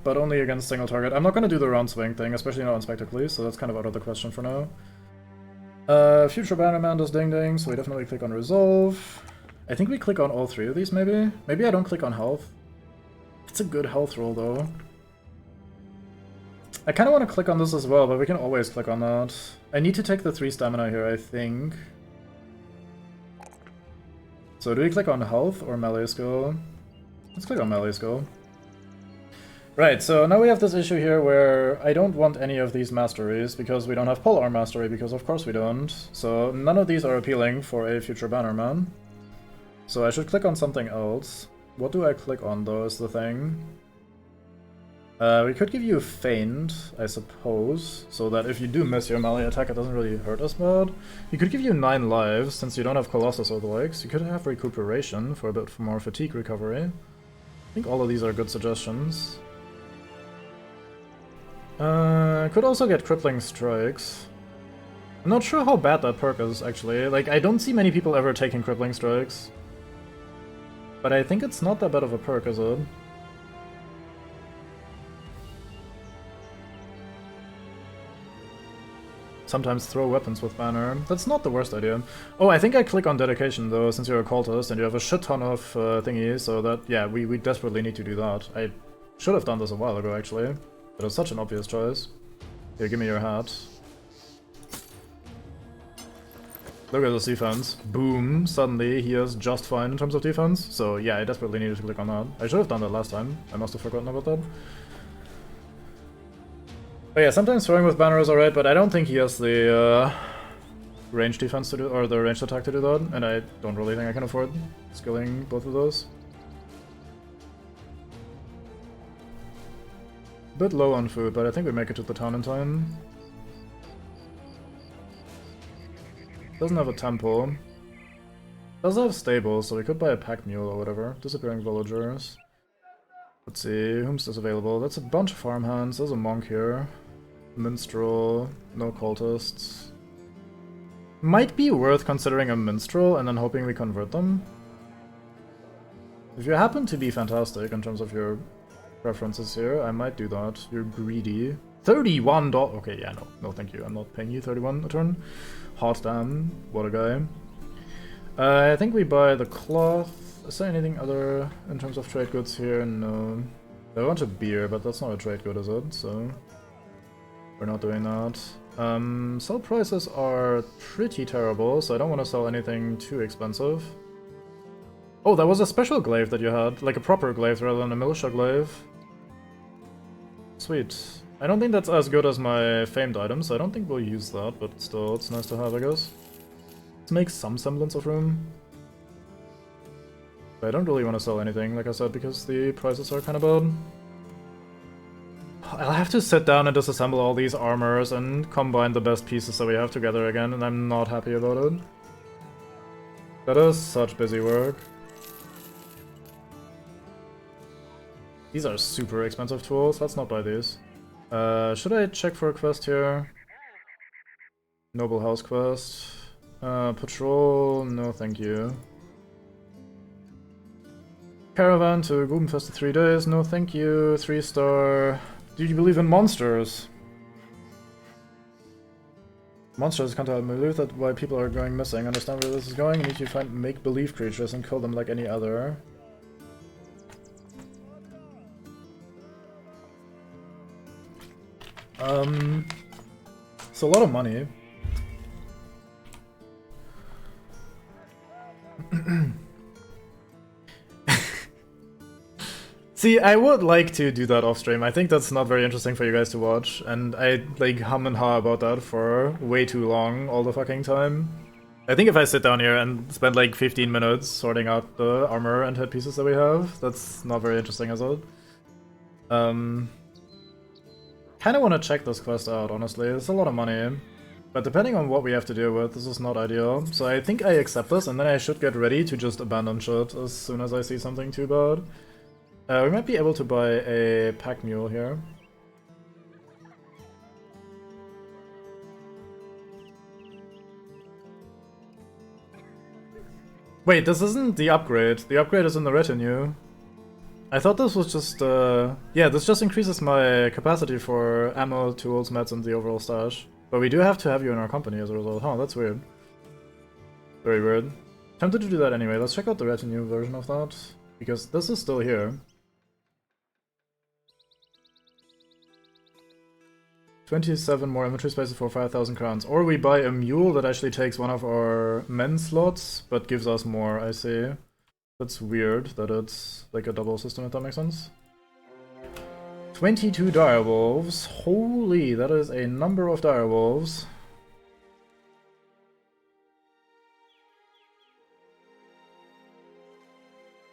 but only against single target. I'm not going to do the round swing thing, especially not on Spectacles, so that's kind of out of the question for now. Future Bannerman does ding ding, so we definitely click on Resolve. I think we click on all three of these maybe? Maybe I don't click on Health. It's a good health roll, though. I kind of want to click on this as well, but we can always click on that. I need to take the 3 stamina here, I think. So do we click on health or melee skill? Let's click on melee skill. Right, so now we have this issue here where I don't want any of these masteries because we don't have polearm mastery, because of course we don't. So none of these are appealing for a future bannerman. So I should click on something else. What do I click on though is the thing. We could give you Feint, I suppose, so that if you do miss your melee attack it doesn't really hurt as bad. We could give you 9 lives, since you don't have Colossus or the likes. You could have Recuperation for a bit more fatigue recovery. I think all of these are good suggestions. Could also get Crippling Strikes. I'm not sure how bad that perk is, actually. Like, I don't see many people ever taking Crippling Strikes. But I think it's not that bad of a perk, is it? Sometimes throw weapons with banner. That's not the worst idea. Oh, I think I click on dedication though, since you're a cultist and you have a shit ton of thingies, so that, yeah, we desperately need to do that. I should have done this a while ago, actually. It was such an obvious choice. Here, give me your hat. Look at this defense. Boom, suddenly he is just fine in terms of defense. So yeah, I desperately needed to click on that. I should have done that last time. I must have forgotten about that. But yeah, sometimes throwing with banner is alright, but I don't think he has the range defense to do, or the ranged attack to do that, and I don't really think I can afford skilling both of those. Bit low on food, but I think we make it to the town in time. Doesn't have a temple. Does have stables, so we could buy a pack mule or whatever. Disappearing villagers. Let's see, whom's this available? That's a bunch of farmhands. There's a monk here. Minstrel, no cultists. Might be worth considering a minstrel and then hoping we convert them. If you happen to be fantastic in terms of your preferences here, I might do that. You're greedy. $31! Okay, yeah, no thank you. I'm not paying you 31 a turn. Hot damn, what a guy. I think we buy the cloth. Is there anything other in terms of trade goods here? No. I want a beer, but that's not a trade good, is it? So we're not doing that. Sell prices are pretty terrible, so I don't want to sell anything too expensive. Oh, that was a special glaive that you had, like a proper glaive rather than a militia glaive. Sweet. I don't think that's as good as my famed item, so I don't think we'll use that, but still, it's nice to have, I guess. Let's make some semblance of room. But I don't really want to sell anything, like I said, because the prices are kind of bad. I'll have to sit down and disassemble all these armors and combine the best pieces that we have together again, and I'm not happy about it. That is such busy work. These are super expensive tools, let's not buy these. Should I check for a quest here? Noble House quest. Patrol, no thank you. Caravan to Grubenfest in 3 days, no thank you. 3-star. Do you believe in monsters? Monsters can't help me believe that why people are going missing. Understand where this is going? You need to find make-believe creatures and kill them like any other. It's a lot of money. See, I would like to do that off stream. I think that's not very interesting for you guys to watch, and I like hum and ha about that for way too long all the fucking time. I think if I sit down here and spend like 15 minutes sorting out the armor and headpieces that we have, that's not very interesting, is it? Kinda wanna check this quest out, honestly. It's a lot of money. But depending on what we have to deal with, this is not ideal. So I think I accept this, and then I should get ready to just abandon shit as soon as I see something too bad. We might be able to buy a pack mule here. Wait, this isn't the upgrade. The upgrade is in the retinue. I thought this was just, yeah, this just increases my capacity for ammo, tools, meds, and the overall stash. But we do have to have you in our company as a result. Huh, that's weird. Very weird. Tempted to do that anyway. Let's check out the retinue version of that, because this is still here. 27 more inventory spaces for 5,000 crowns. Or we buy a mule that actually takes one of our men slots, but gives us more, I see. That's weird that it's like a double system, if that makes sense. 22 direwolves. Holy, that is a number of direwolves.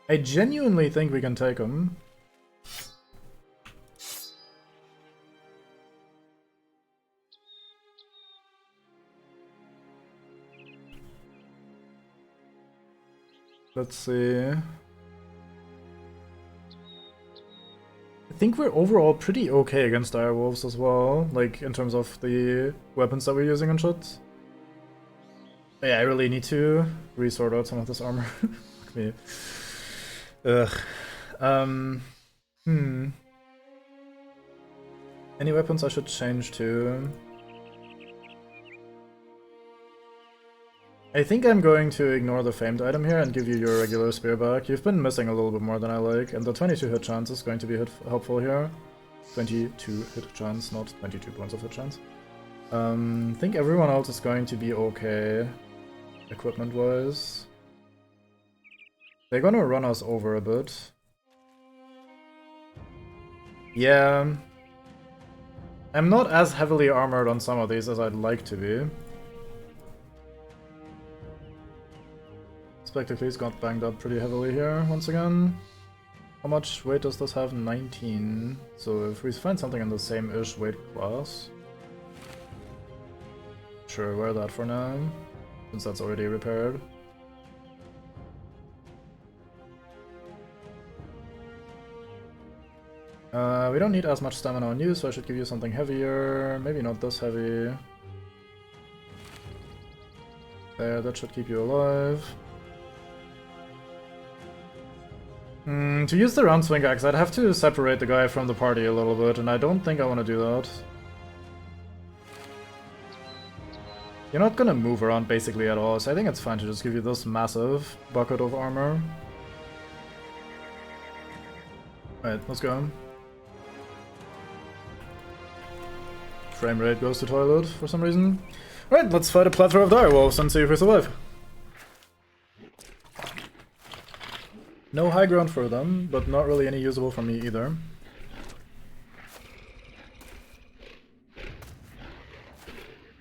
I genuinely think we can take them. Let's see. I think we're overall pretty okay against direwolves as well, like in terms of the weapons that we're using and shit. Yeah, I really need to resort out some of this armor. Fuck me. Ugh. Any weapons I should change to? I think I'm going to ignore the famed item here and give you your regular spear back. You've been missing a little bit more than I like, and the 22 hit chance is going to be helpful here. 22 hit chance, not 22 points of hit chance. I think everyone else is going to be okay, equipment-wise. They're gonna run us over a bit. Yeah. I'm not as heavily armored on some of these as I'd like to be. Spectacles got banged up pretty heavily here, once again. How much weight does this have? 19. So if we find something in the same-ish weight class... Sure, wear that for now, since that's already repaired. We don't need as much stamina on you, so I should give you something heavier. Maybe not this heavy. There, that should keep you alive. To use the round swing axe, I'd have to separate the guy from the party a little bit, and I don't think I want to do that. You're not gonna move around basically at all, so I think it's fine to just give you this massive bucket of armor. Alright, let's go. Frame rate goes to toilet for some reason. Alright, let's fight a plethora of direwolves and see if we survive. No high ground for them, but not really any usable for me either.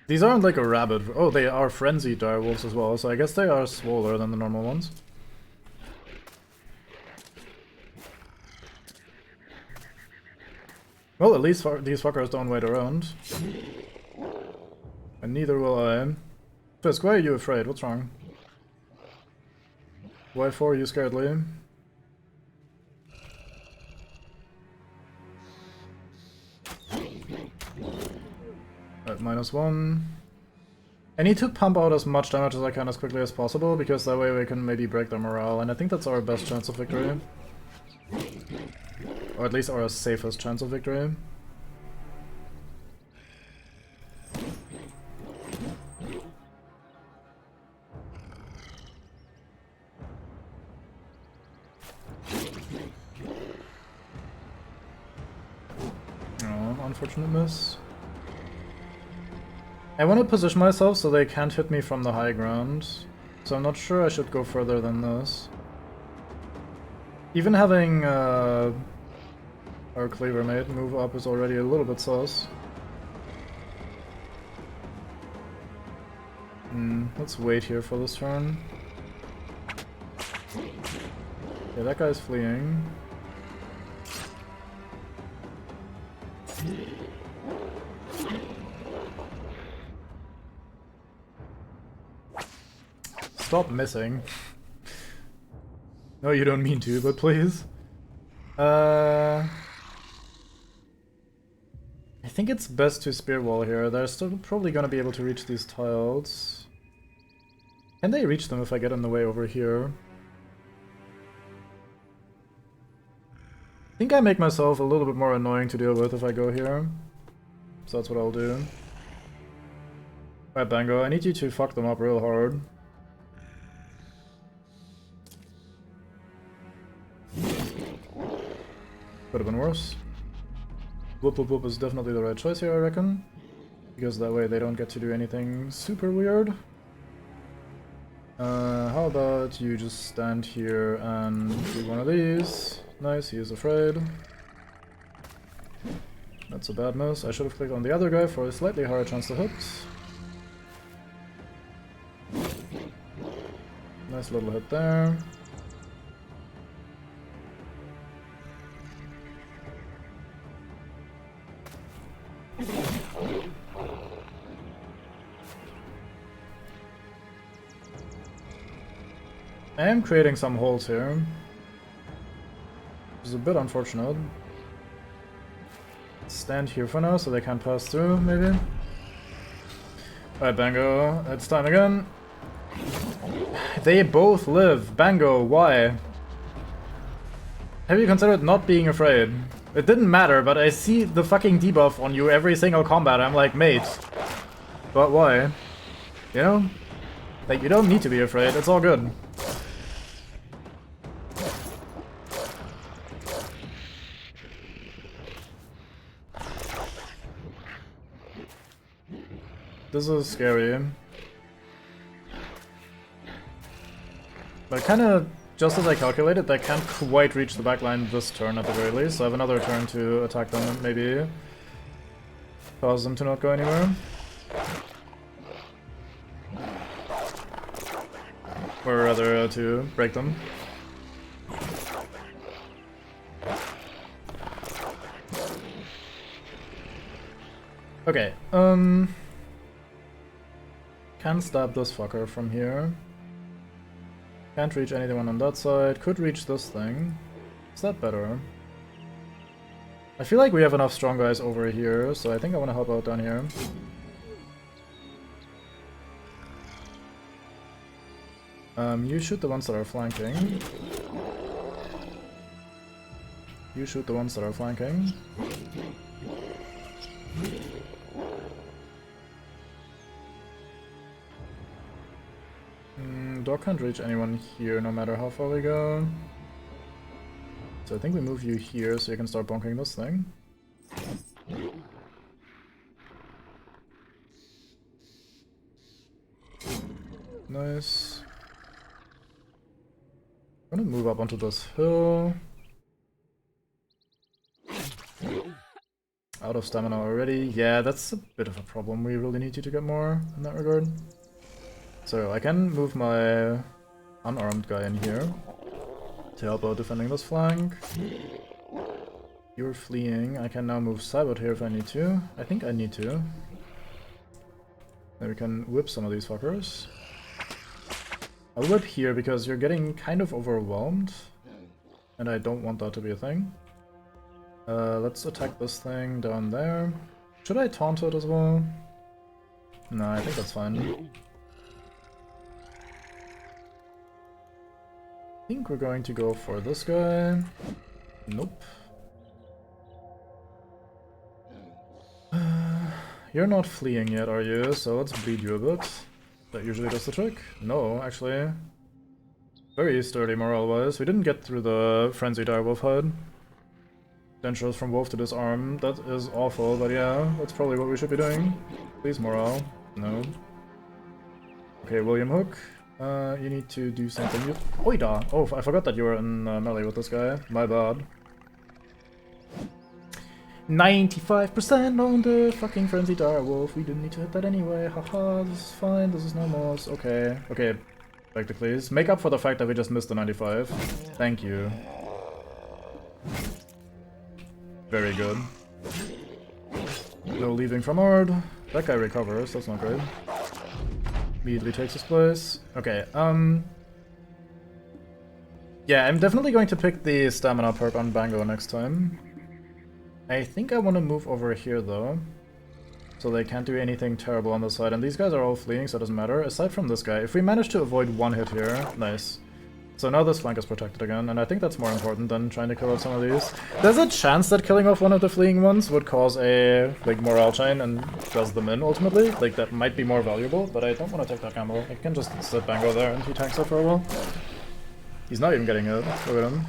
These aren't like a rabbit. Oh, they are frenzied direwolves as well, so I guess they are swoller than the normal ones. Well, at least these fuckers don't wait around. And neither will I. Fisk, why are you afraid? What's wrong? Why for you scared, Liam? Alright, -1. I need to pump out as much damage as I can as quickly as possible, because that way we can maybe break their morale, and I think that's our best chance of victory. Or at least our safest chance of victory. Oh, unfortunate miss. I want to position myself so they can't hit me from the high ground, so I'm not sure I should go further than this. Even having our cleaver mate move up is already a little bit sus. Let's wait here for this turn. Okay, that guy's fleeing. Stop missing. No, you don't mean to, but please. I think it's best to spear wall here. They're still probably gonna be able to reach these tiles. Can they reach them if I get in the way over here? I think I make myself a little bit more annoying to deal with if I go here. So that's what I'll do. Alright, Bango, I need you to fuck them up real hard. Could have been worse. Whoop Whoop Whoop is definitely the right choice here, I reckon. Because that way they don't get to do anything super weird. How about you just stand here and do one of these? Nice, he is afraid. That's a bad miss. I should have clicked on the other guy for a slightly higher chance to hit. Nice little hit there. I am creating some holes here, which is a bit unfortunate. Stand here for now so they can't pass through, maybe. Alright, Bango, it's time again. They both live. Bango, why? Have you considered not being afraid? It didn't matter, but I see the fucking debuff on you every single combat. I'm like, mate. But why? You know? Like, you don't need to be afraid, it's all good. This is scary. But kinda, just as I calculated, they can't quite reach the backline this turn at the very least, so I have another turn to attack them and maybe cause them to not go anywhere. Or rather, to break them. Okay, can stab this fucker from here. Can't reach anyone on that side. Could reach this thing. Is that better? I feel like we have enough strong guys over here, so I think I want to help out down here. You shoot the ones that are flanking. You shoot the ones that are flanking. Dog can't reach anyone here no matter how far we go. So I think we move you here so you can start bonking this thing. Nice. I'm gonna move up onto this hill. Out of stamina already. Yeah, that's a bit of a problem. We really need you to get more in that regard. So I can move my unarmed guy in here to help out defending this flank. You're fleeing. I can now move Cybot here if I need to. I think I need to. Then we can whip some of these fuckers. I'll whip here because you're getting kind of overwhelmed. And I don't want that to be a thing. Let's attack this thing down there. Should I taunt it as well? No, I think that's fine. I think we're going to go for this guy. Nope. You're not fleeing yet, are you? So let's bleed you a bit. That usually does the trick. No, actually. Very sturdy morale-wise. We didn't get through the Frenzy Direwolf HUD. Dentures from Wolf to disarm. That is awful, but yeah, that's probably what we should be doing. Please morale. No. Okay, William Hook. You need to do something. Oida! Oh, I forgot that you were in melee with this guy. My bad. 95% on the fucking Frenzy Direwolf. We didn't need to hit that anyway. Haha, this is fine. This is no moss. Okay. Okay. Back to please. Make up for the fact that we just missed the 95. Thank you. Very good. No leaving from Ard. That guy recovers. That's not great. Immediately takes his place. Okay, yeah, I'm definitely going to pick the stamina perk on Bango next time. I think I want to move over here though, so they can't do anything terrible on this side, and these guys are all fleeing, so it doesn't matter. Aside from this guy, if we manage to avoid one hit here, nice. So now this flank is protected again, and I think that's more important than trying to kill off some of these. There's a chance that killing off one of the fleeing ones would cause a big morale chain and does them in ultimately. Like, that might be more valuable, but I don't want to take that gamble. I can just sit Bango there and he tanks it for a while. He's not even getting hit. Look at him.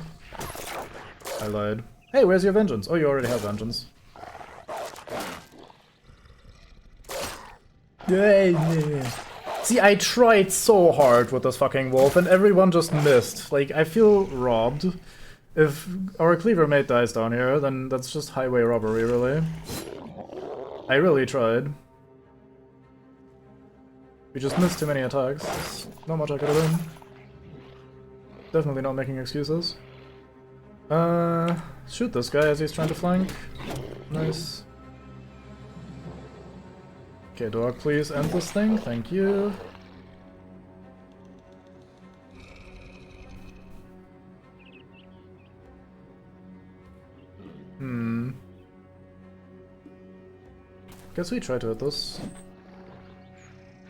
I lied. Hey, where's your vengeance? Oh, you already have vengeance. See, I tried so hard with this fucking wolf and everyone just missed. Like, I feel robbed. If our cleaver mate dies down here, then that's just highway robbery, really. I really tried. We just missed too many attacks. There's not much I could have done. Definitely not making excuses. Shoot this guy as he's trying to flank. Nice. Okay, dog, please end this thing. Thank you. Guess we try to hit this.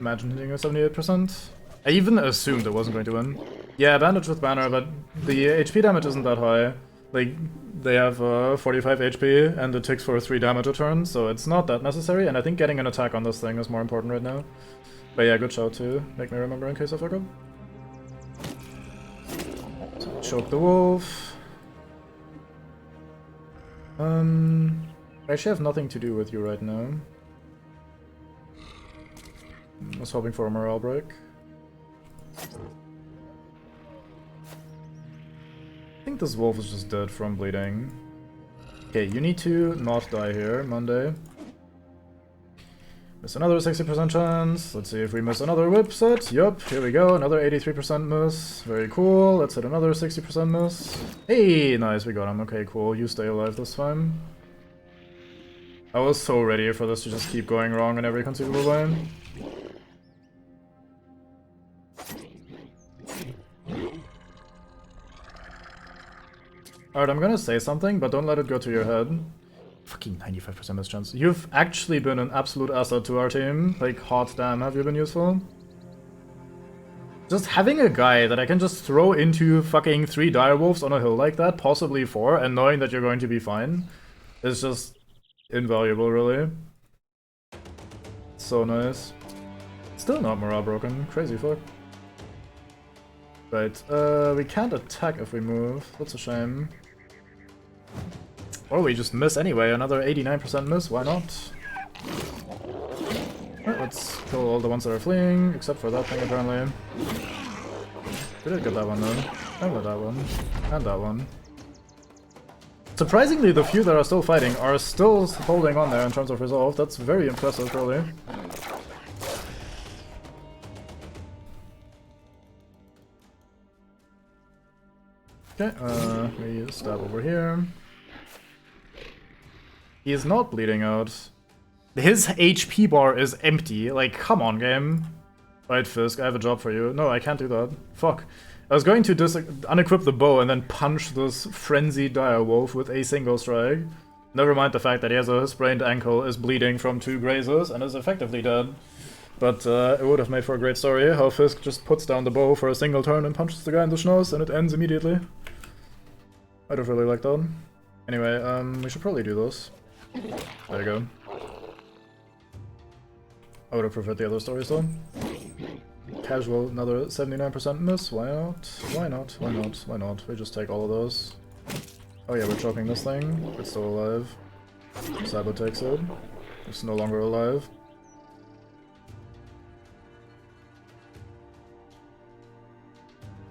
Imagine hitting a 78%. I even assumed it wasn't going to win. Yeah, bandage with banner, but the HP damage isn't that high. Like, they have 45 HP, and it ticks for 3 damage a turn, so it's not that necessary, and I think getting an attack on this thing is more important right now. But yeah, good shout too. Make me remember in case I fuck up. So choke the wolf. I actually have nothing to do with you right now. I was hoping for a morale break. I think this wolf is just dead from bleeding. Okay, you need to not die here, Monday. Miss another 60% chance. Let's see if we miss another whip set. Yup, here we go, another 83% miss. Very cool. Let's hit another 60% miss. Hey, nice, we got him. Okay, cool. You stay alive this time. I was so ready for this to just keep going wrong in every conceivable way. Alright, I'm gonna say something, but don't let it go to your head. Fucking 95% mischance. You've actually been an absolute asset to our team. Like, hot damn, have you been useful? Just having a guy that I can just throw into fucking 3 direwolves on a hill like that, possibly 4, and knowing that you're going to be fine, is just invaluable, really. So nice. Still not morale broken. Crazy fuck. Right, we can't attack if we move. That's a shame. Or we just miss anyway, another 89% miss, why not? Right, let's kill all the ones that are fleeing, except for that thing apparently. We did get that one though. And that one. And that one. Surprisingly, the few that are still fighting are still holding on there in terms of resolve. That's very impressive, really. Okay, we stab over here. He is not bleeding out. His HP bar is empty. Like, come on, game. Right, Fisk, I have a job for you. No, I can't do that. Fuck. I was going to unequip the bow and then punch this frenzied direwolf with a single strike. Never mind the fact that he has a sprained ankle, is bleeding from 2 grazes, and is effectively dead. But it would have made for a great story, how Fisk just puts down the bow for a single turn and punches the guy in the schnoz, and it ends immediately. I'd have really liked that. Anyway, we should probably do this. There you go. I would have preferred the other stories though. Casual, another 79% miss, why not? Why not? Why not? Why not? We just take all of those. Oh yeah, we're choking this thing. It's still alive. Sabo takes it. It's no longer alive.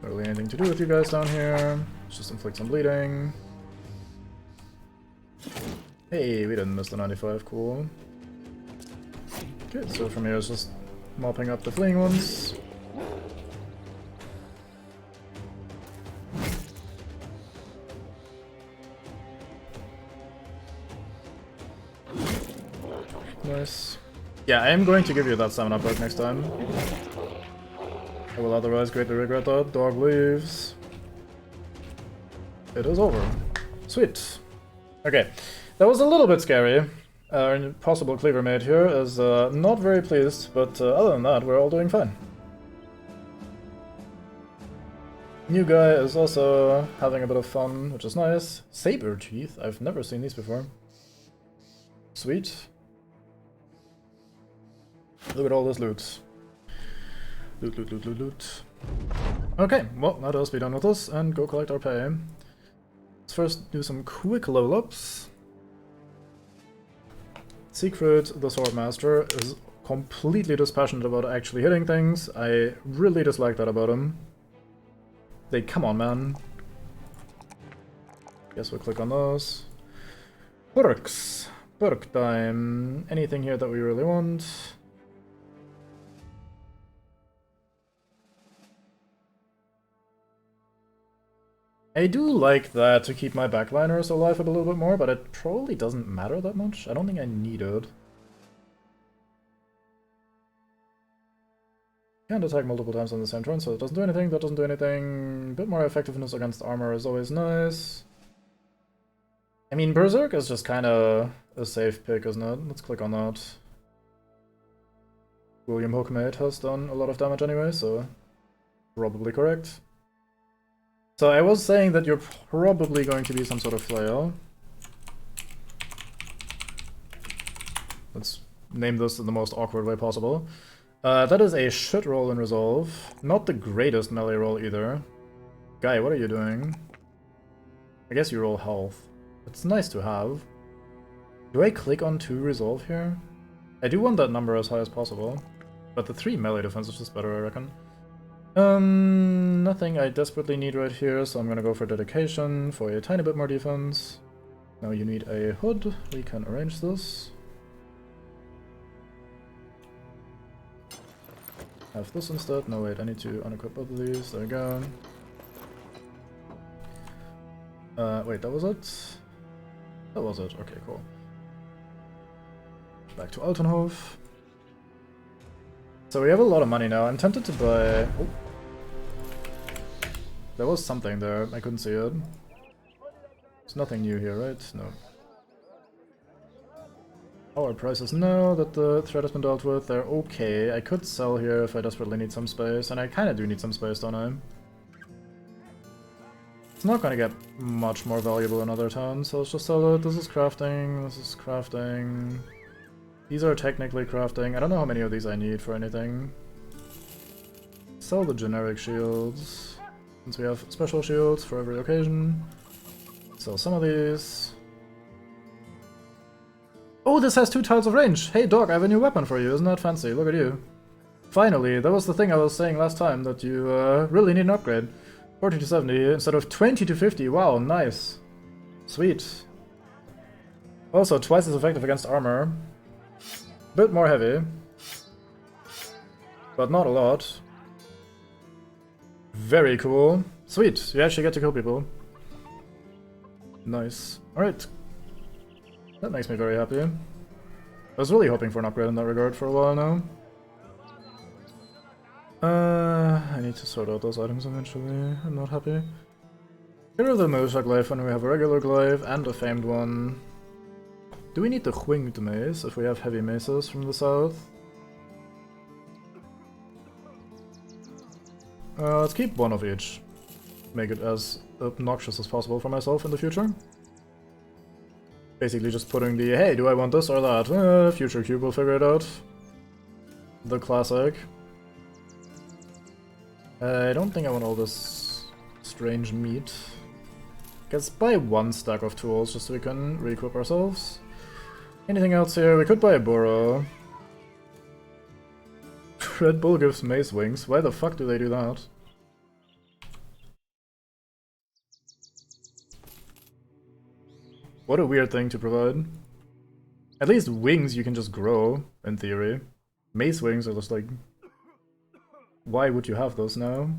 Not really anything to do with you guys down here. Let's just inflict some bleeding. Hey, we didn't miss the 95, cool. Okay, so from here it's just mopping up the fleeing ones. Nice. Yeah, I am going to give you that 7-up perk next time. I will otherwise greatly regret that. Dog leaves. It is over. Sweet. Okay, that was a little bit scary. Our possible cleaver mate here is not very pleased, but other than that, we're all doing fine. New guy is also having a bit of fun, which is nice. Saber teeth? I've never seen these before. Sweet. Look at all this loot. Loot, loot, loot, loot, loot. Okay, well, let us be done with this and go collect our pay. Let's first do some quick level ups. Secret, the Swordmaster, is completely dispassionate about actually hitting things. I really dislike that about him. Come on, man. Guess we'll click on those. Perks. Perk time. Anything here that we really want? I do like that to keep my backliners alive a little bit more, but it probably doesn't matter that much. I don't think I need it. Can't attack multiple times on the same turn, so it doesn't do anything, that doesn't do anything. A bit more effectiveness against armor is always nice. I mean, Berserk is just kind of a safe pick, isn't it? Let's click on that. William Hookmate has done a lot of damage anyway, so probably correct. So I was saying that you're probably going to be some sort of flail. Let's name this in the most awkward way possible. That is a shit roll in Resolve. Not the greatest melee roll either. Guy, what are you doing? I guess you roll health. It's nice to have. Do I click on 2 Resolve here? I do want that number as high as possible. But the 3 melee defense is just better, I reckon. Nothing I desperately need right here, so I'm gonna go for Dedication for a tiny bit more defense. Now you need a hood. We can arrange this. Have this instead. No, wait, I need to unequip both of these. There we go. Wait, that was it? That was it. Okay, cool. Back to Altenhof. So we have a lot of money now. I'm tempted to buy... Oh. There was something there. I couldn't see it. There's nothing new here, right? No. Our prices now that the threat has been dealt with, they're okay. I could sell here if I desperately need some space, and I kind of do need some space, don't I? It's not going to get much more valuable in other towns, so let's just sell it. This is crafting, this is crafting. These are technically crafting. I don't know how many of these I need for anything. Sell the generic shields, since we have special shields for every occasion. Sell some of these. Oh, this has 2 tiles of range! Hey dog, I have a new weapon for you, isn't that fancy? Look at you. Finally, that was the thing I was saying last time, that you really need an upgrade. 40 to 70 instead of 20 to 50, wow, nice. Sweet. Also, twice as effective against armor. Bit more heavy. But not a lot. Very cool. Sweet, you actually get to kill people. Nice. Alright. That makes me very happy. I was really hoping for an upgrade in that regard for a while now. I need to sort out those items eventually. I'm not happy. Get rid of the Militia Glaive when we have a regular glaive and a famed one. Do we need the winged mace if we have heavy maces from the south? Let's keep one of each. Make it as obnoxious as possible for myself in the future. Basically just putting the, hey, do I want this or that? Future cube will figure it out. The classic. I don't think I want all this strange meat. Let's buy 1 stack of tools just so we can re-equip ourselves. Anything else here? We could buy a burrow. Red Bull gives mace wings. Why the fuck do they do that? What a weird thing to provide. At least wings you can just grow, in theory. Mace wings are just like... Why would you have those now?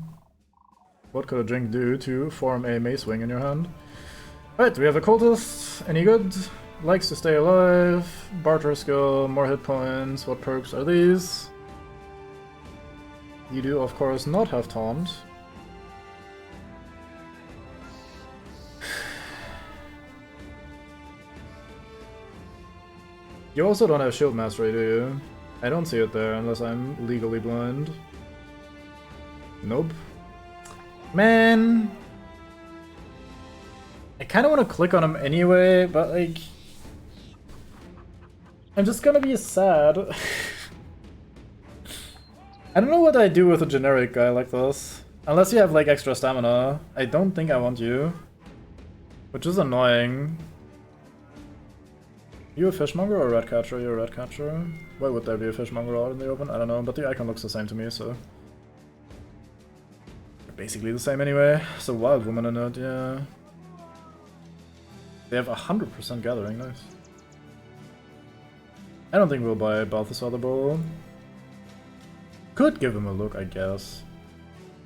What could a drink do to form a mace wing in your hand? Alright, we have a cultist. Any good? Likes to stay alive. Barter skill, more hit points. What perks are these? You do, of course, not have taunt. You also don't have shield mastery, do you? I don't see it there unless I'm legally blind. Nope. Man! I kinda wanna click on him anyway, but like... I'm just gonna be sad. I don't know what I do with a generic guy like this. Unless you have like extra stamina. I don't think I want you. Which is annoying. You a fishmonger or a rat catcher? You're a rat catcher. Why would there be a fishmonger out in the open? I don't know, but the icon looks the same to me, so... They're basically the same anyway. So wild woman in it, yeah. They have 100% gathering, nice. I don't think we'll buy Balthasar the Bowl. Could give him a look, I guess.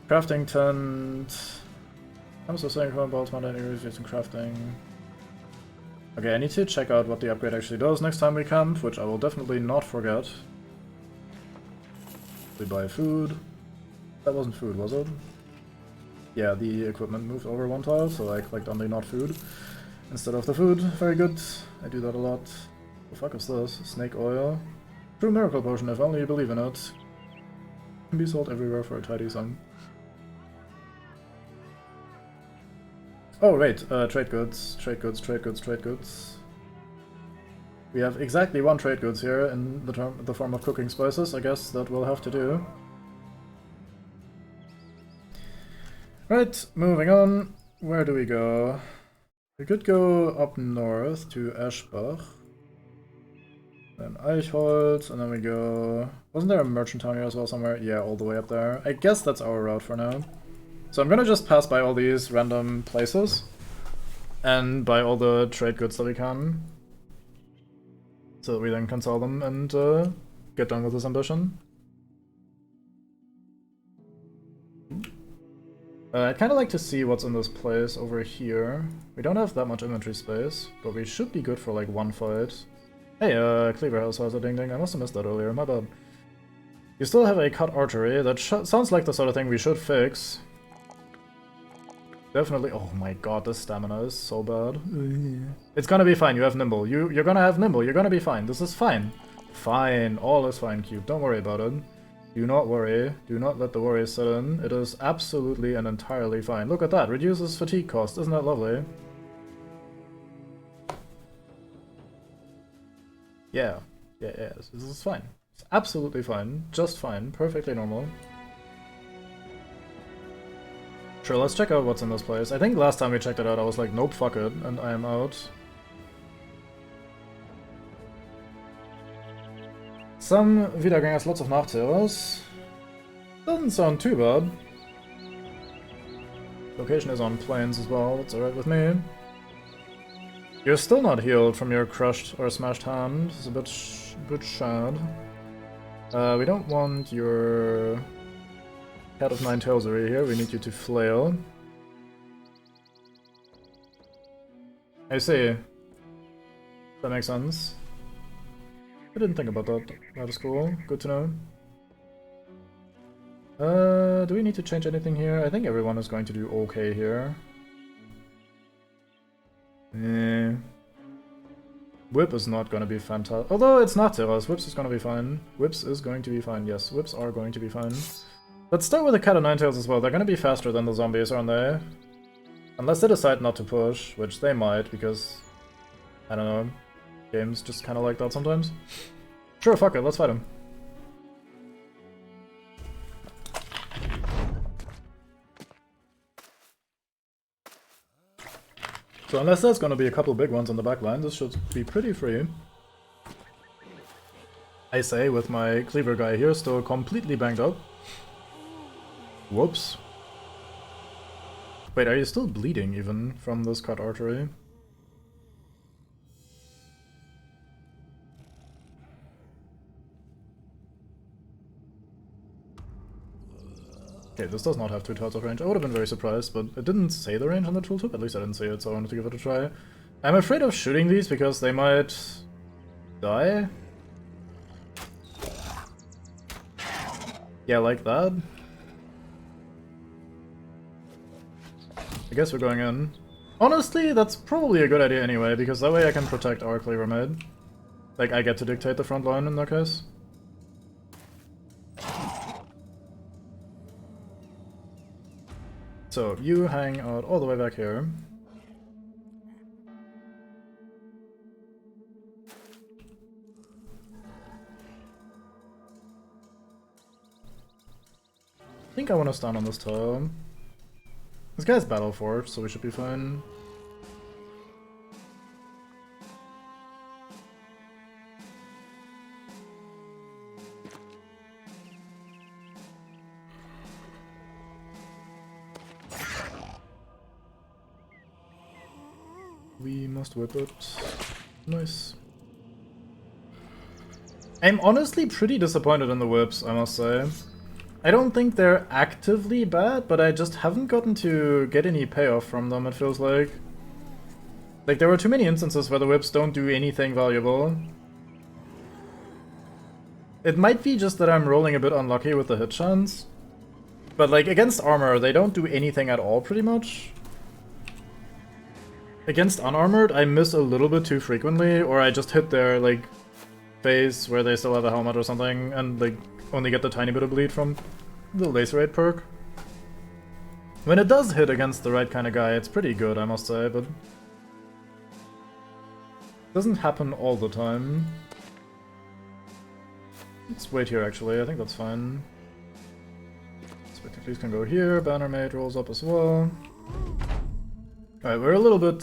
Crafting tent... I'm so saying for balls, mountain areas using crafting. Okay, I need to check out what the upgrade actually does next time we camp, which I will definitely not forget. We buy food. That wasn't food, was it? Yeah, the equipment moved over one tile, so I clicked on the not food instead of the food. Very good. I do that a lot. What the fuck is this? Snake oil. True miracle potion, if only you believe in it. Can be sold everywhere for a tidy sum. Oh wait, trade goods, trade goods, trade goods, trade goods. We have exactly one trade goods here in the form of cooking spices. I guess that will have to do. Right, moving on. Where do we go? We could go up north to Eschbach. Then Eichholz, and then we go... Wasn't there a merchant town here as well somewhere? Yeah, all the way up there. I guess that's our route for now. So I'm gonna just pass by all these random places and buy all the trade goods that we can, so that we then can sell them and get done with this ambition. I'd kind of like to see what's in this place over here. We don't have that much inventory space, but we should be good for like one fight. Hey, Cleaver House, how's it? Ding ding, I must have missed that earlier, my bad. You still have a cut artery, that sounds like the sort of thing we should fix. Definitely. Oh my god, this stamina is so bad. It's gonna be fine, you have Nimble. You're gonna have Nimble, you're gonna be fine. This is fine. Fine, all is fine, Cube. Don't worry about it. Do not worry. Do not let the worries set in. It is absolutely and entirely fine. Look at that, reduces fatigue cost. Isn't that lovely? Yeah. Yeah, this is fine. It's absolutely fine. Just fine. Perfectly normal. Sure, let's check out what's in this place. I think last time we checked it out I was like, nope, fuck it, and I am out. Some Wiedergängers, lots of Nachteilers. Doesn't sound too bad. Location is on plains as well, that's alright with me. You're still not healed from your crushed or smashed hand. It's a bit sad. We don't want your... Cat of Nine Tails over here, we need you to flail. I see. That makes sense. I didn't think about that. That is cool. Good to know. Do we need to change anything here? I think everyone is going to do okay here. Whip is not gonna be fantastic. Although it's not Terras, Whips is gonna be fine. Whips is going to be fine, yes. Whips are going to be fine. Let's start with the Cat of Nine Tails as well. They're gonna be faster than the zombies, aren't they? Unless they decide not to push, which they might, because... I don't know. Games just kinda like that sometimes. Sure, fuck it, let's fight him. So unless there's gonna be a couple big ones on the back line, this should be pretty free. I say, with my cleaver guy here still completely banged up. Whoops. Wait, are you still bleeding even from this cut artery? Okay, this does not have 2 tiles of range. I would have been very surprised, but it didn't say the range on the tooltip. At least I didn't see it, so I wanted to give it a try. I'm afraid of shooting these because they might... die? Yeah, like that. I guess we're going in. Honestly, that's probably a good idea anyway, because that way I can protect our cleaver mid. Like, I get to dictate the front line in that case. So, you hang out all the way back here. I think I want to stand on this tile. This guy's battle forged, so we should be fine. we must whip it. Nice. I'm honestly pretty disappointed in the whips, I must say. I don't think they're actively bad, but I just haven't gotten to get any payoff from them, it feels like. Like, there were too many instances where the whips don't do anything valuable. It might be just that I'm rolling a bit unlucky with the hit chance. But, like, against armor, they don't do anything at all, pretty much. Against unarmored, I miss a little bit too frequently, or I just hit their, like, face where they still have a helmet or something, and, like, only get the tiny bit of bleed from the laser rate perk. When it does hit against the right kind of guy, it's pretty good, I must say, but... doesn't happen all the time. Let's wait here, actually. I think that's fine. Spectacles can go here. Bannermaid rolls up as well. Alright, we're a little bit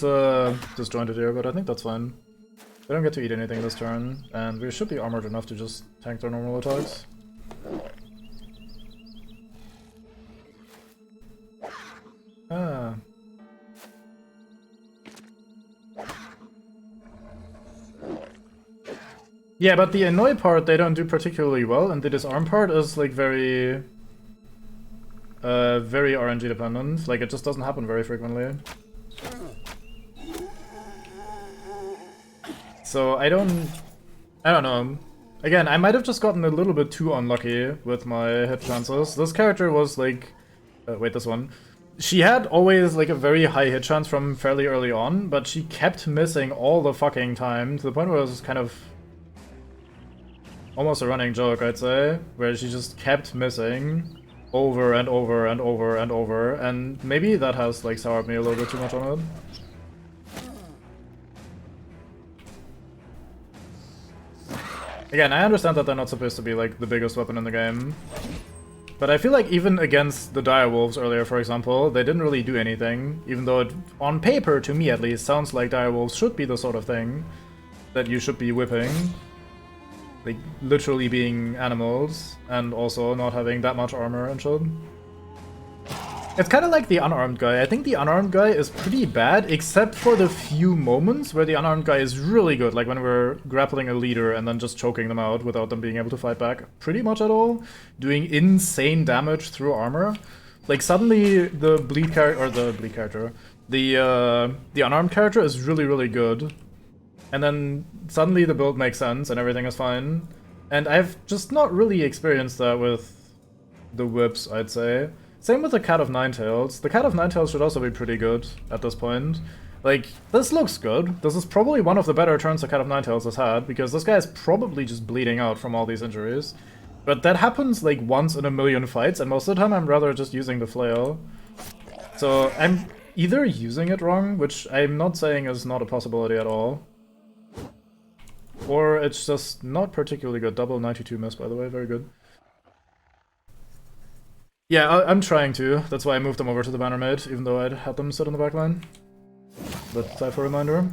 disjointed here, but I think that's fine. They don't get to eat anything this turn, and we should be armored enough to just tank their normal attacks. Ah. Yeah, but the annoy part they don't do particularly well, and the disarm part is like very RNG dependent. Like, it just doesn't happen very frequently. So I don't know. Again, I might have just gotten a little bit too unlucky with my hit chances. This character was like, wait, this one. She had always like a very high hit chance from fairly early on, but she kept missing all the fucking time to the point where it was kind of almost a running joke, I'd say, where she just kept missing over and over and over and over, and maybe that has like soured me a little bit too much on it. Again, I understand that they're not supposed to be like the biggest weapon in the game, but I feel like even against the direwolves earlier, for example, they didn't really do anything, even though it, on paper, to me at least, sounds like direwolves should be the sort of thing that you should be whipping. Like, literally being animals, and also not having that much armor and shit. It's kind of like the unarmed guy. I think the unarmed guy is pretty bad, except for the few moments where the unarmed guy is really good, like when we're grappling a leader and then just choking them out without them being able to fight back pretty much at all, doing insane damage through armor. Like, suddenly the the unarmed character is really, really good. And then suddenly the build makes sense and everything is fine. And I've just not really experienced that with the whips, I'd say. Same with the Cat of Nine Tails. The Cat of Nine Tails should also be pretty good at this point. Like, this looks good. This is probably one of the better turns the Cat of Nine Tails has had, because this guy is probably just bleeding out from all these injuries. But that happens like once in a million fights, and most of the time I'm rather just using the flail. So I'm either using it wrong, which I'm not saying is not a possibility at all, or it's just not particularly good. Double 92 miss, by the way, very good. Yeah, I'm trying to. That's why I moved them over to the Bannermaid, even though I'd had them sit on the back line. But time for a reminder.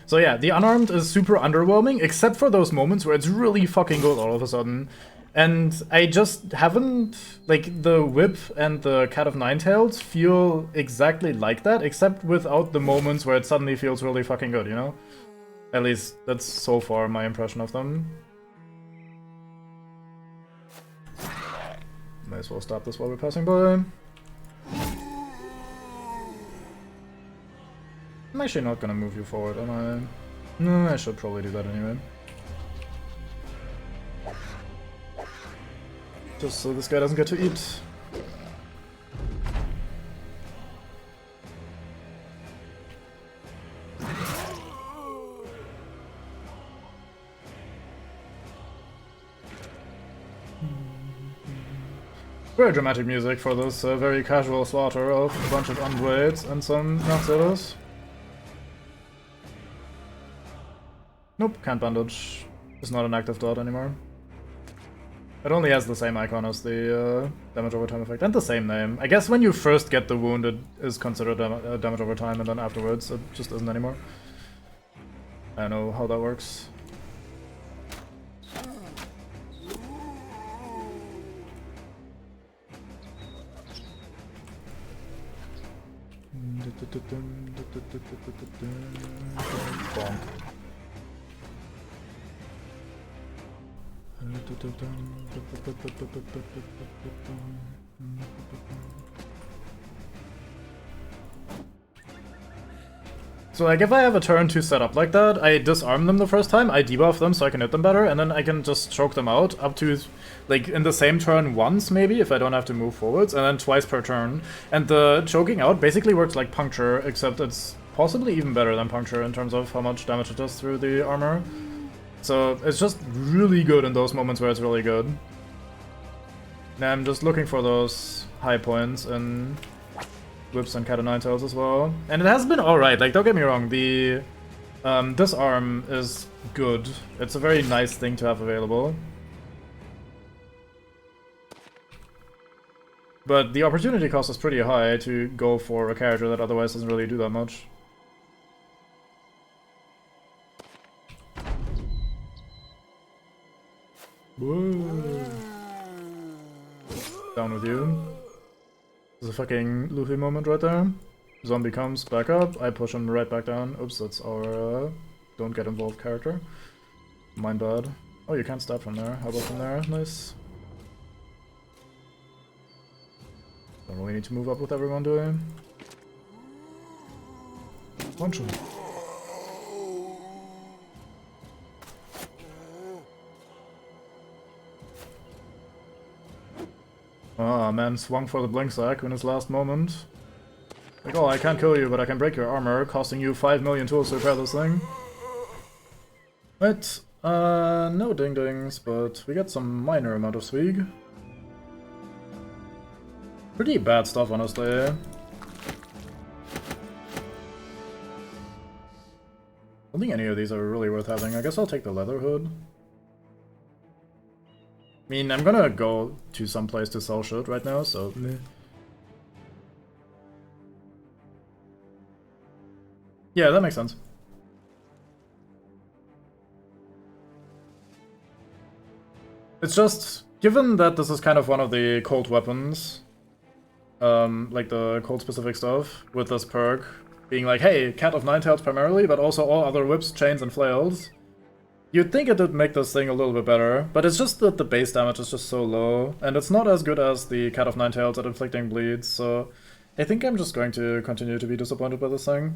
So yeah, the unarmed is super underwhelming, except for those moments where it's really fucking good all of a sudden. And I just haven't, like, the whip and the Cat of Nine Tails feel exactly like that, except without the moments where it suddenly feels really fucking good, you know? At least, that's so far my impression of them. May as well stop this while we're passing by. I'm actually not gonna move you forward, am I? No, I should probably do that anyway. Just so this guy doesn't get to eat. Very dramatic music for this very casual slaughter of a bunch of unblades and some Naxxalos. Nope, can't bandage. It's not an active dot anymore. It only has the same icon as the damage over time effect, and the same name. I guess when you first get the wound, it is considered damage over time, and then afterwards it just isn't anymore. I don't know how that works. Bonk. So like if I have a turn 2 set up like that, I disarm them the first time, I debuff them so I can hit them better, and then I can just choke them out up to, like, in the same turn once maybe, if I don't have to move forwards, and then twice per turn. And the choking out basically works like puncture, except it's possibly even better than puncture in terms of how much damage it does through the armor. So it's just really good in those moments where it's really good. Now I'm just looking for those high points and whips and cat o' nine tails as well. And it has been alright, like, don't get me wrong, the disarm is good. It's a very nice thing to have available. But the opportunity cost is pretty high to go for a character that otherwise doesn't really do that much. Whoa. Down with you. This is a fucking Luffy moment right there. Zombie comes back up, I push him right back down. Oops, that's our don't get involved character. Mine bad. Oh, you can't stab from there. How about from there? Nice. Don't really need to move up with everyone, do I? Punch him. Ah, man swung for the blink sack in his last moment. Like, oh, I can't kill you, but I can break your armor, costing you 5 million tools to repair this thing. Right, no ding-dings, but we get some minor amount of swig. Pretty bad stuff, honestly. I don't think any of these are really worth having. I guess I'll take the leather hood. I mean, I'm gonna go to some place to sell shit right now, so... meh. Yeah, that makes sense. It's just, given that this is kind of one of the cult weapons, like the cult-specific stuff, with this perk, being like, hey, Cat of Nine Tails primarily, but also all other whips, chains, and flails, you'd think it would make this thing a little bit better, but it's just that the base damage is just so low, and it's not as good as the Cat of Nine Tails at inflicting bleeds, so I think I'm just going to continue to be disappointed by this thing.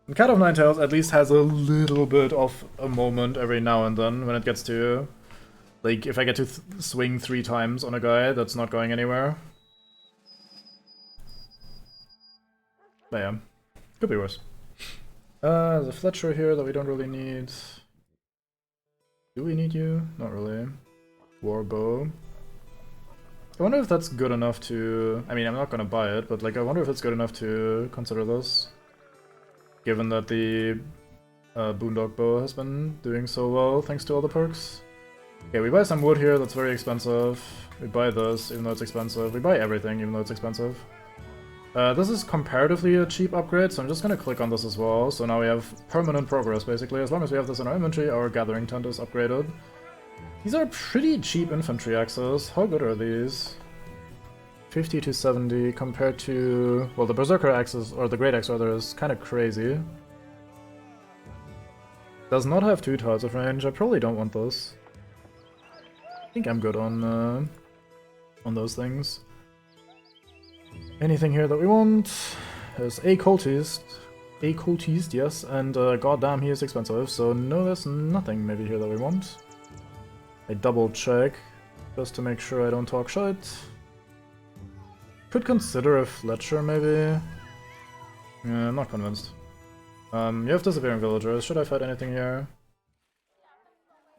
And Cat of Nine Tails at least has a little bit of a moment every now and then when it gets to... like, if I get to swing 3 times on a guy that's not going anywhere. But yeah, could be worse. There's a Fletcher here that we don't really need. Do we need you? Not really. Warbow. I wonder if that's good enough to... I mean, I'm not gonna buy it, but like, I wonder if it's good enough to consider this. Given that the Boondock Bow has been doing so well thanks to all the perks. Okay, we buy some wood here that's very expensive. We buy this, even though it's expensive. We buy everything, even though it's expensive. This is comparatively a cheap upgrade, so I'm just gonna click on this as well. So now we have permanent progress, basically. As long as we have this in our inventory, our gathering tent is upgraded. These are pretty cheap infantry axes. How good are these? 50 to 70 compared to... well, the Berserker axes, or the Great Axe rather, is kind of crazy. Does not have 2 tiles of range. I probably don't want this. I think I'm good on those things. Anything here that we want? There's a cultist. A cultist, yes, and goddamn he is expensive, so no, there's nothing maybe here that we want. I double check, just to make sure I don't talk shit. Could consider a Fletcher maybe. Yeah, I'm not convinced. You have disappearing villagers, should I fight anything here?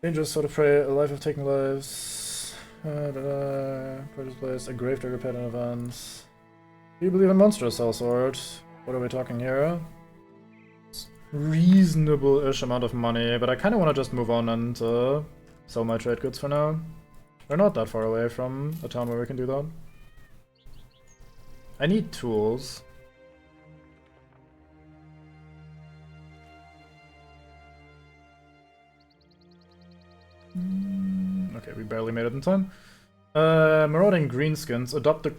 Dangerous sort of prey, a life of taking lives. Purchase place, a gravedigger pet in advance. Do you believe in monstrous sellsword? What are we talking here? It's reasonable-ish amount of money, but I kind of want to just move on and sell my trade goods for now. We're not that far away from a town where we can do that. I need tools. Okay, we barely made it in time. Marauding greenskins, abducted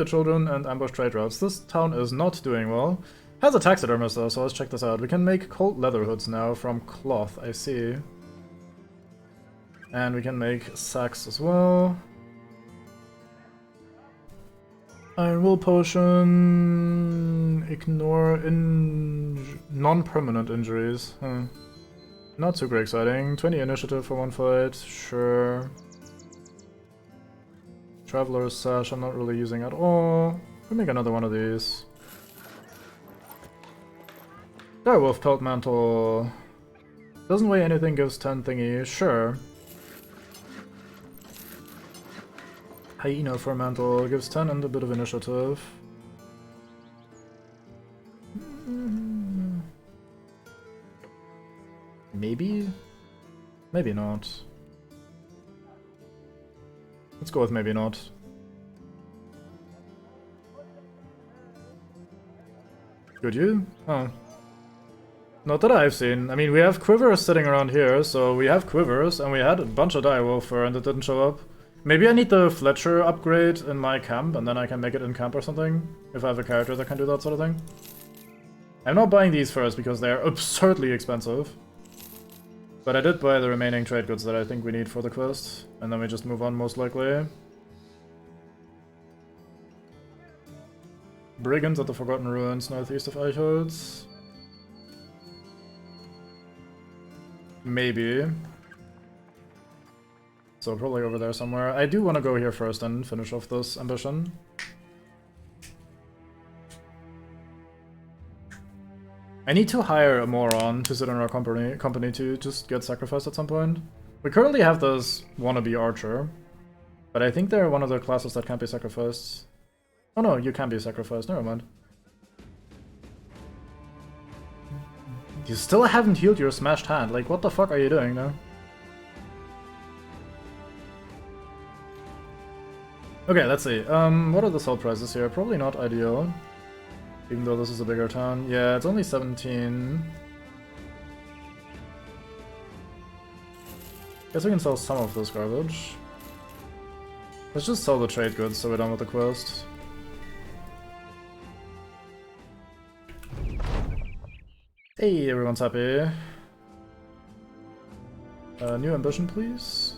children, and ambush trade routes. This town is not doing well. Has a taxidermist though, so let's check this out. We can make colt leather hoods now from cloth, I see. And we can make sacks as well. Iron wool potion. Ignore non-permanent injuries. Not super exciting. 20 initiative for one fight, sure. Traveler's Sash, I'm not really using at all. We'll make another one of these. Direwolf Pelt Mantle. Doesn't weigh anything, gives 10 thingy, sure. Hyena Fur Mantle, gives 10 and a bit of initiative. Maybe? Maybe not. Let's go with maybe not. Could you? Huh. Not that I've seen. I mean, we have quivers sitting around here, so we have quivers, and we had a bunch of direwolf fur and it didn't show up. Maybe I need the Fletcher upgrade in my camp, and then I can make it in camp or something, if I have a character that can do that sort of thing. I'm not buying these first because they're absurdly expensive. But I did buy the remaining trade goods that I think we need for the quest, and then we just move on most likely. Brigands at the Forgotten Ruins, northeast of Eichholz. Maybe. So probably over there somewhere. I do want to go here first and finish off this ambition. I need to hire a moron to sit in our company to just get sacrificed at some point. We currently have this wannabe archer, but I think they're one of the classes that can't be sacrificed. Oh no, you can be sacrificed, never mind. You still haven't healed your smashed hand, like what the fuck are you doing now? Okay, let's see. What are the salt prices here? Probably not ideal. Even though this is a bigger town. Yeah, it's only 17. Guess we can sell some of this garbage. Let's just sell the trade goods so we're done with the quest. Hey, everyone's happy. New ambition, please.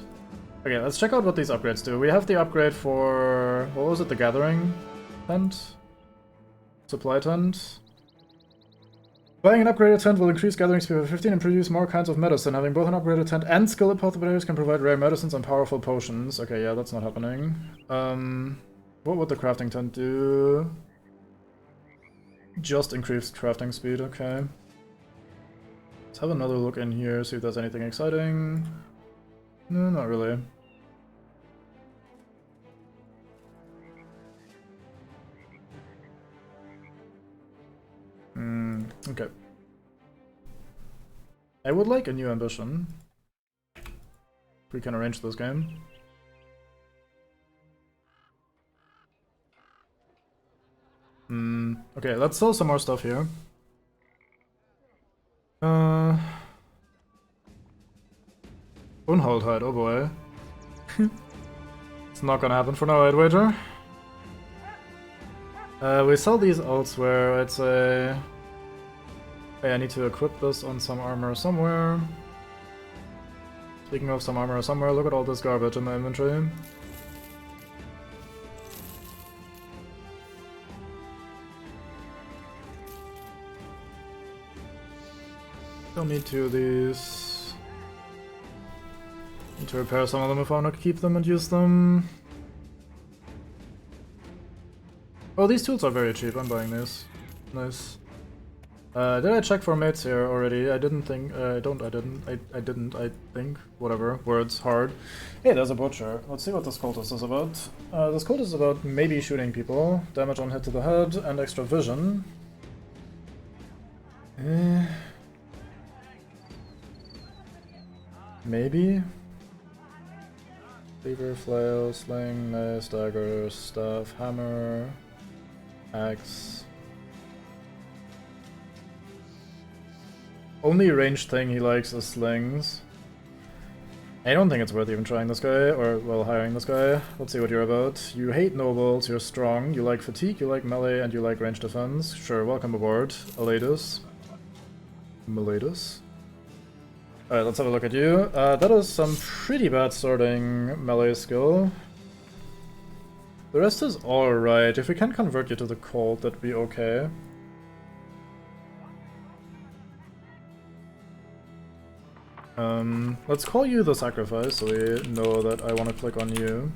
Okay, let's check out what these upgrades do. We have the upgrade for... what was it? The Gathering Tent? Supply Tent? Buying an upgraded tent will increase gathering speed by 15 and produce more kinds of medicine. Having both an upgraded tent and skilled apothecaries can provide rare medicines and powerful potions. Okay, yeah, that's not happening. What would the crafting tent do? Just increased crafting speed, okay. Let's have another look in here, see if there's anything exciting. No, not really. Okay. I would like a new ambition. If we can arrange this game. Okay, let's sell some more stuff here. Unhold hide, oh boy. It's not gonna happen for now, I'd wager. We sell these elsewhere, I'd say. Hey, I need to equip this on some armor somewhere. Speaking of some armor somewhere, look at all this garbage in my inventory. Don't need two of these. Need to repair some of them if I want to keep them and use them. Oh, these tools are very cheap, I'm buying these. Nice. Did I check for mates here already? I didn't think, I think. Whatever, words, hard. Hey, there's a butcher. Let's see what this cultist is about. This cultist is about maybe shooting people, damage on hit to the head, and extra vision. Maybe? Cleaver, flail, sling, mace, dagger, staff, hammer, axe. Only ranged thing he likes is slings. I don't think it's worth even trying this guy, or, well, hiring this guy. Let's see what you're about. You hate nobles, you're strong, you like fatigue, you like melee, and you like range defense. Sure, welcome aboard, Aladus. Miladus. Alright, let's have a look at you. That is some pretty bad starting melee skill. The rest is alright. If we can convert you to the cult, that'd be okay. Let's call you the sacrifice so we know that I want to click on you.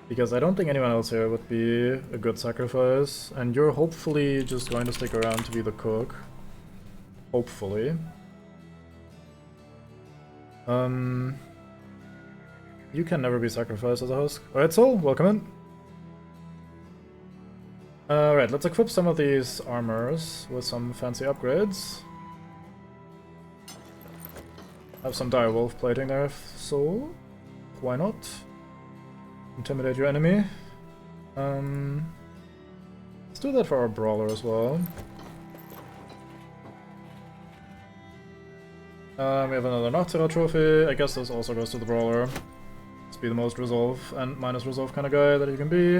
Because I don't think anyone else here would be a good sacrifice, and you're hopefully just going to stick around to be the cook. Hopefully. You can never be sacrificed as a husk. Alright, Soul, welcome in. Alright, let's equip some of these armors with some fancy upgrades. Have some direwolf plating there, Soul. Why not? Intimidate your enemy. Let's do that for our brawler as well. We have another Noctera trophy. I guess this also goes to the brawler. Let's be the most resolve and minus resolve kind of guy that you can be.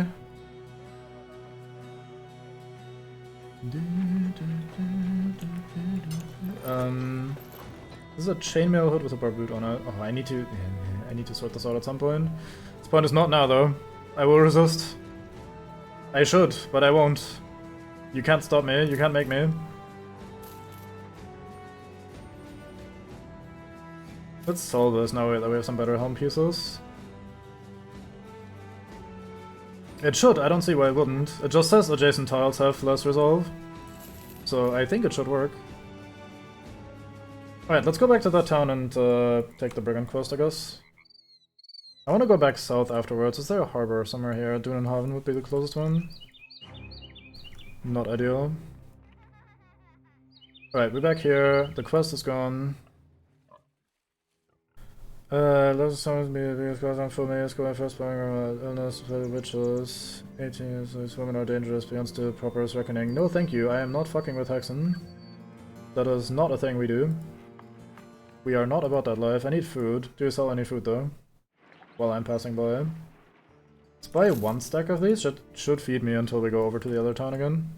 This is a chainmail hood with a barboot on it. Oh, I need to sort this out at some point. This point is not now, though. I will resist. I should, but I won't. You can't stop me. You can't make me. Let's solve this now that we have some better helm pieces. It should. I don't see why it wouldn't. It just says adjacent tiles have less resolve. So I think it should work. Alright, let's go back to that town and take the brigand quest, I guess. I want to go back south afterwards. Is there a harbor somewhere here? Dunenhaven would be the closest one. Not ideal. Alright, we're back here. The quest is gone. Let's summon me because I'm for me. It's going first by illness, witches. 18 years, women are dangerous beyond the proper reckoning. No, thank you. I am not fucking with Hexen. That is not a thing we do. We are not about that life. I need food. Do you sell any food though? While I'm passing by. Let's buy one stack of these. Should feed me until we go over to the other town again.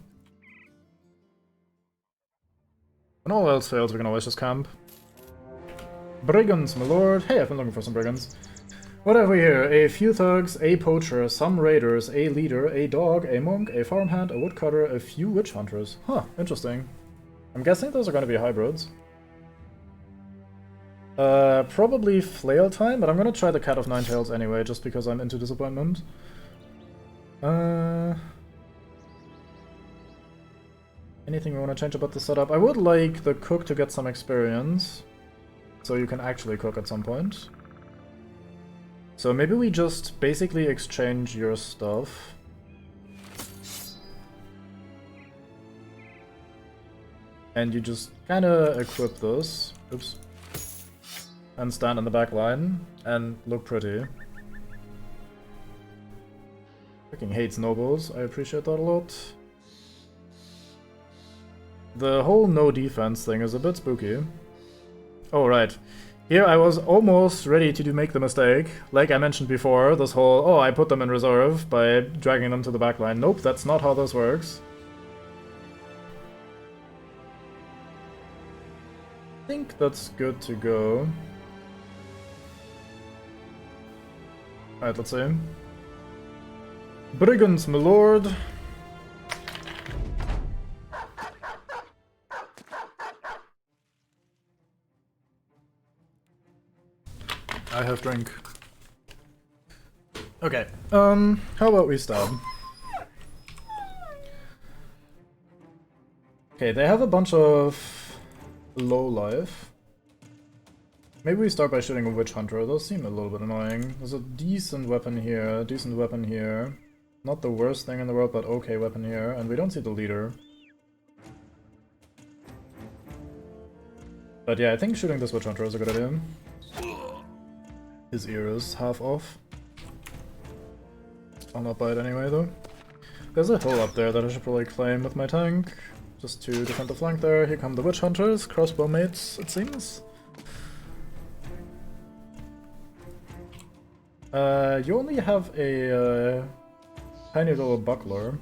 When all else fails, we can always just camp. Brigands, my lord. Hey, I've been looking for some brigands. What have we here? A few thugs, a poacher, some raiders, a leader, a dog, a monk, a farmhand, a woodcutter, a few witch hunters. Huh, interesting. I'm guessing those are going to be hybrids. Probably flail time, but I'm gonna try the Cat of Nine Tails anyway, just because I'm into disappointment. Anything we want to change about the setup? I would like the cook to get some experience, so you can actually cook at some point. So maybe we just basically exchange your stuff. And you just kinda equip this. Oops. And stand in the back line and look pretty. Freaking hates nobles, I appreciate that a lot. The whole no defense thing is a bit spooky. Oh right, here I was almost ready to make the mistake, like I mentioned before, this whole, oh I put them in reserve by dragging them to the back line. Nope, that's not how this works. I think that's good to go. Alright, let's see. Brigands, my lord. I have drink. Okay, how about we stab? Okay, they have a bunch of low life. Maybe we start by shooting a witch hunter. Those seem a little bit annoying. There's a decent weapon here, decent weapon here. Not the worst thing in the world, but okay weapon here. And we don't see the leader. But yeah, I think shooting this witch hunter is a good idea. His ear is half off. I'll not buy it anyway though. There's a hill up there that I should probably claim with my tank. Just to defend the flank there. Here come the witch hunters, crossbow mates, it seems. You only have a tiny little buckler.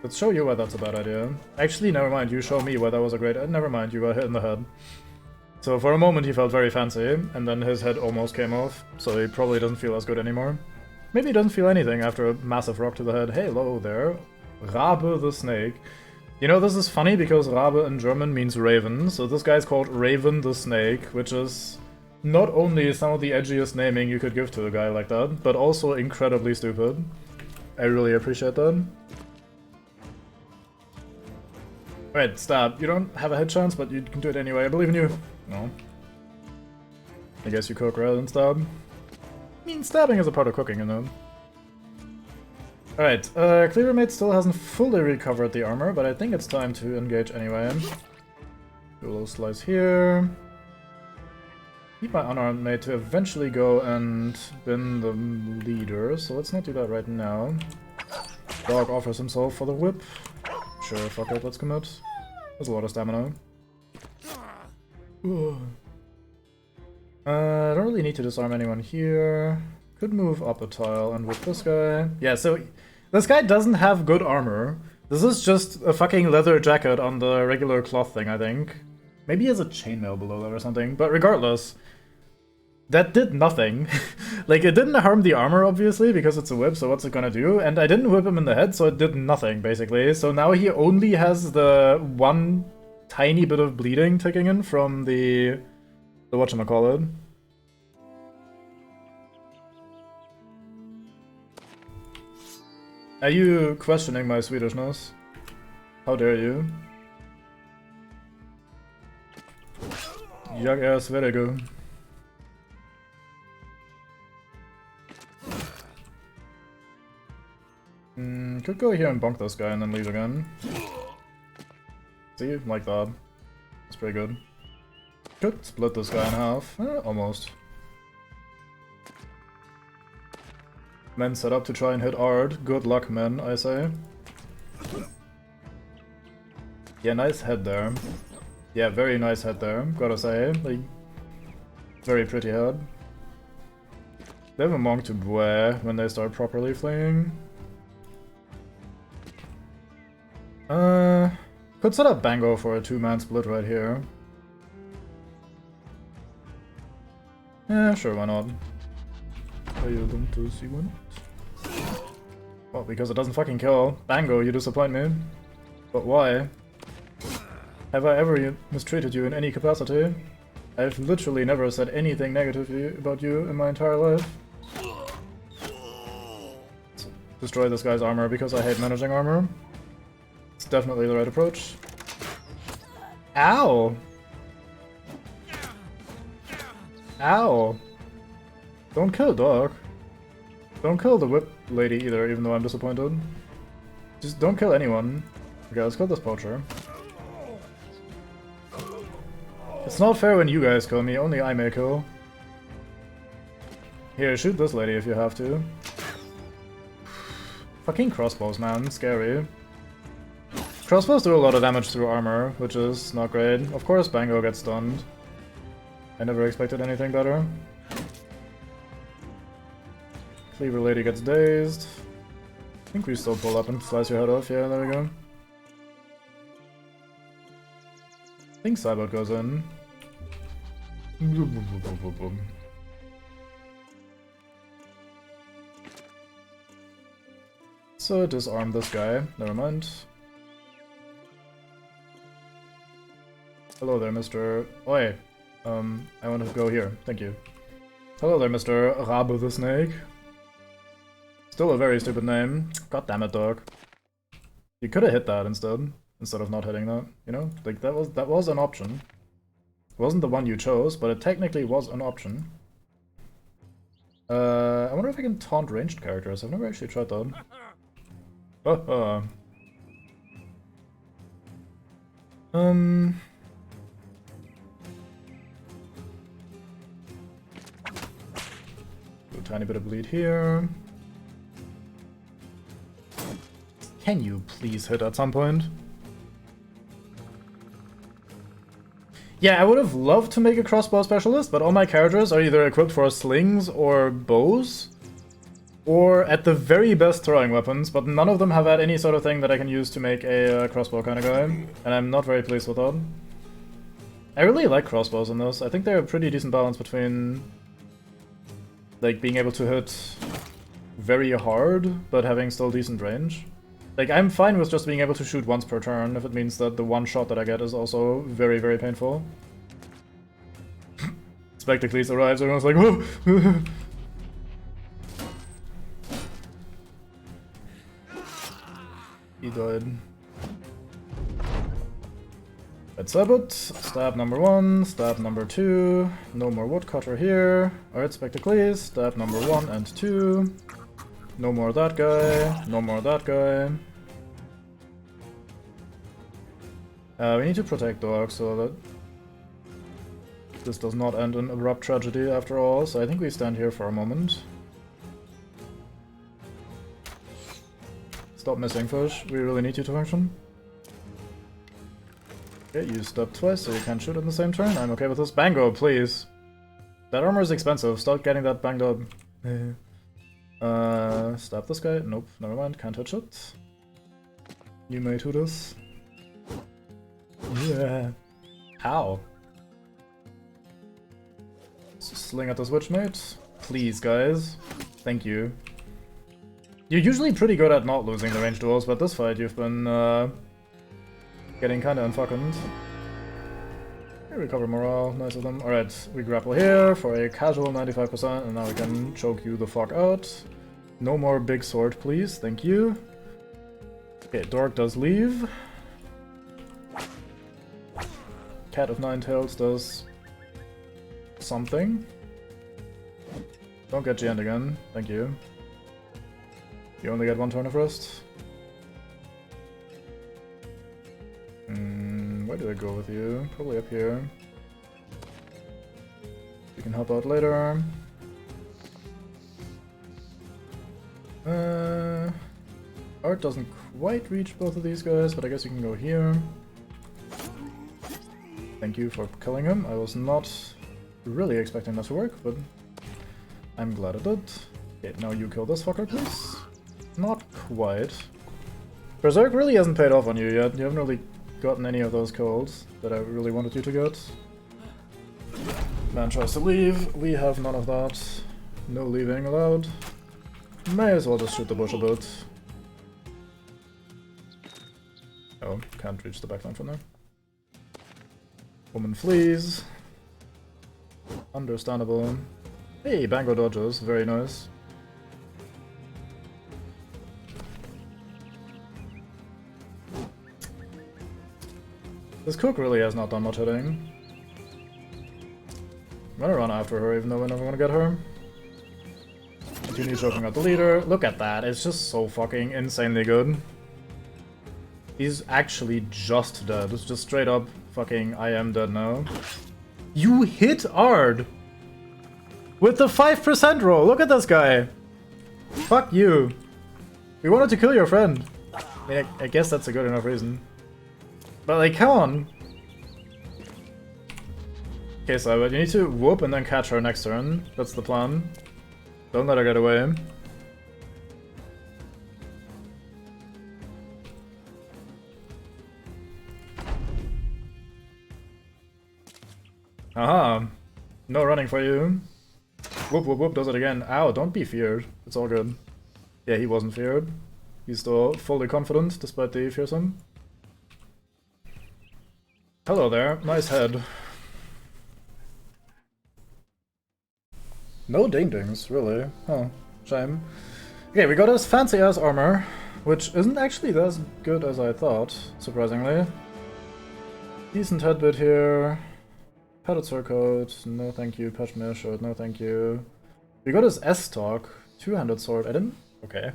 Let's show you why that's a bad idea. Actually, never mind, you show me why that was a great... never mind, you got hit in the head. So for a moment he felt very fancy, and then his head almost came off, so he probably doesn't feel as good anymore. Maybe he doesn't feel anything after a massive rock to the head. Hey, hello there. Rabe the snake. You know, this is funny because Rabe in German means raven, so this guy's called Raven the Snake, which is not only some of the edgiest naming you could give to a guy like that, but also incredibly stupid. I really appreciate that. Alright, stab. You don't have a hit chance, but you can do it anyway. I believe in you. No. I guess you cook rather than stab. I mean, stabbing is a part of cooking, you know. Alright, Cleaver Mate still hasn't fully recovered the armor, but I think it's time to engage anyway. Do a little slice here. Keep my unarmed mate to eventually go and bin the leader, so let's not do that right now. Dog offers himself for the whip. Sure, fuck it, let's commit. There's a lot of stamina. I don't really need to disarm anyone here. Could move up a tile and whip this guy. Yeah, so this guy doesn't have good armor. This is just a fucking leather jacket on the regular cloth thing, I think. Maybe he has a chainmail below that or something, but regardless, that did nothing. Like, it didn't harm the armor, obviously, because it's a whip, so what's it gonna do? And I didn't whip him in the head, so it did nothing, basically. So now he only has the one tiny bit of bleeding ticking in from the whatchamacallit. Are you questioning my Swedishness? How dare you? Jag är Sverige. Could go here and bonk this guy and then leave again. See? Like that. That's pretty good. Could split this guy in half. Almost. Men set up to try and hit Ard. Good luck, men, I say. Yeah, nice head there. Yeah, very nice head there, gotta say. Like, very pretty head. They have a monk to Bue when they start properly fleeing. Could set up Bango for a two-man split right here. Yeah, sure, why not? Well, because it doesn't fucking kill. Bango, you disappoint me. But why? Have I ever mistreated you in any capacity? I've literally never said anything negative about you in my entire life. So, destroy this guy's armor because I hate managing armor. It's definitely the right approach. Ow! Ow! Don't kill dog. Don't kill the whip lady either, even though I'm disappointed. Just don't kill anyone. Okay, let's kill this poacher. It's not fair when you guys kill me, only I may kill. Here, shoot this lady if you have to. Fucking crossbows, man, scary. Crossbows do a lot of damage through armor, which is not great. Of course Bango gets stunned. I never expected anything better. Cleaver lady gets dazed. I think we still pull up and slice your head off, yeah, there we go. I think Cybot goes in. So disarm this guy, never mind. Hello there, Mr. Oi. I want to go here, thank you. Hello there, Mr. Rabe the Snake. Still a very stupid name. God damn it, dog. You could have hit that instead of not hitting that, you know? Like, that was an option. It wasn't the one you chose, but it technically was an option. I wonder if I can taunt ranged characters. I've never actually tried that. Do a tiny bit of bleed here. Can you please hit at some point? Yeah, I would have loved to make a crossbow specialist, but all my characters are either equipped for slings or bows, or at the very best throwing weapons, but none of them have had any sort of thing that I can use to make a crossbow kind of guy, and I'm not very pleased with that. I really like crossbows in this. I think they're a pretty decent balance between like being able to hit very hard, but having still decent range. Like, I'm fine with just being able to shoot once per turn, if it means that the one shot that I get is also very, very painful. Spectacles arrives, everyone's like, whoa! He died. Let's stab it. Stab number 1, stab number 2. No more woodcutter here. Alright, Spectacles. Stab number 1 and 2. No more that guy. No more that guy. We need to protect dogs so that this does not end in abrupt tragedy after all, so I think we stand here for a moment. Stop missing, fish. We really need you to function. Okay, you stepped twice, so you can't shoot in the same turn. I'm okay with this. Bango, please. That armor is expensive. Stop getting that banged up. Stab this guy. Nope, never mind. Can't touch it. You may do this. Yeah. Ow. Sling at the switch, mate. Please, guys. Thank you. You're usually pretty good at not losing the range duels, but this fight you've been getting kinda unfucking. Recover morale, nice of them. Alright, we grapple here for a casual 95%, and now we can choke you the fuck out. No more big sword, please. Thank you. Okay, Dork does leave. Cat of Nine Tails does something. Don't get GN'd again. Thank you. You only get one turn of rest. Where do I go with you? Probably up here. You can help out later. Art doesn't quite reach both of these guys, but I guess you can go here. Thank you for killing him. I was not really expecting that to work, but I'm glad it did. Okay, now you kill this fucker, please. Not quite. Berserk really hasn't paid off on you yet. You haven't really gotten any of those kills that I really wanted you to get. Man tries to leave. We have none of that. No leaving allowed. May as well just shoot the bush a bit. Oh, can't reach the backline from there. Woman flees. Understandable. Hey, Bango dodges. Very nice. This cook really has not done much hitting. I'm gonna run after her even though we're never gonna get her. Continue choking out the leader. Look at that, it's just so fucking insanely good. He's actually just dead. It's just straight up fucking I am dead now. You hit Ard! With the 5% roll! Look at this guy! Fuck you! We wanted to kill your friend. I guess that's a good enough reason. But like, come on! Okay, so you need to whoop and then catch her next turn. That's the plan. Don't let her get away. Aha! No running for you. Whoop whoop whoop does it again. Ow, don't be feared. It's all good. Yeah, he wasn't feared. He's still fully confident despite the fearsome. Hello there, nice head. No ding-dings, really. Oh, shame. Okay, we got this fancy-ass armor, which isn't actually as good as I thought, surprisingly. Decent headbit here. Padded surcoat, no thank you. Pashmir shirt, no thank you. We got his S-Talk, two-handed sword. I didn't... Okay.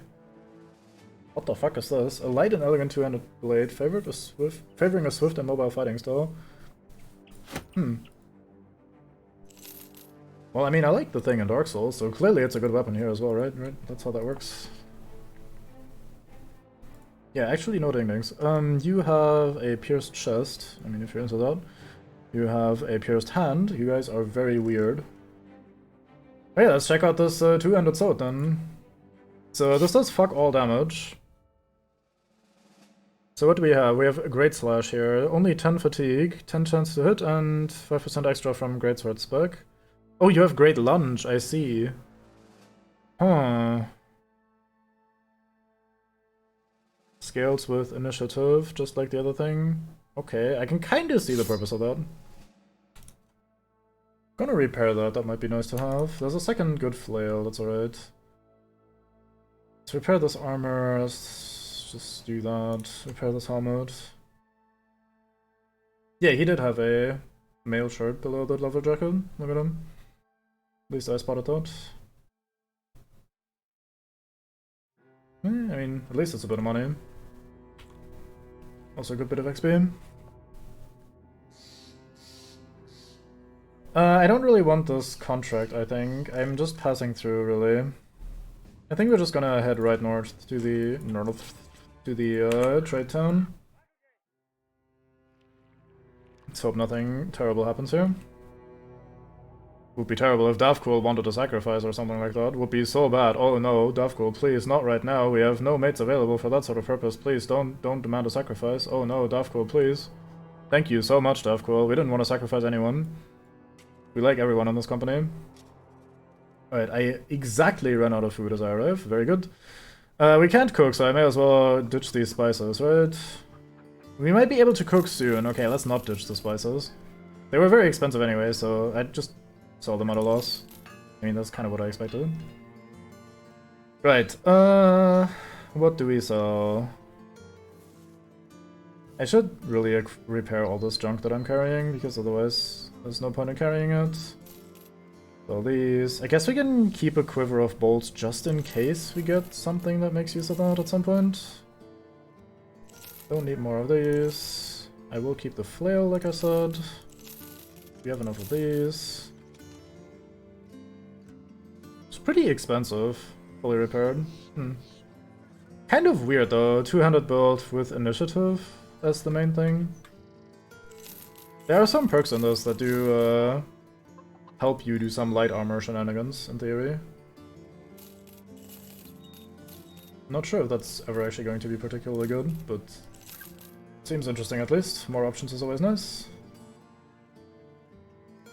What the fuck is this? A light and elegant two-handed blade, favoring a swift and mobile fighting style. Well, I mean, I like the thing in Dark Souls, so clearly it's a good weapon here as well, right? Right? That's how that works. Yeah, actually no ding-dings. You have a pierced chest. I mean, if you're into that. You have a pierced hand. You guys are very weird. Oh yeah, let's check out this two-handed sword then. So this does fuck all damage. So what do we have? We have a Great Slash here. Only 10 fatigue, 10 chance to hit, and 5% extra from Great Sword spec. Oh, you have Great Lunge, I see. Huh. Scales with initiative, just like the other thing. Okay, I can kinda see the purpose of that. Gonna repair that, that might be nice to have. There's a second good flail, that's alright. Let's repair this armor, let's just do that. Repair this helmet. Yeah, he did have a mail shirt below that leather jacket. Look at him. At least I spotted that. I mean, at least it's a bit of money. Also a good bit of XP. I don't really want this contract, I think. I'm just passing through, really. I think we're just gonna head right north to the trade town. Let's hope nothing terrible happens here. Would be terrible if Dav'Kul wanted a sacrifice or something like that. Would be so bad. Oh no, Dav'Kul, please, not right now. We have no mates available for that sort of purpose. Please, don't demand a sacrifice. Oh no, Dav'Kul, please. Thank you so much, Dav'Kul. We didn't want to sacrifice anyone. We like everyone in this company. Alright, I exactly ran out of food as I arrived. Very good. We can't cook, so I may as well ditch these spices, right? We might be able to cook soon. Okay, let's not ditch the spices. They were very expensive anyway, so I just sell them at a loss. I mean, that's kind of what I expected. Right, what do we sell? I should really repair all this junk that I'm carrying, because otherwise there's no point in carrying it. So these... I guess we can keep a quiver of bolts just in case we get something that makes use of that at some point. Don't need more of these. I will keep the flail, like I said. We have enough of these. It's pretty expensive, fully repaired. Kind of weird though, two-handed build with initiative as the main thing. There are some perks in this that do help you do some light armor shenanigans, in theory. Not sure if that's ever actually going to be particularly good, but seems interesting at least. More options is always nice.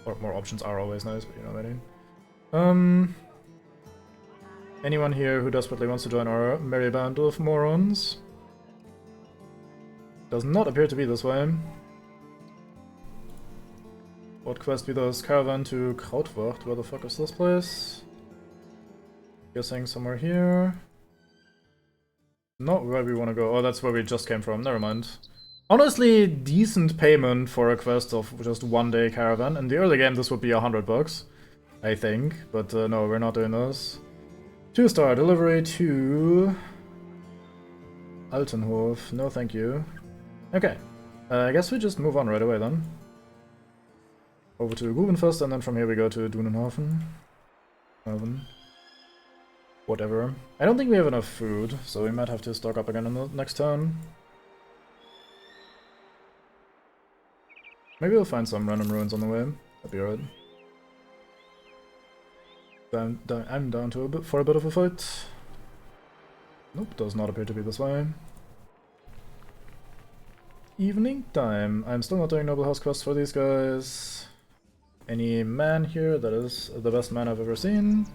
Or more options are always nice, but you know what I mean. Anyone here who desperately wants to join our merry band of morons? Does not appear to be this way. What quest be this? Caravan to Krautwacht. Where the fuck is this place? Guessing somewhere here. Not where we want to go. Oh, that's where we just came from. Never mind. Honestly, decent payment for a quest of just one day caravan. In the early game, this would be $100, I think. But no, we're not doing this. 2-star delivery to Altenhof. No, thank you. Okay. I guess we just move on right away then. Over to Gubenfest, and then from here we go to Dunenhofen. Whatever. I don't think we have enough food, so we might have to stock up again in the next turn. Maybe we'll find some random ruins on the way. That'd be alright. I'm down to for a bit of a fight. Nope, does not appear to be this way. Evening time. I'm still not doing Noble House quests for these guys. Any man here? That is the best man I've ever seen.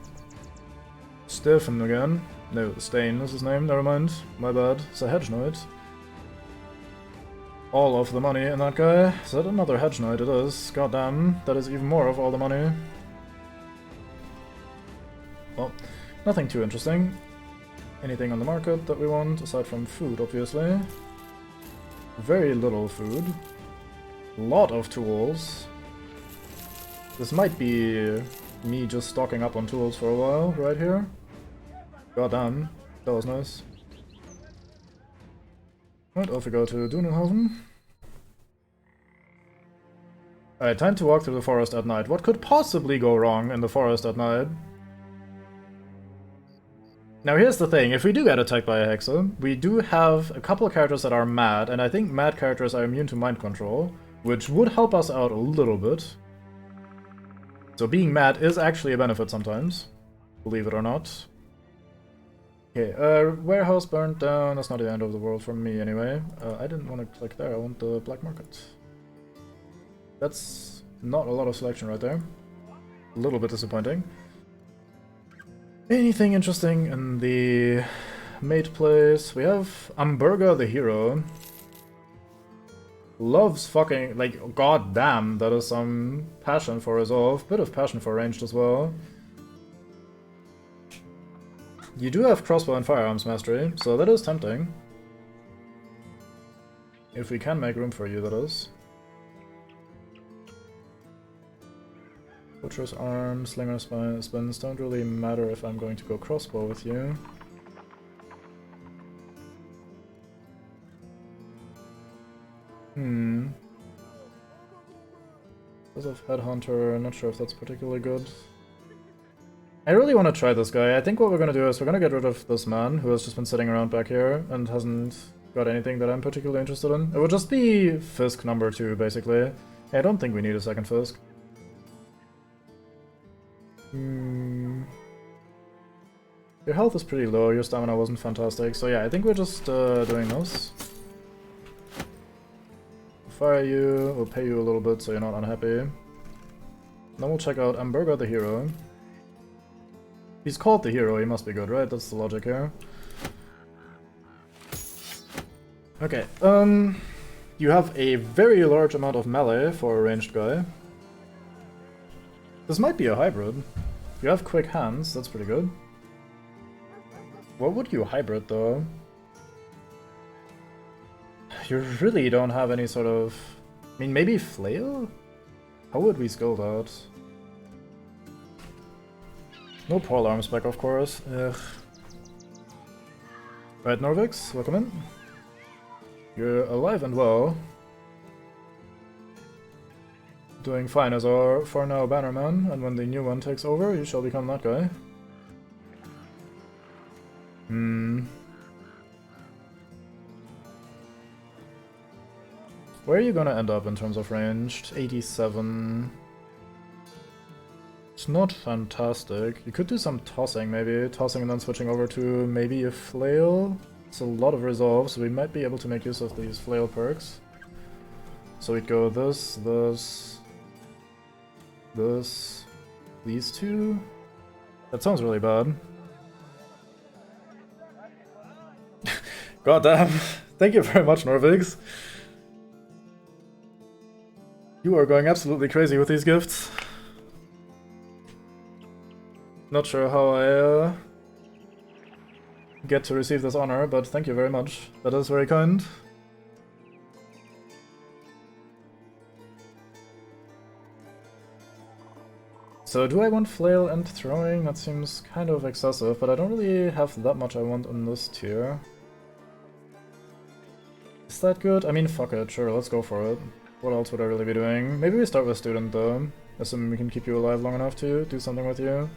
Stefan again. No, Stain is his name, never mind. My bad. It's a hedge knight. All of the money in that guy. Is that another hedge knight? It is. Goddamn, that is even more of all the money. Well, nothing too interesting. Anything on the market that we want, aside from food, obviously. Very little food. Lot of tools. This might be me just stocking up on tools for a while, right here. Goddamn, that was nice. Right, off we go to Dunenhofen. Alright, time to walk through the forest at night. What could possibly go wrong in the forest at night? Now here's the thing, if we do get attacked by a Hexer, we do have a couple of characters that are mad, and I think mad characters are immune to mind control. which would help us out a little bit. So being mad is actually a benefit sometimes, believe it or not. Okay, warehouse burned down. That's not the end of the world for me anyway. I didn't want to click there, I want the black market. That's not a lot of selection right there. A little bit disappointing. Anything interesting in the mate place? We have Amberga the hero. Loves fucking, like, god damn, that is some passion for resolve. Bit of passion for ranged as well. You do have crossbow and firearms mastery, so that is tempting. If we can make room for you, that is. Butcher's arm, slinger spins don't really matter if I'm going to go crossbow with you. Because of Headhunter, not sure if that's particularly good. I really want to try this guy. I think what we're going to do is we're going to get rid of this man who has just been sitting around back here and hasn't got anything that I'm particularly interested in. It would just be Fisk number 2, basically. I don't think we need a second Fisk. Your health is pretty low, your stamina wasn't fantastic, so yeah, I think we're just doing this. Fire you, we'll pay you a little bit so you're not unhappy. Then we'll check out Amberga the hero. He's called the hero, he must be good, right? That's the logic here. Okay, you have a very large amount of melee for a ranged guy. This might be a hybrid. You have quick hands, that's pretty good. What would you hybrid though? You really don't have any sort of... I mean, maybe flail? How would we skill that? No polearm spec, of course. Ugh. Right, Norvix, welcome in. You're alive and well. Doing fine as our, for now, bannerman, and when the new one takes over, you shall become that guy. Where are you gonna end up in terms of ranged? 87. It's not fantastic. You could do some tossing, maybe. Tossing and then switching over to maybe a flail. It's a lot of resolve, so we might be able to make use of these flail perks. So we'd go this, these two. That sounds really bad. God damn. Thank you very much, Norvix. You are going absolutely crazy with these gifts. Not sure how I get to receive this honor, but thank you very much. That is very kind. So do I want flail and throwing? That seems kind of excessive, but I don't really have that much I want on this tier. Is that good? I mean, fuck it, sure, let's go for it. What else would I really be doing? Maybe we start with student though, assuming we can keep you alive long enough to do something with you.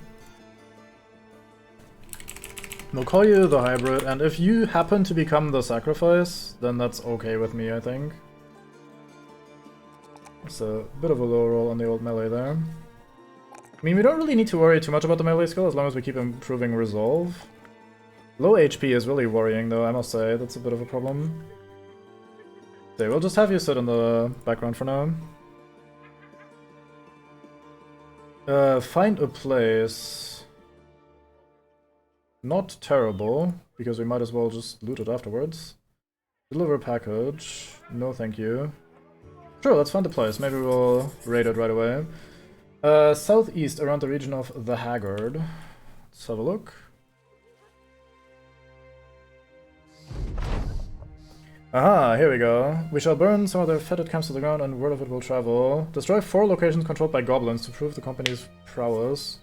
We'll call you the hybrid, and if you happen to become the sacrifice, then that's okay with me, I think. It's a bit of a low roll on the old melee there. I mean, we don't really need to worry too much about the melee skill as long as we keep improving resolve. Low HP is really worrying though, I must say. That's a bit of a problem. Okay, we'll just have you sit in the background for now. Find a place. Not terrible, because we might as well just loot it afterwards. Deliver package. No thank you. Sure, let's find a place. Maybe we'll raid it right away. Southeast, around the region of the Haggard. Let's have a look. Aha, here we go. We shall burn some of their fetid camps to the ground and word of it will travel. Destroy 4 locations controlled by goblins to prove the company's prowess.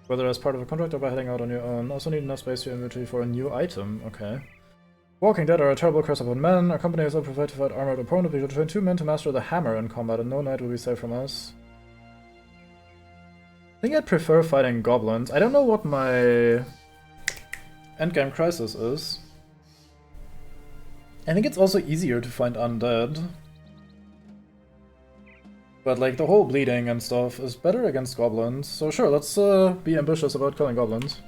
Whether as part of a contract or by heading out on your own. Also need enough space to your inventory for a new item. Okay. Walking Dead are a terrible curse upon men. Our company is prepared to fight armored opponent. We shall train 2 men to master the hammer in combat and no knight will be safe from us. I think I'd prefer fighting goblins. I don't know what my endgame crisis is. I think it's also easier to find undead. But like the whole bleeding and stuff is better against goblins, so sure, let's be ambitious about killing goblins.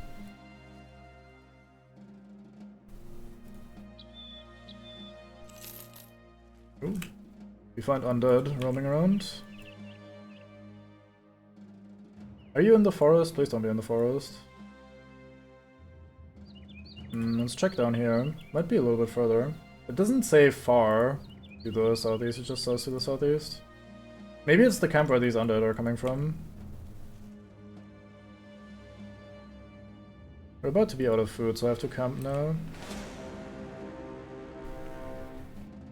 Ooh. We find undead roaming around. Are you in the forest? Please don't be in the forest. Let's check down here. Might be a little bit further. It doesn't say far to the southeast, it just says to the southeast. Maybe it's the camp where these undead are coming from. We're about to be out of food, so I have to camp now.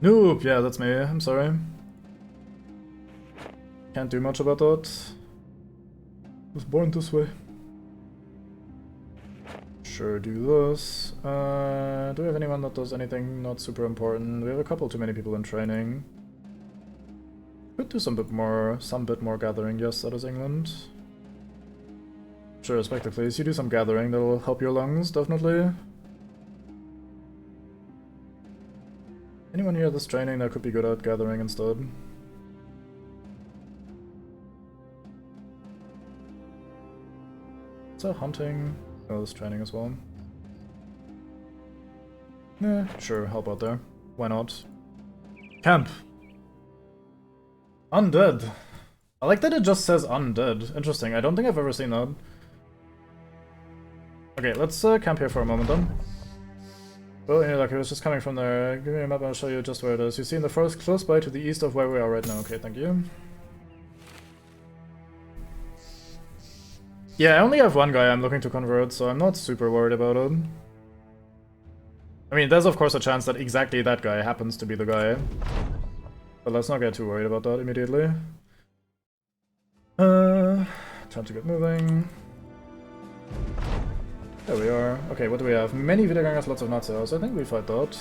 Noob! Yeah, that's me. I'm sorry. Can't do much about that. Was born this way. Sure, do this. Do we have anyone that does anything not super important? We have a couple too many people in training. Could do some bit more gathering. Yes, that is England. Sure, respect please. You do some gathering, that'll help your lungs, definitely. Anyone here that's training that could be good at gathering instead? Is that hunting? Oh, there's training as well. Yeah, sure, help out there. Why not? Camp! Undead! I like that it just says undead. Interesting, I don't think I've ever seen that. Okay, let's camp here for a moment then. Well, yeah, like it was just coming from there. Give me a map and I'll show you just where it is. You see in the forest close by to the east of where we are right now. Okay, thank you. Yeah, I only have one guy I'm looking to convert, so I'm not super worried about it. I mean, there's of course a chance that exactly that guy happens to be the guy. But let's not get too worried about that immediately. Time to get moving. There we are. Okay, what do we have? Many Wiedergangers, lots of Nazis. I think we fight that.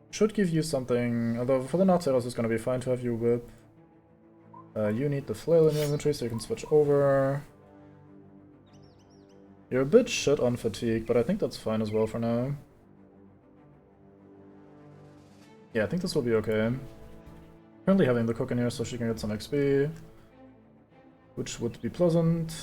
Should give you something, although for the Nazis it's gonna be fine to have you whip. You need the flail in your inventory so you can switch over. You're a bit shit on fatigue, but I think that's fine as well for now. Yeah, I think this will be okay. Currently having the cook in here so she can get some XP. Which would be pleasant.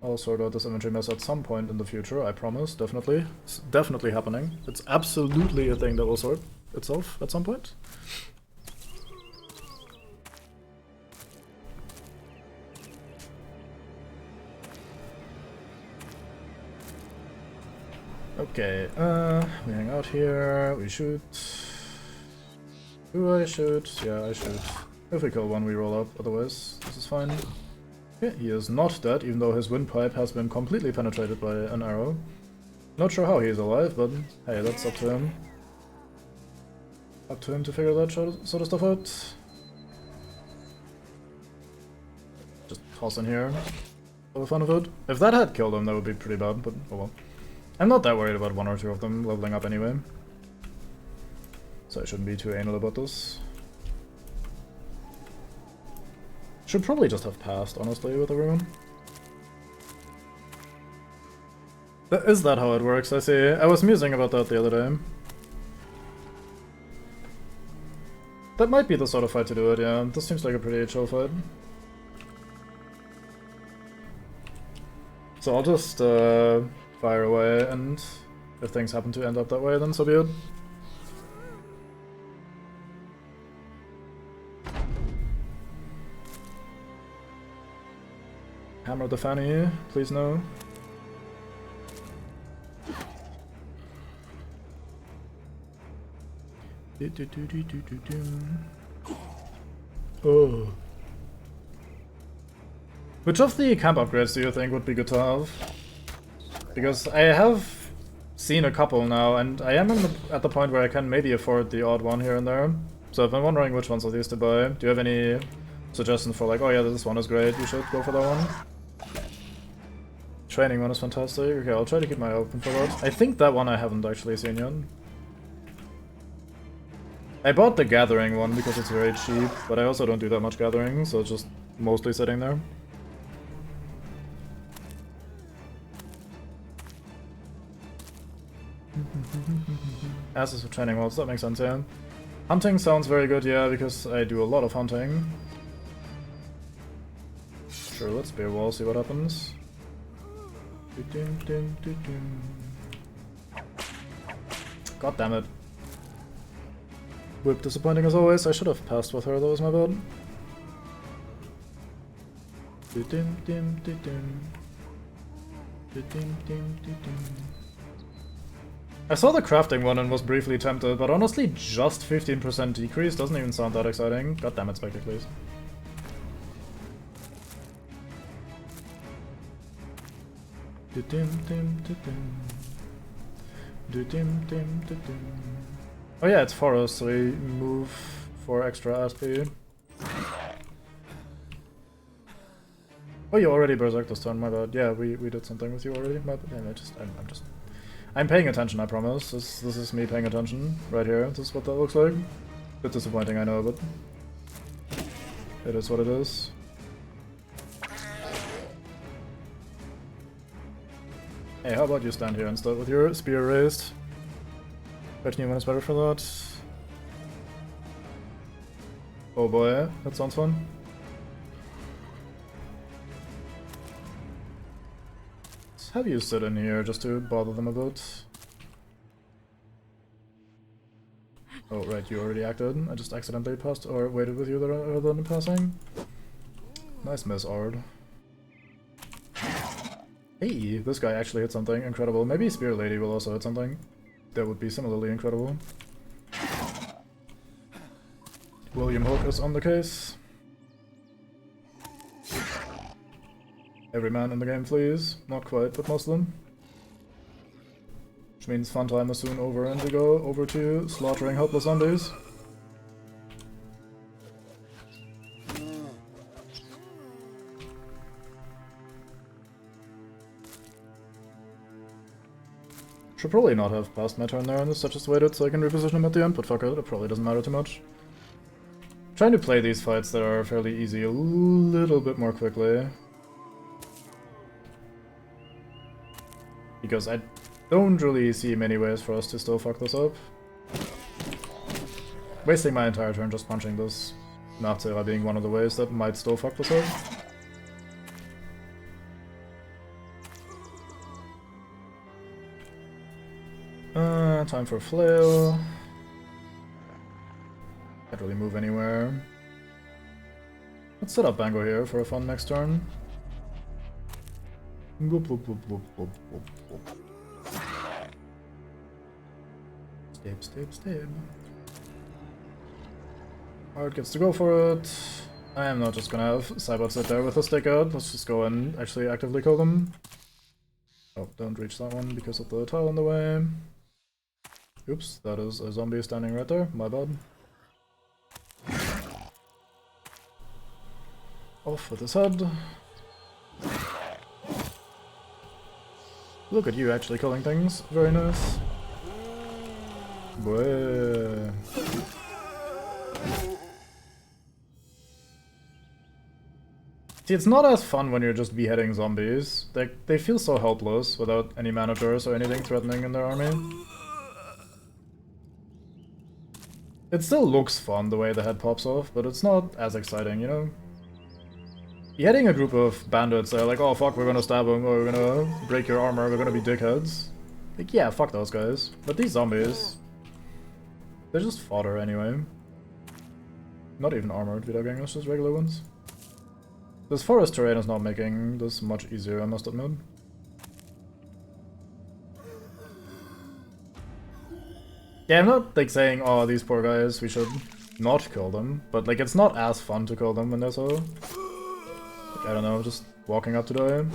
I'll sort out this inventory mess at some point in the future, I promise, definitely. It's definitely happening. It's absolutely a thing that will sort itself at some point. Okay, we hang out here, we shoot. Do I shoot? Yeah, I shoot. If we kill one, we roll up, otherwise this is fine. Yeah, he is not dead, even though his windpipe has been completely penetrated by an arrow. Not sure how he's alive, but hey, that's up to him. Up to him to figure that sort of stuff out. Just toss in here for the fun of it. If that had killed him, that would be pretty bad, but oh well. I'm not that worried about one or two of them leveling up anyway. So I shouldn't be too anal about this. Should probably just have passed, honestly, with everyone. Is that how it works? I see. I was musing about that the other day. That might be the sort of fight to do it, yeah. This seems like a pretty chill fight. So I'll just fire away, and if things happen to end up that way, then so be it. Hammer the fanny, please no. Oh. Which of the camp upgrades do you think would be good to have? Because I have seen a couple now, and I am at the point where I can maybe afford the odd one here and there. So if I'm wondering which ones of these to buy, do you have any suggestions for like, oh yeah, this one is great, you should go for that one? Training one is fantastic. Okay, I'll try to keep my eye open for that. I think that one I haven't actually seen yet. I bought the gathering one because it's very cheap, but I also don't do that much gathering, so it's just mostly sitting there. Asses for training mods, that makes sense, yeah. Hunting sounds very good, yeah, because I do a lot of hunting. Sure, let's spear wall, see what happens. God damn it. Whip disappointing as always. I should have passed with her, that was my bad. I saw the crafting one and was briefly tempted, but honestly just 15% decrease doesn't even sound that exciting. God damn it, Spectre, please. Oh yeah, it's forest, so we move for extra SP. Oh, you already berserked this turn, my bad. Yeah, we did something with you already. My bad. Yeah, I'm paying attention, I promise. This is me paying attention right here. This is what that looks like. Bit disappointing, I know, but it is what it is. Hey, how about you stand here instead with your spear raised? 13 minutes better for that. Oh boy, that sounds fun. Let's have you sit in here just to bother them a bit. Oh right, you already acted. I just accidentally passed or waited with you rather than passing. Nice miss, Ard. Hey, this guy actually hit something incredible. Maybe Spear Lady will also hit something. That would be similarly incredible. William Hook is on the case. Every man in the game, please. Not quite, but most of them. Which means fun time is soon over and we go over to slaughtering helpless zombies. Should probably not have passed my turn there and instead just waited so I can reposition him at the end, but fuck it, it probably doesn't matter too much. Trying to play these fights that are fairly easy a little bit more quickly. Because I don't really see many ways for us to still fuck this up. Wasting my entire turn just punching this Nazi being one of the ways that might still fuck this up. Time for flail. Can't really move anywhere. Let's set up Bango here for a fun next turn. Stab. Art gets to go for it. I am not just gonna have Cybot sit there with a stick out. Let's just go and actually actively kill them. Oh, don't reach that one because of the tile in the way. Oops, that is a zombie standing right there. My bad. Off with his head. Look at you actually killing things. Very nice. Boy. See, it's not as fun when you're just beheading zombies. They feel so helpless without any managers or anything threatening in their army. It still looks fun the way the head pops off, but it's not as exciting, you know? Beheading a group of bandits, they're like, oh fuck, we're gonna stab them, or we're gonna break your armor, we're gonna be dickheads. Like, yeah, fuck those guys. But these zombies, they're just fodder anyway. Not even armored Vita Gangers, just regular ones. This forest terrain is not making this much easier, I must admit. Yeah, I'm not like saying, oh, these poor guys, we should not kill them, but like it's not as fun to kill them when they're so, like, I don't know, just walking up to die.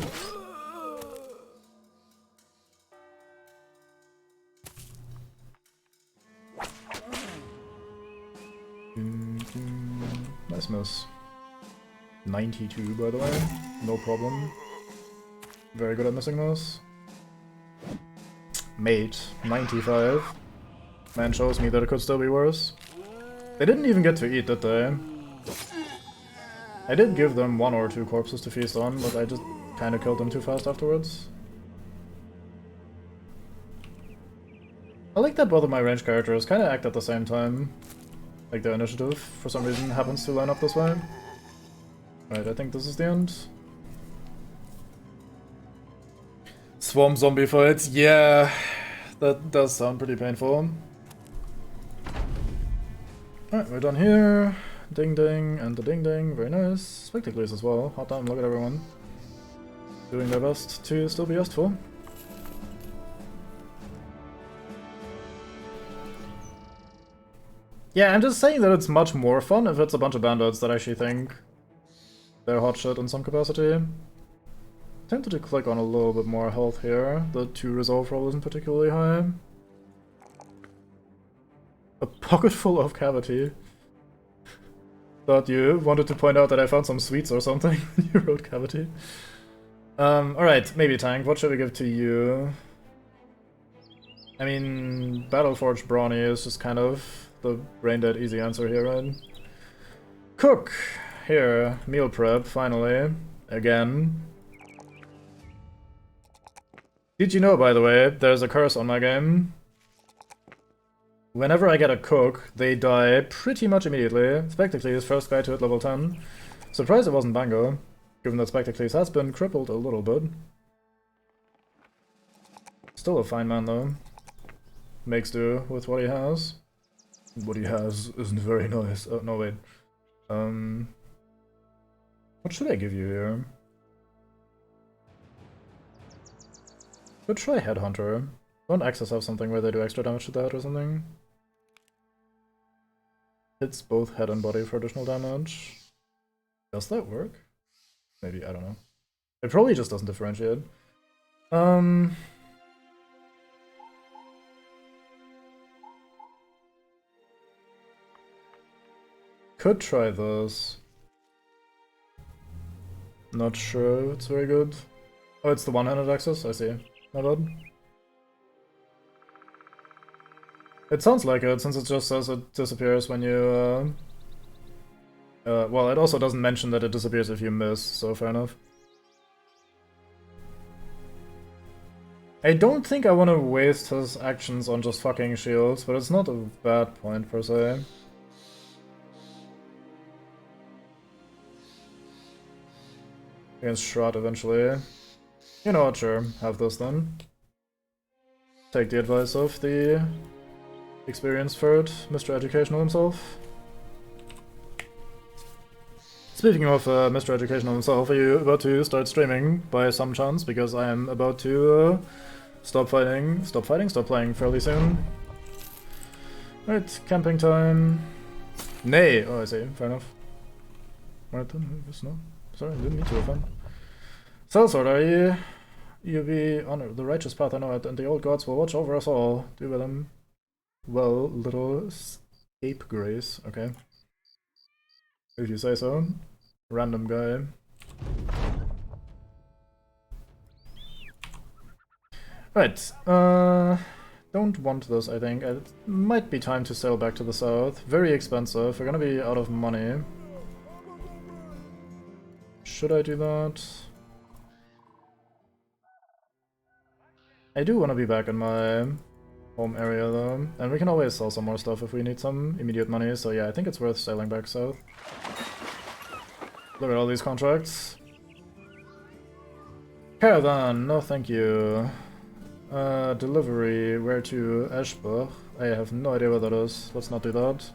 Nice miss. 92, by the way, no problem. Very good at missing those. Mate, 95. Man shows me that it could still be worse. They didn't even get to eat, did they? I did give them 1 or 2 corpses to feast on, but I just kinda killed them too fast afterwards. I like like that both of my range characters kind of act at the same time. Like their initiative, for some reason, happens to line up this way. Right, I think this is the end. Swarm zombie fights, yeah, that does sound pretty painful. Alright, we're done here. Ding ding and the ding ding, very nice. Spectacles as well, hot damn, look at everyone. Doing their best to still be asked for. Yeah, I'm just saying that it's much more fun if it's a bunch of bandits that actually think they're hot shit in some capacity. Tempted to click on a little bit more health here. The 2 resolve roll isn't particularly high. A pocket full of cavity. Thought you wanted to point out that I found some sweets or something. You wrote cavity. Alright, maybe tank. What should we give to you? I mean, Battleforged Brawny is just kind of the brain-dead easy answer here, right? Cook! Here, meal prep, finally. Again. Did you know, by the way, there's a curse on my game? Whenever I get a cook, they die pretty much immediately. Spectacles, first guy to hit level 10. Surprised it wasn't Bango, given that Spectacles has been crippled a little bit. Still a fine man, though. Makes do with what he has. What he has isn't very nice. Oh, no, wait. What should I give you here? Could try Headhunter. Don't Axes have something where they do extra damage to the head or something? Hits both head and body for additional damage. Does that work? Maybe, I don't know. It probably just doesn't differentiate. Could try this. Not sure it's very good. Oh, it's the one-handed axis? I see. My bad. It sounds like it, since it just says it disappears when you, well, it also doesn't mention that it disappears if you miss, so fair enough. I don't think I want to waste his actions on just fucking shields, but it's not a bad point per se. Against Shroud eventually. You know what, sure, have this then. Take the advice of the experienced third, Mr. Educational himself. Speaking of Mr. Educational himself, are you about to start streaming by some chance? Because I am about to stop playing fairly soon. Right, camping time. Nay! Oh, I see, fair enough. Right then, guess not. Sorry, didn't mean to offend. Sellsword, are you be on the righteous path, I know it, and the old gods will watch over us all. Do with them well, little scapegrace. Okay. If you say so. Random guy. Right, don't want this, I think. It might be time to sail back to the south. Very expensive, we're gonna be out of money. Should I do that? I do want to be back in my home area though, and we can always sell some more stuff if we need some immediate money, so yeah, I think it's worth sailing back south. Look at all these contracts. Caravan, no thank you. Delivery, where to? Eschbach. I have no idea what that is, let's not do that.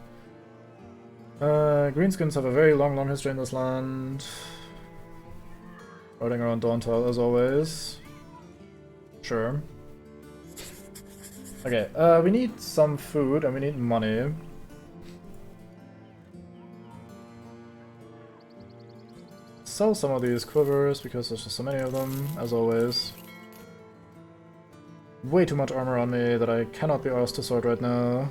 Greenskins have a very long history in this land. Riding around Dawntal as always. Sure. Okay, we need some food and we need money. Sell some of these quivers because there's just so many of them, as always. Way too much armor on me that I cannot be asked to sort right now.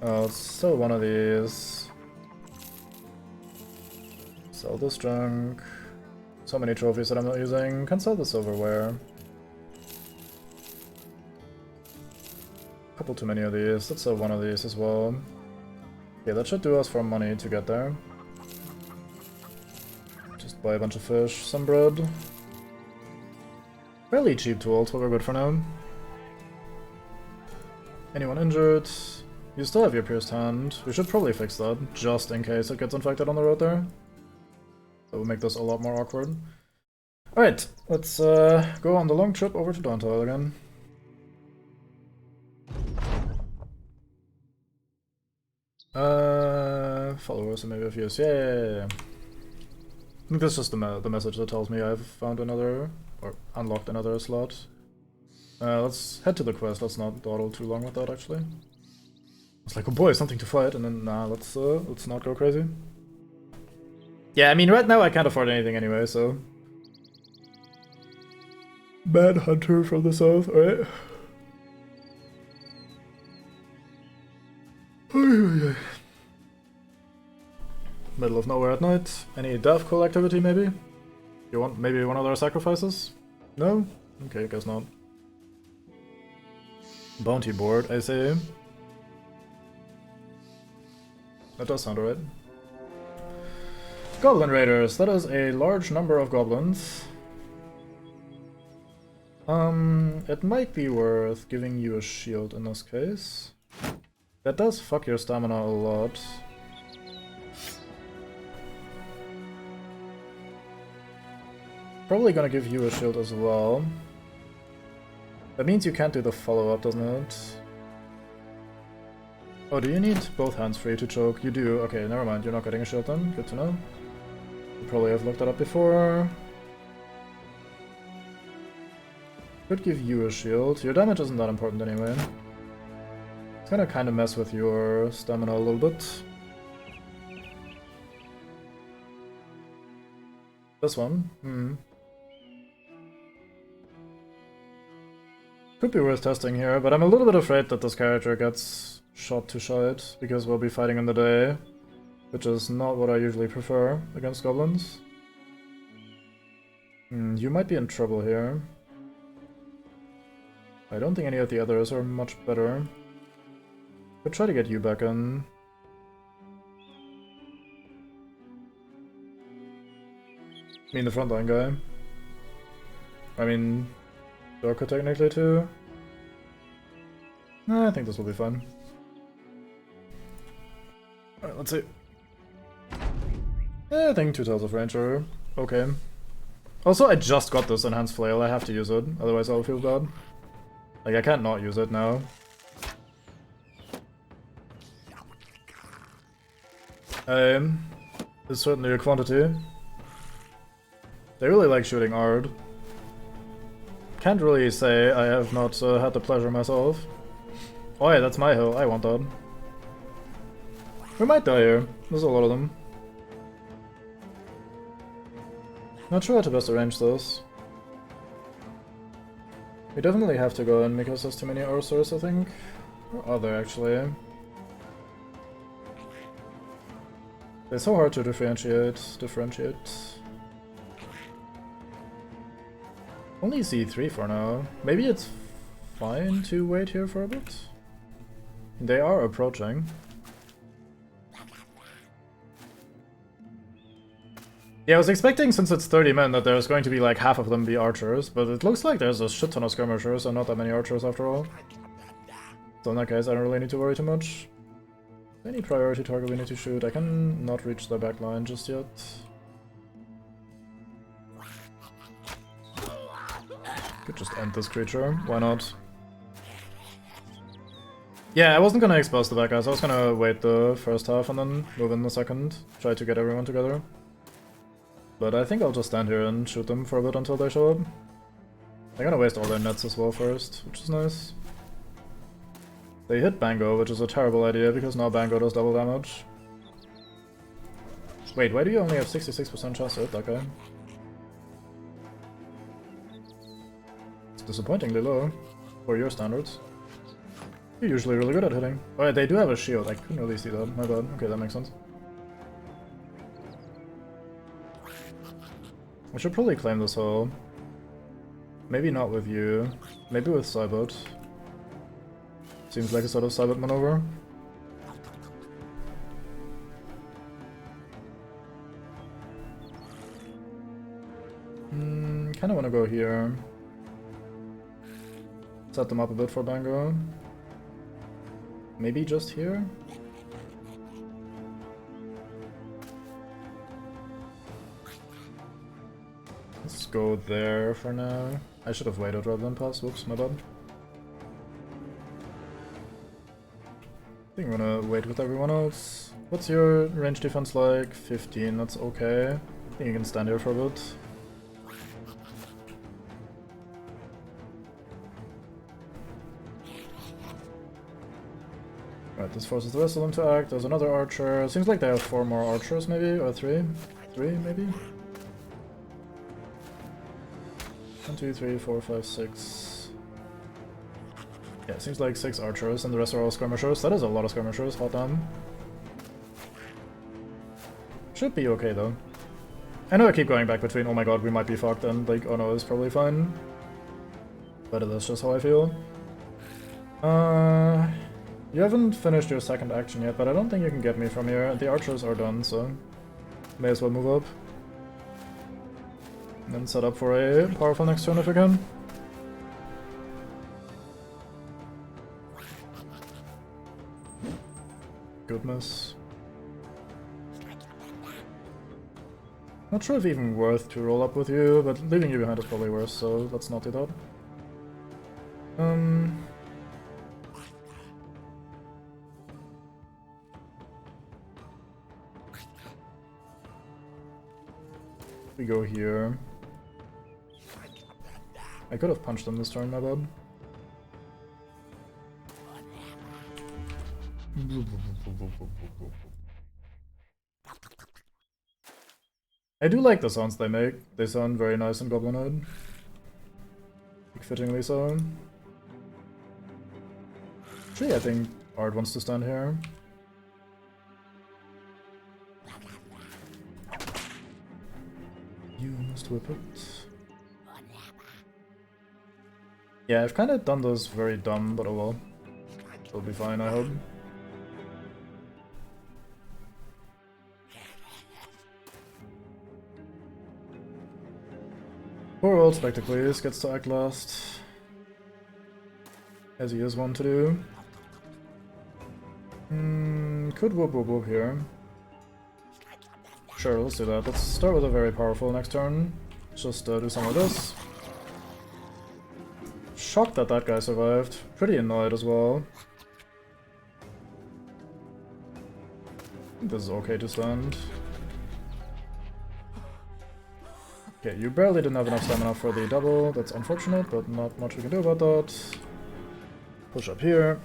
Let's sell one of these. Sell this junk. So many trophies that I'm not using. Can sell the silverware. Couple too many of these. Let's sell one of these as well. Okay, that should do us for money to get there. Just buy a bunch of fish, some bread. Fairly cheap tools, but we're good for now. Anyone injured? You still have your pierced hand. We should probably fix that, just in case it gets infected on the road there. That will make this a lot more awkward. Alright, let's go on the long trip over to Dawntoil again. Followers and maybe a few. Yeah. I think that's just the message that tells me I've found another, or unlocked another slot. Let's head to the quest. Let's not dawdle too long with that, actually. It's like, oh boy, something to fight, and then nah, let's not go crazy. Yeah, I mean, right now I can't afford anything anyway, so. Bad hunter from the south, alright. Middle of nowhere at night. Any Dav'Kul activity, maybe? You want maybe one of their sacrifices? No? Okay, guess not. Bounty board, I say. That does sound alright. Goblin Raiders, that is a large number of goblins. It might be worth giving you a shield in this case. That does fuck your stamina a lot. Probably gonna give you a shield as well. That means you can't do the follow-up, doesn't it? Oh, do you need both hands free to choke? You do. Okay, never mind. You're not getting a shield then. Good to know. You probably have looked that up before. Could give you a shield. Your damage isn't that important anyway. It's gonna kind of mess with your stamina a little bit. This one? Could be worth testing here, but I'm a little bit afraid that this character gets shot to shite, because we'll be fighting in the day, which is not what I usually prefer against goblins. You might be in trouble here. I don't think any of the others are much better. Could try to get you back in. I mean the frontline guy. I mean, Dorka technically too. I think this will be fun. Alright, let's see. I think 2 Tales of Ranger. Okay. Also, I just got this enhanced flail. I have to use it, otherwise I'll feel bad. Like, I can't not use it now. It's certainly a quantity. They really like shooting Ard. Can't really say I have not had the pleasure myself. Oh yeah, that's my hill. I want that. We might die here. There's a lot of them. Not sure how to best arrange this. We definitely have to go in because there's too many Ursors, I think. Or are there actually? It's so hard to differentiate. Only C3 for now. Maybe it's fine to wait here for a bit. They are approaching. Yeah, I was expecting, since it's 30 men, that there's going to be like half of them be archers, but it looks like there's a shit ton of skirmishers and not that many archers after all. So in that case, I don't really need to worry too much. Any priority target we need to shoot? I can not reach the back line just yet. Could just end this creature, why not? Yeah, I wasn't gonna expose the back guys, I was gonna wait the first half and then move in the second. Try to get everyone together. But I think I'll just stand here and shoot them for a bit until they show up. They're gonna waste all their nets as well first, which is nice. They hit Bango, which is a terrible idea because now Bango does double damage. Wait, why do you only have 66% chance to hit that guy? It's disappointingly low for your standards. You're usually really good at hitting. Oh yeah, they do have a shield. I couldn't really see that. My bad. Okay, that makes sense. I should probably claim this hole. Maybe not with you. Maybe with Cybot. Seems like a sort of Cybot maneuver. Kinda wanna go here. Set them up a bit for Bango. Maybe just here? Let's go there for now. I should have waited rather than pass. Whoops, my bad. I think I'm gonna wait with everyone else. What's your range defense like? 15, that's okay. I think you can stand here for a bit. Right, this forces the rest of them to act. There's another archer. Seems like they have 4 more archers maybe, or 3? 3 maybe? 1, 2, 3, 4, 5, 6. Yeah, seems like 6 archers, and the rest are all skirmishers. That is a lot of skirmishers, hot damn. Should be okay though. I know I keep going back between, oh my god, we might be fucked, and like, oh no, it's probably fine. But that's just how I feel. You haven't finished your second action yet, but I don't think you can get me from here. The archers are done, so may as well move up. And then set up for a powerful next turn if we can. Goodness. Not sure if even worth to roll up with you, but leaving you behind is probably worse, so let's not do that. We go here. I could have punched him this turn, my bad. I do like the sounds they make. They sound very nice in Goblinoid. Like, fittingly so. Actually, I think Art wants to stand here. You must whip it. Yeah, I've kind of done this very dumb, but oh well. It'll be fine, I hope. Poor old Spectacles gets to act last. As he is wont to do. Could whoop whoop whoop here. Sure, let's do that. Let's start with a very powerful next turn. Just do some of this. Shocked that that guy survived. Pretty annoyed as well. I think this is okay to stand. Okay, you barely didn't have enough stamina for the double. That's unfortunate, but not much we can do about that. Push up here.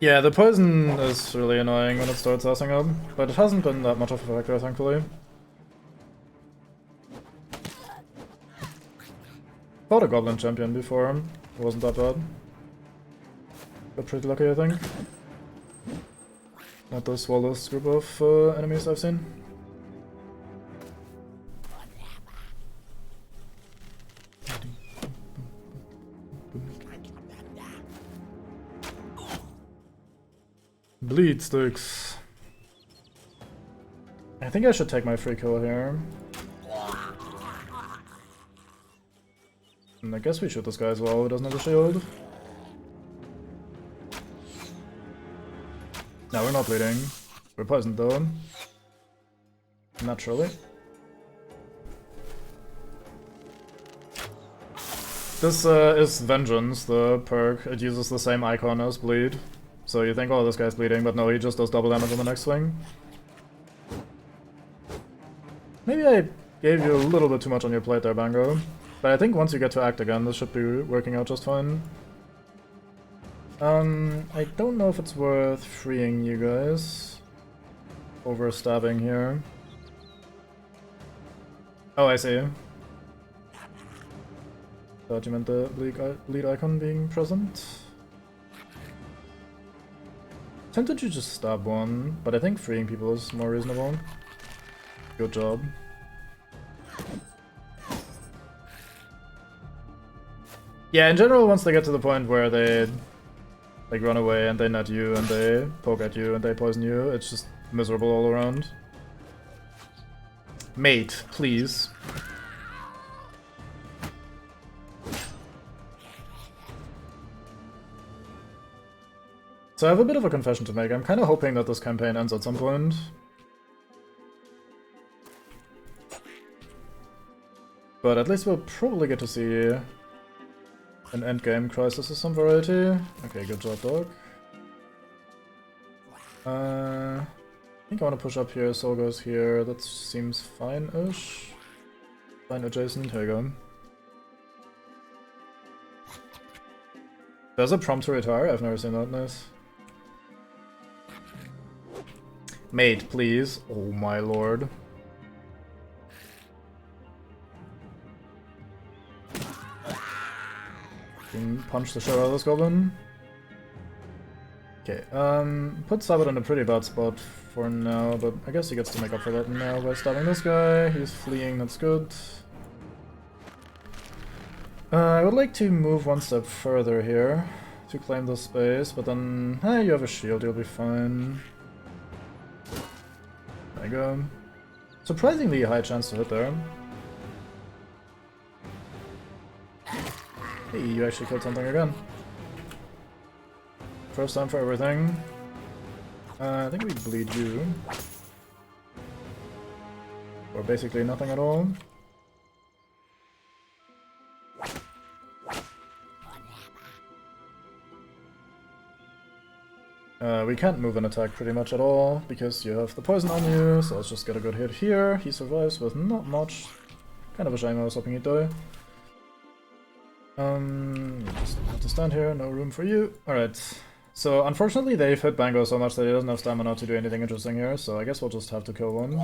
Yeah, the poison is really annoying when it starts assing up, but it hasn't been that much of a factor, thankfully. Fought a Goblin champion before, it wasn't that bad. Got pretty lucky, I think. Not the smallest group of enemies I've seen. Bleed sticks. I think I should take my free kill here. And I guess we shoot this guy as well, who doesn't have a shield. No, we're not bleeding. We're poisoned though. Naturally. This is Vengeance, the perk. It uses the same icon as Bleed. So you think, oh, this guy's bleeding, but no, he just does double damage on the next swing. Maybe I gave you a little bit too much on your plate there, Bango. But I think once you get to act again, this should be working out just fine. I don't know if it's worth freeing you guys over stabbing here. Oh, I see. Thought you meant the bleed icon being present. Tempted to just stab one, but I think freeing people is more reasonable. Good job. Yeah, in general, once they get to the point where they like run away and they nut you and they poke at you and they poison you, it's just miserable all around. Mate, please. So I have a bit of a confession to make. I'm kind of hoping that this campaign ends at some point. But at least we'll probably get to see an endgame crisis of some variety. Okay, good job, dog. I think I want to push up here, Soul goes here. That seems fine-ish. Fine adjacent, here you go. There's a prompt to retire? I've never seen that, nice. Mate, please. Oh my lord. Punch the shit out of this goblin. Okay, put Sabot in a pretty bad spot for now, but I guess he gets to make up for that now by stabbing this guy. He's fleeing, that's good. I would like to move one step further here to claim this space, but then, you have a shield, you'll be fine. There you go. Surprisingly high chance to hit there. Hey, you actually killed something again. First time for everything. I think we bleed you. Or basically nothing at all. We can't move an attack pretty much at all, because you have the poison on you, so let's just get a good hit here. He survives with not much. Kind of a shame, I was hoping he'd die. You just have to stand here, no room for you. Alright, so unfortunately they've hit Bango so much that he doesn't have stamina to do anything interesting here, so I guess we'll just have to kill one.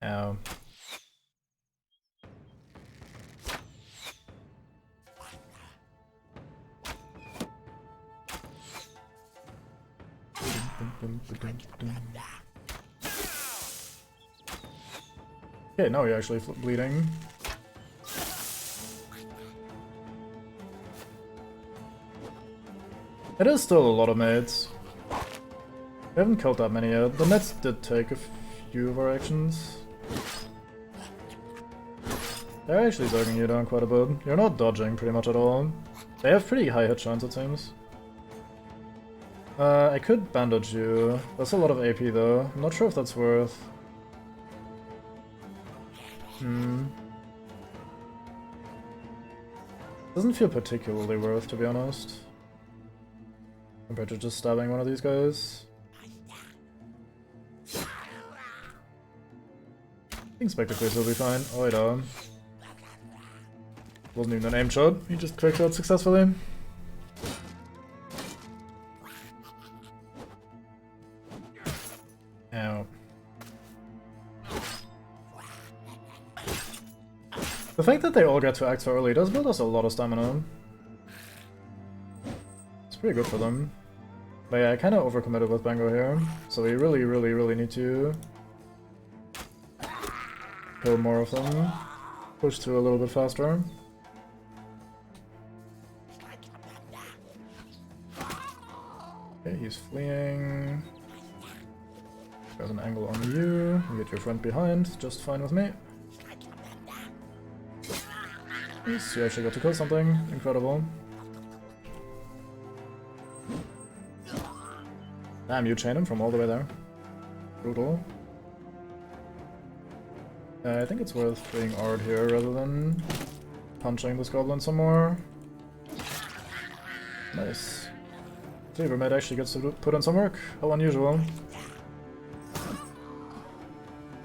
Ow. Okay, now you're actually bleeding. It is still a lot of mates. We haven't killed that many yet. The nets did take a few of our actions. They're actually zogging you down quite a bit. You're not dodging pretty much at all. They have pretty high hit chance, it seems. I could bandage you. That's a lot of AP though. I'm not sure if that's worth. Doesn't feel particularly worth, to be honest. Compared to just stabbing one of these guys. I think Spectre-Face will be fine. Oh, wait, wasn't even an aim shot. He just quick shot successfully. Ow. The fact that they all get to act so early does build us a lot of stamina. It's pretty good for them. But yeah, I kind of overcommitted with Bango here, so we really need to kill more of them. Push through a little bit faster. Okay, he's fleeing. There's an angle on you. You get your friend behind, just fine with me. Yes, you actually got to kill something. Incredible. Damn, you chain him from all the way there. Brutal. I think it's worth being Ard here rather than punching this goblin some more. Nice. Cleaver Mate actually gets to put in some work. How unusual.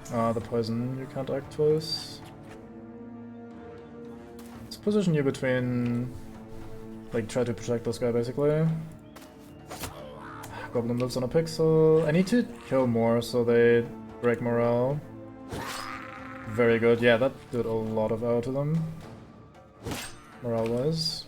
The poison, you can't act twice. Let's position you between... like, try to protect this guy, basically. Goblin lives on a pixel. I need to kill more so they break morale. Very good. Yeah, that did a lot of out to them. Morale-wise.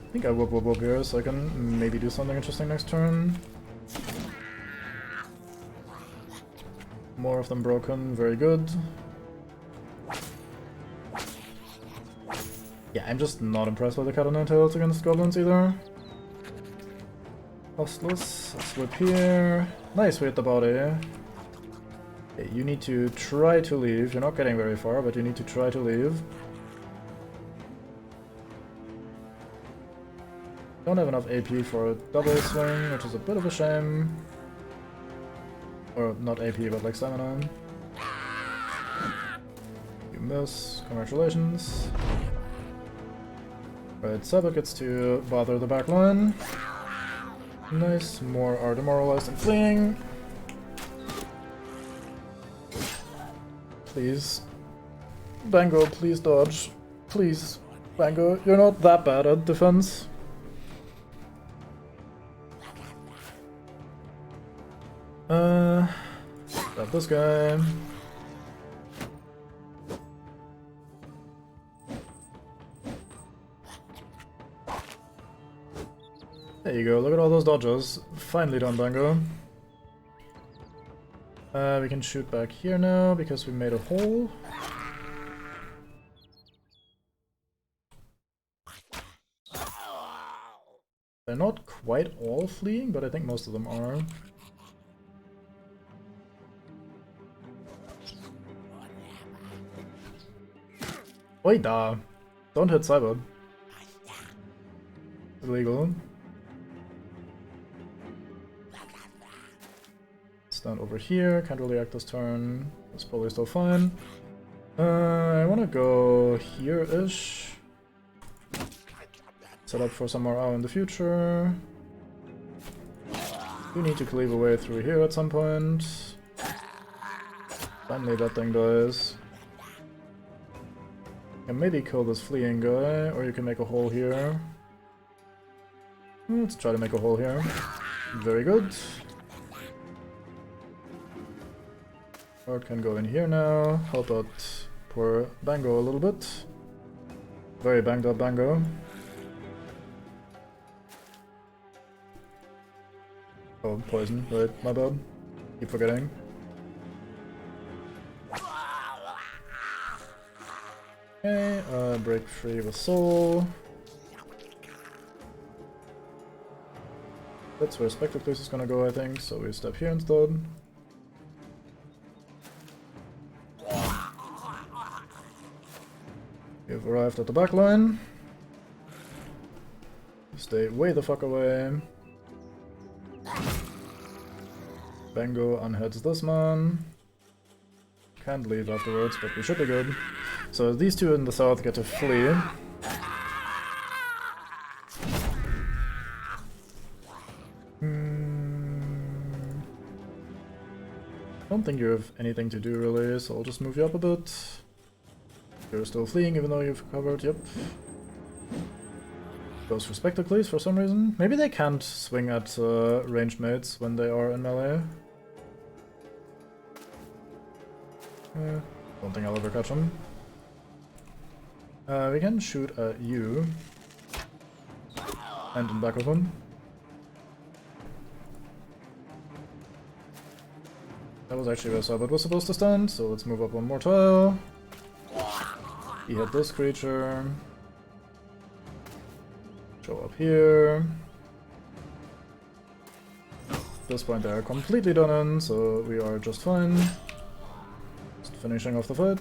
I think I whoop here so I can maybe do something interesting next turn. More of them broken, very good. Yeah, I'm just not impressed by the Cat o' Nine Tails against goblins either. Hostless, slip here. Nice, we hit the body. Okay, you need to try to leave. You're not getting very far, but you need to try to leave. Don't have enough AP for a double swing, which is a bit of a shame. Or not AP, but like stamina. You miss. Congratulations. Right, Sabbath gets to bother the back line. Nice. More are demoralized and fleeing. Please. Bango, please dodge. Please. Bango, you're not that bad at defense. Grab this guy. There you go, look at all those dodges. Finally done, Bango. We can shoot back here now because we made a hole. They're not quite all fleeing, but I think most of them are. Oi da! Don't hit Cyber. Illegal. Stand over here, can't really act this turn. It's probably still fine. I wanna go here-ish. Set up for some more AO in the future. You need to cleave away through here at some point. Finally that thing dies. You can maybe kill this fleeing guy, or you can make a hole here. Let's try to make a hole here. Very good. Guard can go in here now, help out poor Bango a little bit. Very banged up Bango. Oh, poison, right, my bad. Keep forgetting. Okay, break free with soul. That's where Spectacles is gonna go, I think, so we step here instead. We've arrived at the back line. Stay way the fuck away. Bango unheads this man. Can't leave afterwards, but we should be good. So these two in the south get to flee. Don't think you have anything to do really, so I'll just move you up a bit. You're still fleeing even though you've covered, yep. Goes for Spectacles for some reason. Maybe they can't swing at ranged mates when they are in melee. Don't think I'll ever catch them. We can shoot at you. And in back of him. That was actually where Sabbath was supposed to stand, so let's move up one more tile. He hit this creature. Show up here. At this point they are completely done in, so we are just fine. Just finishing off the fight.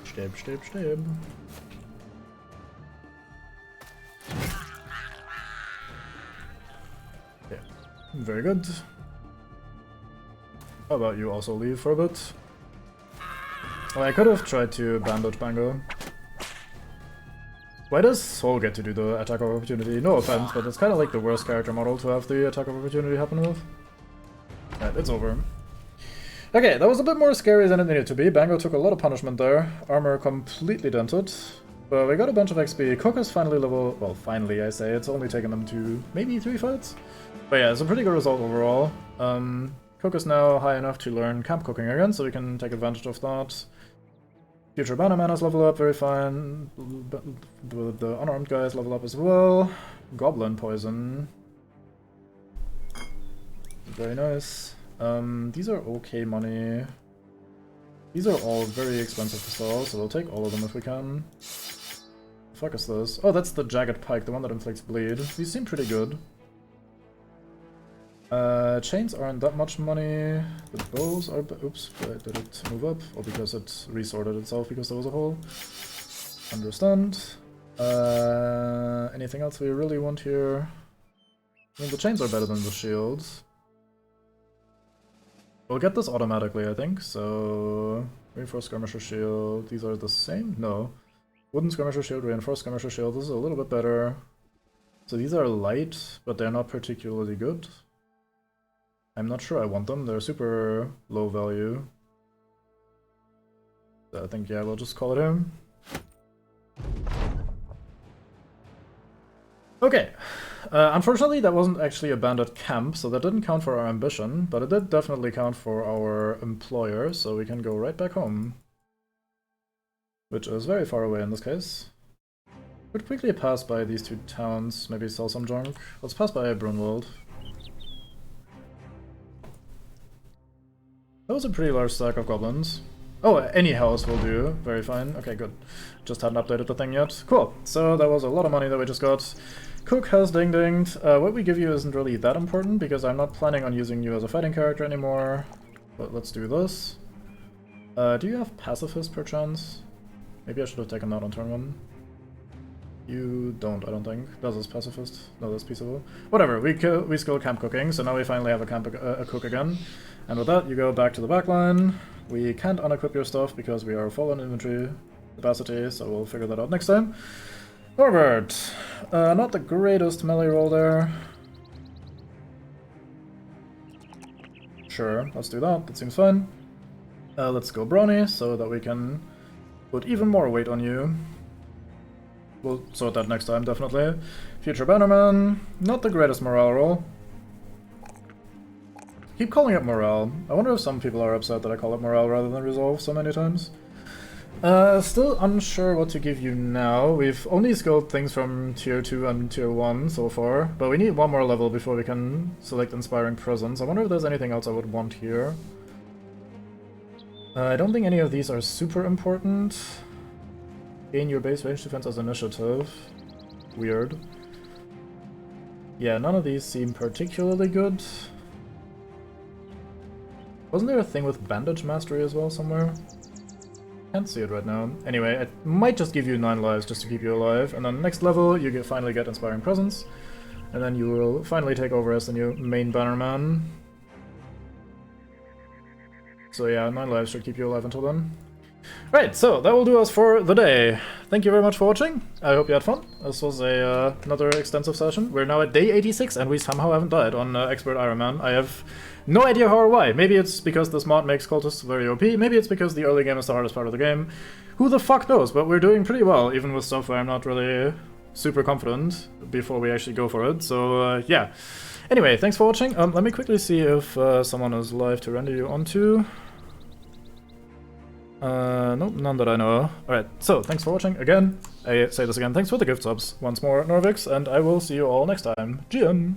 Stab, stab, stab. Yeah, very good. How about you also leave for a bit? Well, I could have tried to bandage Bango. Why does Soul get to do the attack of opportunity? No offense, but it's kind of like the worst character model to have the attack of opportunity happen with. Right, it's over. Okay, that was a bit more scary than it needed to be. Bango took a lot of punishment there. Armor completely dented. But we got a bunch of XP. Cook is finally level... Well, finally, I say. It's only taken them to maybe 3 fights? But yeah, it's a pretty good result overall. Cook is now high enough to learn camp cooking again, so we can take advantage of that. Future Bannerman has leveled up very fine. The unarmed guys level up as well. Goblin poison. Very nice. These are okay money. These are all very expensive to sell, so we'll take all of them if we can. fuck is this? Oh, that's the jagged pike, the one that inflicts bleed. These seem pretty good. Chains aren't that much money. The bows are... Oops, did it move up? Or because it resorted itself because there was a hole? Understand. Anything else we really want here? I mean, the chains are better than the shields. We'll get this automatically, I think, so... Reinforced skirmisher shield, these are the same? No. Wooden skirmisher shield, reinforced skirmisher shield, this is a little bit better. So these are light, but they're not particularly good. I'm not sure I want them, they're super low value. So I think, yeah, we'll just call it him. Okay. Unfortunately, that wasn't actually a bandit camp, so that didn't count for our ambition, but it did definitely count for our employer, so we can go right back home. Which is very far away in this case. We'd quickly pass by these two towns, maybe sell some junk. Let's pass by Brunwald. That was a pretty large stack of goblins. Oh, any house will do. Very fine. Okay, good. Just hadn't updated the thing yet. Cool. So that was a lot of money that we just got. Cook has ding-dinged. What we give you isn't really that important, because I'm not planning on using you as a fighting character anymore. But let's do this. Do you have pacifist, perchance? Maybe I should have taken that on turn 1. You don't, I don't think. Does this pacifist? No, that's peaceable. Whatever, we skill camp cooking, so now we finally have a cook again. And with that, you go back to the back line. We can't unequip your stuff because we are full on inventory capacity, so we'll figure that out next time. Norbert! Not the greatest melee roll there. Sure, let's do that, that seems fine. Let's go Brony, so that we can put even more weight on you. We'll sort that next time, definitely. Future Bannerman, not the greatest morale roll. Keep calling it morale. I wonder if some people are upset that I call it morale rather than resolve so many times. Still unsure what to give you now. We've only skilled things from tier 2 and tier 1 so far, but we need one more level before we can select Inspiring Presence. I wonder if there's anything else I would want here. I don't think any of these are super important. Gain your base range defense as initiative. Weird. Yeah, none of these seem particularly good. Wasn't there a thing with Bandage Mastery as well somewhere? Can't see it right now. Anyway, it might just give you 9 lives just to keep you alive, and then next level you finally get Inspiring Presence, and then you will finally take over as the new main Bannerman. So yeah, 9 lives should keep you alive until then. Right, so that will do us for the day. Thank you very much for watching. I hope you had fun. This was another extensive session. We're now at day 86 and we somehow haven't died on Expert Ironman. I have no idea how or why. Maybe it's because this mod makes Cultists very OP. Maybe it's because the early game is the hardest part of the game. Who the fuck knows? But we're doing pretty well, even with stuff where I'm not really super confident before we actually go for it. So yeah. Anyway, thanks for watching. Let me quickly see if someone is live to render you onto. Nope, none that I know. Alright, so thanks for watching again. I say this again, thanks for the gift subs once more, Norvix, and I will see you all next time. GM!